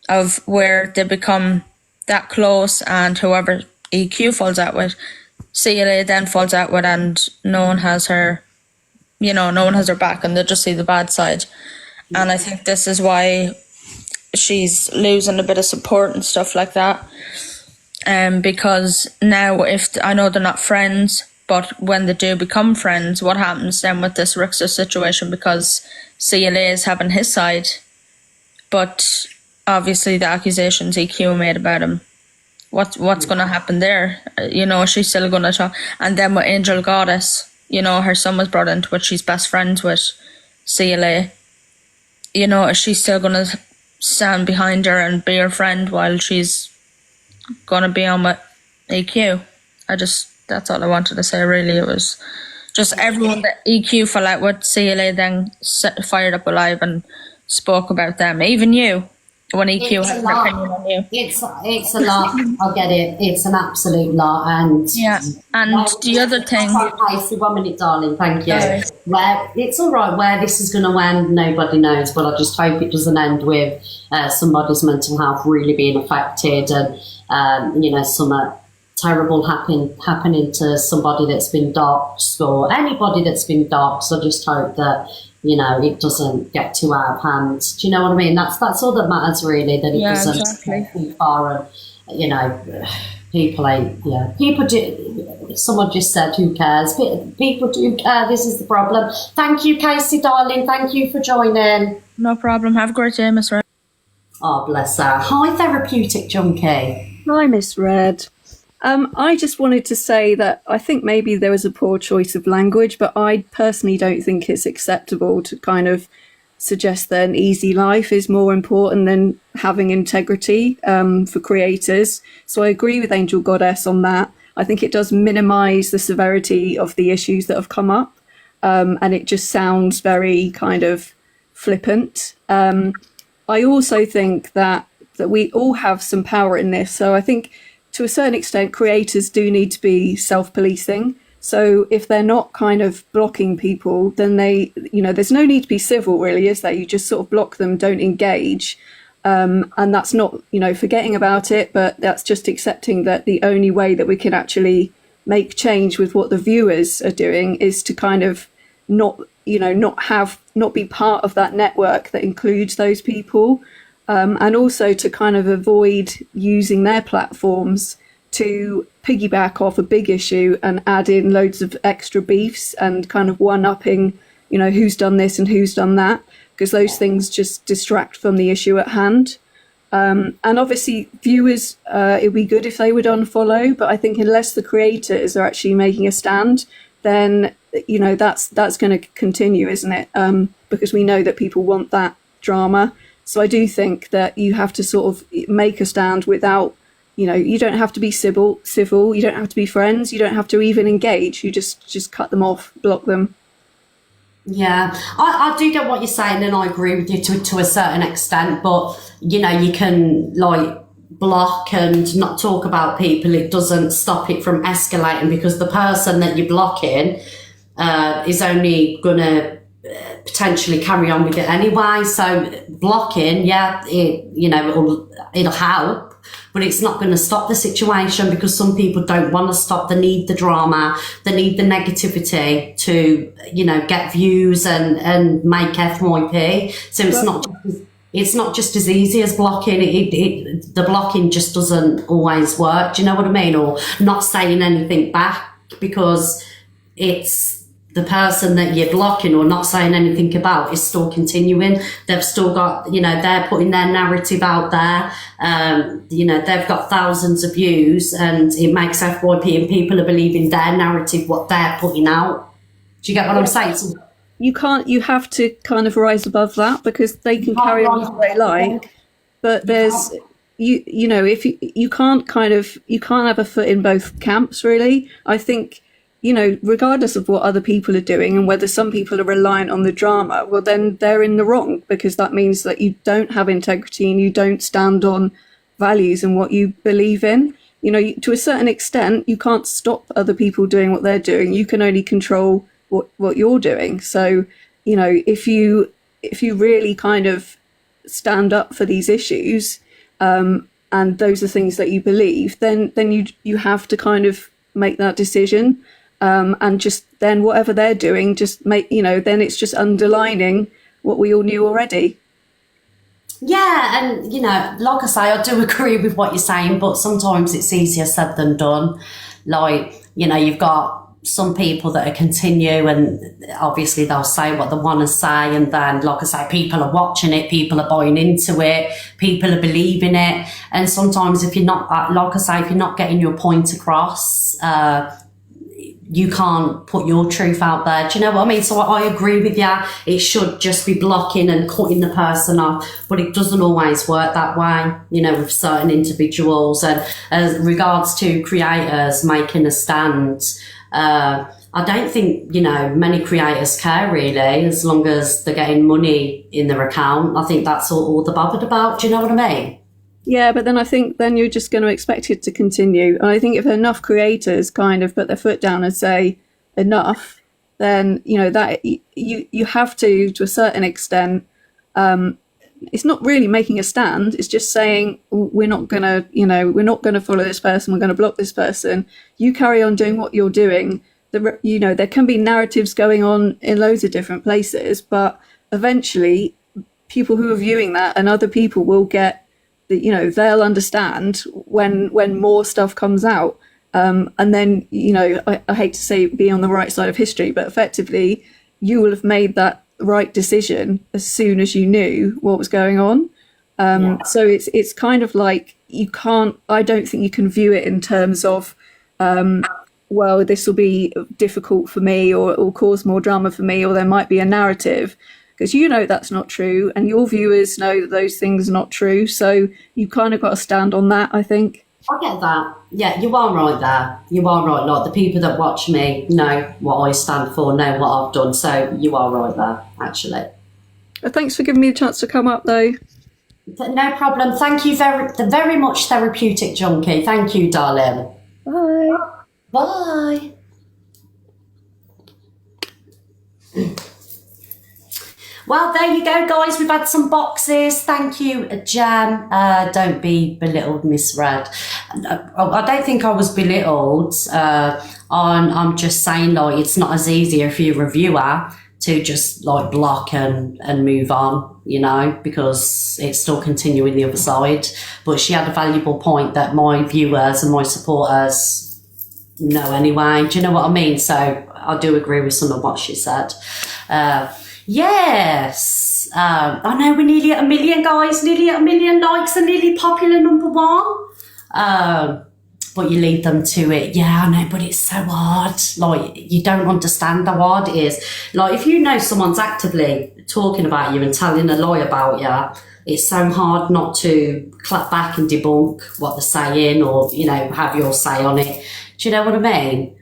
of where they become that close and whoever EQ falls out with, CLA then falls out with, and no one has her, no one has her back, and they just see the bad side. And I think this is why she's losing a bit of support and stuff like that. Because now, I know they're not friends, but when they do become friends, what happens then with this Richter situation? Because CLA is having his side, but obviously the accusations EQ made about him, what's going to happen there? She's still going to talk. And then with Angel Goddess, her son was brought into it. She's best friends with CLA. Is she still going to stand behind her and be her friend while she's gonna be on with EQ. That's all I wanted to say. Really, it was just everyone that EQ fell out with. CLA then fired up alive and spoke about them. Even you, when EQ It's had a an lot. opinion on you. It's a lot. I get it. It's an absolute lot. And yeah. And the other thing. Casey, 1 minute, darling. Thank you. Sorry. Where it's all right. Where this is going to end, nobody knows. But I just hope it doesn't end with somebody's mental health really being affected, and you know, some terrible happening to somebody that's been doxed or anybody that's been doxed. I just hope that, you know, it doesn't get too out of hand. Do you know what I mean? That's all that matters, really, that it doesn't get too far. And, you know, people do. Someone just said, who cares? People do care. This is the problem. Thank you, Casey, darling. Thank you for joining. No problem. Have a great day, Miss Red. Oh, bless her. Hi, therapeutic junkie. Hi, Miss Red. I just wanted to say that I think maybe there was a poor choice of language, but I personally don't think it's acceptable to kind of suggest that an easy life is more important than having integrity for creators. So I agree with Angel Goddess on that. I think it does minimise the severity of the issues that have come up, and it just sounds very kind of flippant. I also think that we all have some power in this. So I think to a certain extent, creators do need to be self-policing. So if they're not kind of blocking people, then there's no need to be civil, really, is there? You just sort of block them, don't engage. And that's not, forgetting about it, but that's just accepting that the only way that we can actually make change with what the viewers are doing is to kind of not be part of that network that includes those people. And also to kind of avoid using their platforms to piggyback off a big issue and add in loads of extra beefs and kind of one-upping, who's done this and who's done that, because those things just distract from the issue at hand. And obviously viewers, it would be good if they would unfollow, but I think unless the creators are actually making a stand, then, that's going to continue, isn't it? Because we know that people want that drama. So I do think that you have to sort of make a stand without, you don't have to be civil, you don't have to be friends, you don't have to even engage. You just cut them off, block them. Yeah, I do get what you're saying, and I agree with you to a certain extent, but, you can block and not talk about people. It doesn't stop it from escalating, because the person that you're blocking is only going to potentially carry on with it anyway. So blocking, it'll help, but it's not going to stop the situation, because some people don't want to stop. They need the drama, they need the negativity to, get views and make FYP. So it's not just as easy as blocking. The blocking just doesn't always work. Do you know what I mean? Or not saying anything back, because it's the person that you're blocking or not saying anything about is still continuing. They've still got, they're putting their narrative out there. They've got thousands of views, and it makes FYP, and people are believing their narrative, what they're putting out. Do you get what I'm saying? So, you have to kind of rise above that, because they can carry on as they like, but there's, if you can't have a foot in both camps, really. I think, regardless of what other people are doing and whether some people are reliant on the drama, well, then they're in the wrong, because that means that you don't have integrity and you don't stand on values and what you believe in. To a certain extent, you can't stop other people doing what they're doing. You can only control what you're doing. So, if you really kind of stand up for these issues, and those are things that you believe, then you have to kind of make that decision. And just then whatever they're doing, just make, then it's just underlining what we all knew already. Yeah, and, like I say, I do agree with what you're saying, but sometimes it's easier said than done. Like, you've got some people that continue, and obviously they'll say what they want to say, and then, like I say, people are watching it, people are buying into it, people are believing it, and sometimes if you're not, like I say, if you're not getting your point across, you can't put your truth out there. Do you know what I mean? So I agree with you. It should just be blocking and cutting the person off, but it doesn't always work that way, you know, with certain individuals. And as regards to creators making a stand, I don't think, you know, many creators care really, as long as they're getting money in their account. I think that's all they're bothered about. Do you know what I mean? Yeah, but then I think then you're just going to expect it to continue. And I think if enough creators kind of put their foot down and say enough, then, you know, that you have to a certain extent, it's not really making a stand. It's just saying, we're not going to, you know, we're not going to follow this person. We're going to block this person. You carry on doing what you're doing. You know, there can be narratives going on in loads of different places, but eventually people who are viewing that and other people will get, you know, they'll understand when more stuff comes out. And then, you know, I hate to say be on the right side of history, but effectively you will have made that right decision as soon as you knew what was going on. So it's kind of like I don't think you can view it in terms of, well, this will be difficult for me or it will cause more drama for me, or there might be a narrative. Because you know that's not true, and your viewers know that those things are not true. So you kind of got to stand on that, I think. I get that. Yeah, you are right there. You are right. Like, the people that watch me know what I stand for, know what I've done. So you are right there, actually. Thanks for giving me a chance to come up, though. No problem. Thank you very much, Therapeutic Junkie. Thank you, darling. Bye. Bye. Well, there you go, guys. We've had some boxes. Thank you, Jam. Don't be belittled, Miss Red. I don't think I was belittled. I'm just saying, like, it's not as easy if you're a reviewer to just, like, block and move on, you know, because it's still continuing the other side. But she had a valuable point that my viewers and my supporters know anyway. Do you know what I mean? So I do agree with some of what she said. Yes, I know we're nearly at 1 million, guys, nearly at 1 million likes and nearly popular #1. But you lead them to it. Yeah, I know, but it's so hard. Like, you don't understand how hard it is. Like, if you know someone's actively talking about you and telling a lie about you, it's so hard not to clap back and debunk what they're saying, or, you know, have your say on it. Do you know what I mean?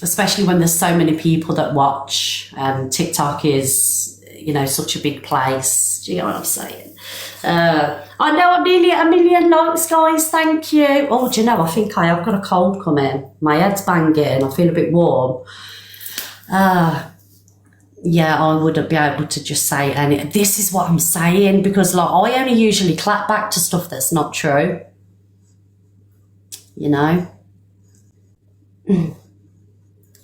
Especially when there's so many people that watch. TikTok is, you know, such a big place. Do you know what I'm saying? I know I'm nearly at 1 million likes, guys. Thank you. Oh, do you know, I think I have got a cold coming. My head's banging. I feel a bit warm. Yeah, I wouldn't be able to just say any. This is what I'm saying, because, like, I only usually clap back to stuff that's not true. You know?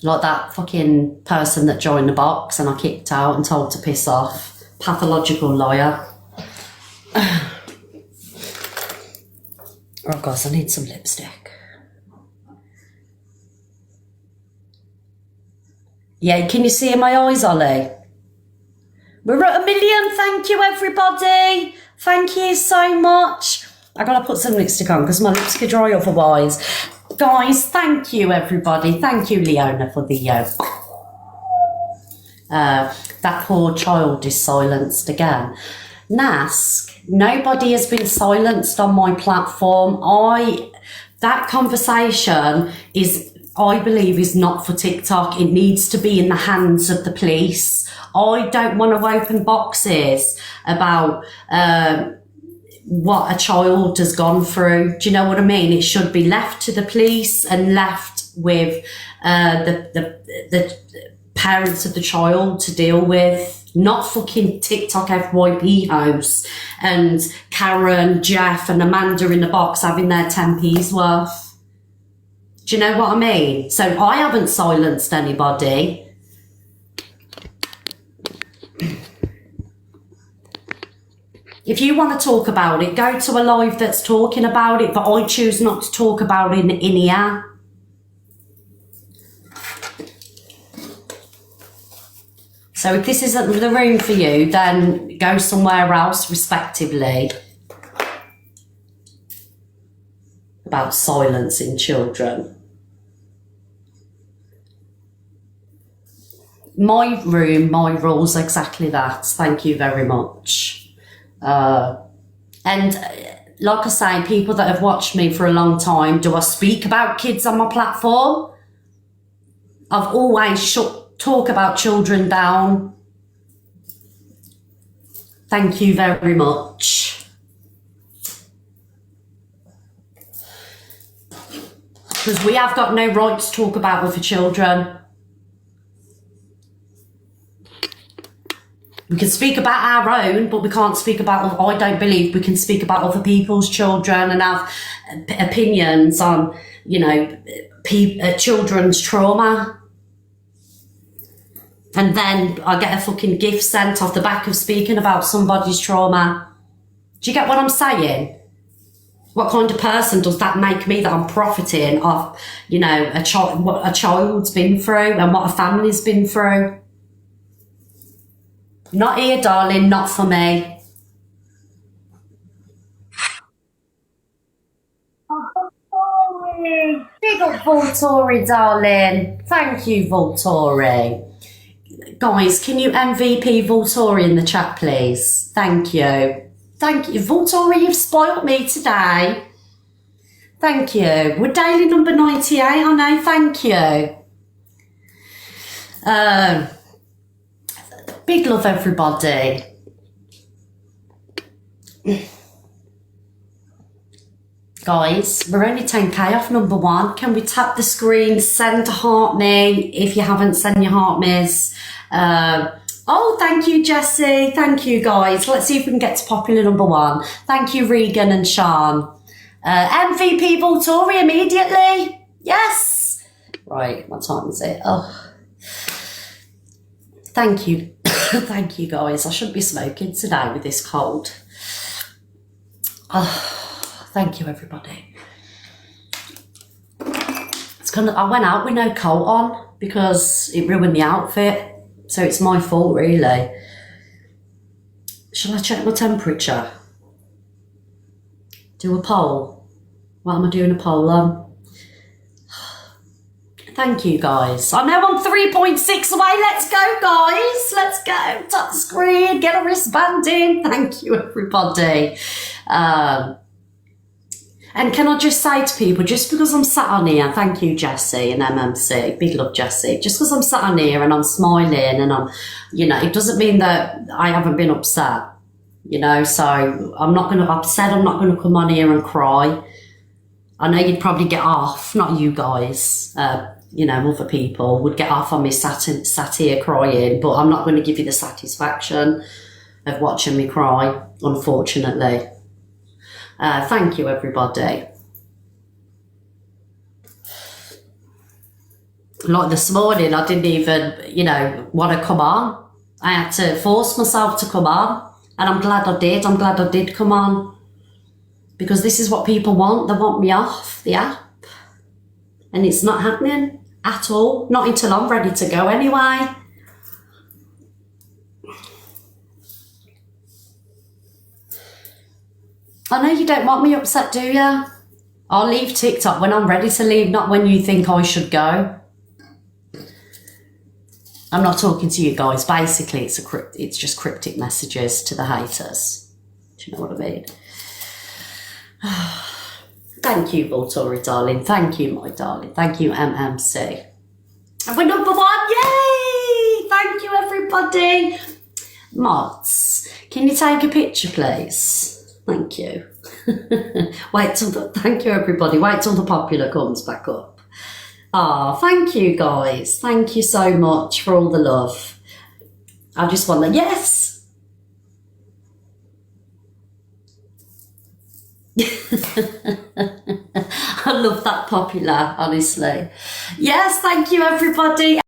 Like that fucking person that joined the box and I kicked out and told to piss off. Pathological liar. Oh, guys, I need some lipstick. Yeah, can you see in my eyes, Ollie? We're at 1 million. Thank you, everybody. Thank you so much. I gotta put some lipstick on because my lips could dry otherwise. Guys, thank you, everybody. Thank you, Leona, for the... that poor child is silenced again. Nask, nobody has been silenced on my platform. That conversation is, I believe, is not for TikTok. It needs to be in the hands of the police. I don't want to open boxes about... what a child has gone through. Do you know what I mean? It should be left to the police and left with the parents of the child to deal with, not fucking TikTok FYP house and Karen, Jeff and Amanda in the box having their 10p's worth. Do you know what I mean? So I haven't silenced anybody. If you want to talk about it, go to a live that's talking about it, but I choose not to talk about it in here. So if this isn't the room for you, then go somewhere else, respectively. About silencing children. my room, my rules, exactly that. Thank you very much. And like I say, people that have watched me for a long time, do I speak about kids on my platform? I've always talk about children down. Thank you very much. Because we have got no right to talk about other children. We can speak about our own, but we can't speak about, I don't believe we can speak about other people's children and have opinions on, you know, children's trauma. And then I get a fucking gift sent off the back of speaking about somebody's trauma. Do you get what I'm saying? What kind of person does that make me, that I'm profiting off, you know, what a child's been through and what a family's been through? Not here, darling, not for me. Voltori. Big up Voltori, darling. Thank you, Voltori. Guys, can you MVP Voltori in the chat, please? Thank you. Thank you. Voltori, you've spoilt me today. Thank you. We're daily number 98, I know. Thank you. Big love, everybody. Guys, we're only 10k off number 1. Can we tap the screen, send a heart me if you haven't sent your heart miss. Oh, thank you, Jessie. Thank you, guys. Let's see if we can get to popular number 1. Thank you, Regan and Sean. MVP Voltori immediately. Yes. Right, what time is it? Oh, thank you. Thank you, guys. I shouldn't be smoking today with this cold. Oh, thank you, everybody. I went out with no coat on because it ruined the outfit. So it's my fault, really. Shall I check my temperature? Do a poll? What am I doing a poll on? Thank you, guys. I know I'm 3.6 away. Let's go, guys. Let's go. Tap the screen. Get a wristband in. Thank you, everybody. And can I just say to people, just because I'm sat on here, thank you, Jessie and MMC, big love, Jessie. Just because I'm sat on here and I'm smiling and I'm, you know, it doesn't mean that I haven't been upset, you know. So I'm not going to, I've said I'm not going to come on here and cry. I know you'd probably get off, not you guys, you know, other people would get off on me sat here crying, but I'm not going to give you the satisfaction of watching me cry, unfortunately. Thank you, everybody. Like this morning, I didn't even, you know, want to come on. I had to force myself to come on, and I'm glad I did. I'm glad I did come on, because this is what people want. They want me off the app, and it's not happening at all. Not until I'm ready to go anyway. I know you don't want me upset, do you? I'll leave TikTok when I'm ready to leave, not when you think I should go. I'm not talking to you guys. Basically, it's just cryptic messages to the haters. Do you know what I mean? Thank you, Voltori, darling. Thank you, my darling. Thank you, MMC. And we're number 1. Yay! Thank you, everybody. Mods, can you take a picture, please? Thank you. Thank you, everybody. Wait till the popular comes back up. Thank you, guys. Thank you so much for all the love. I just want to, yes. I love that popular, honestly. Yes, thank you, everybody.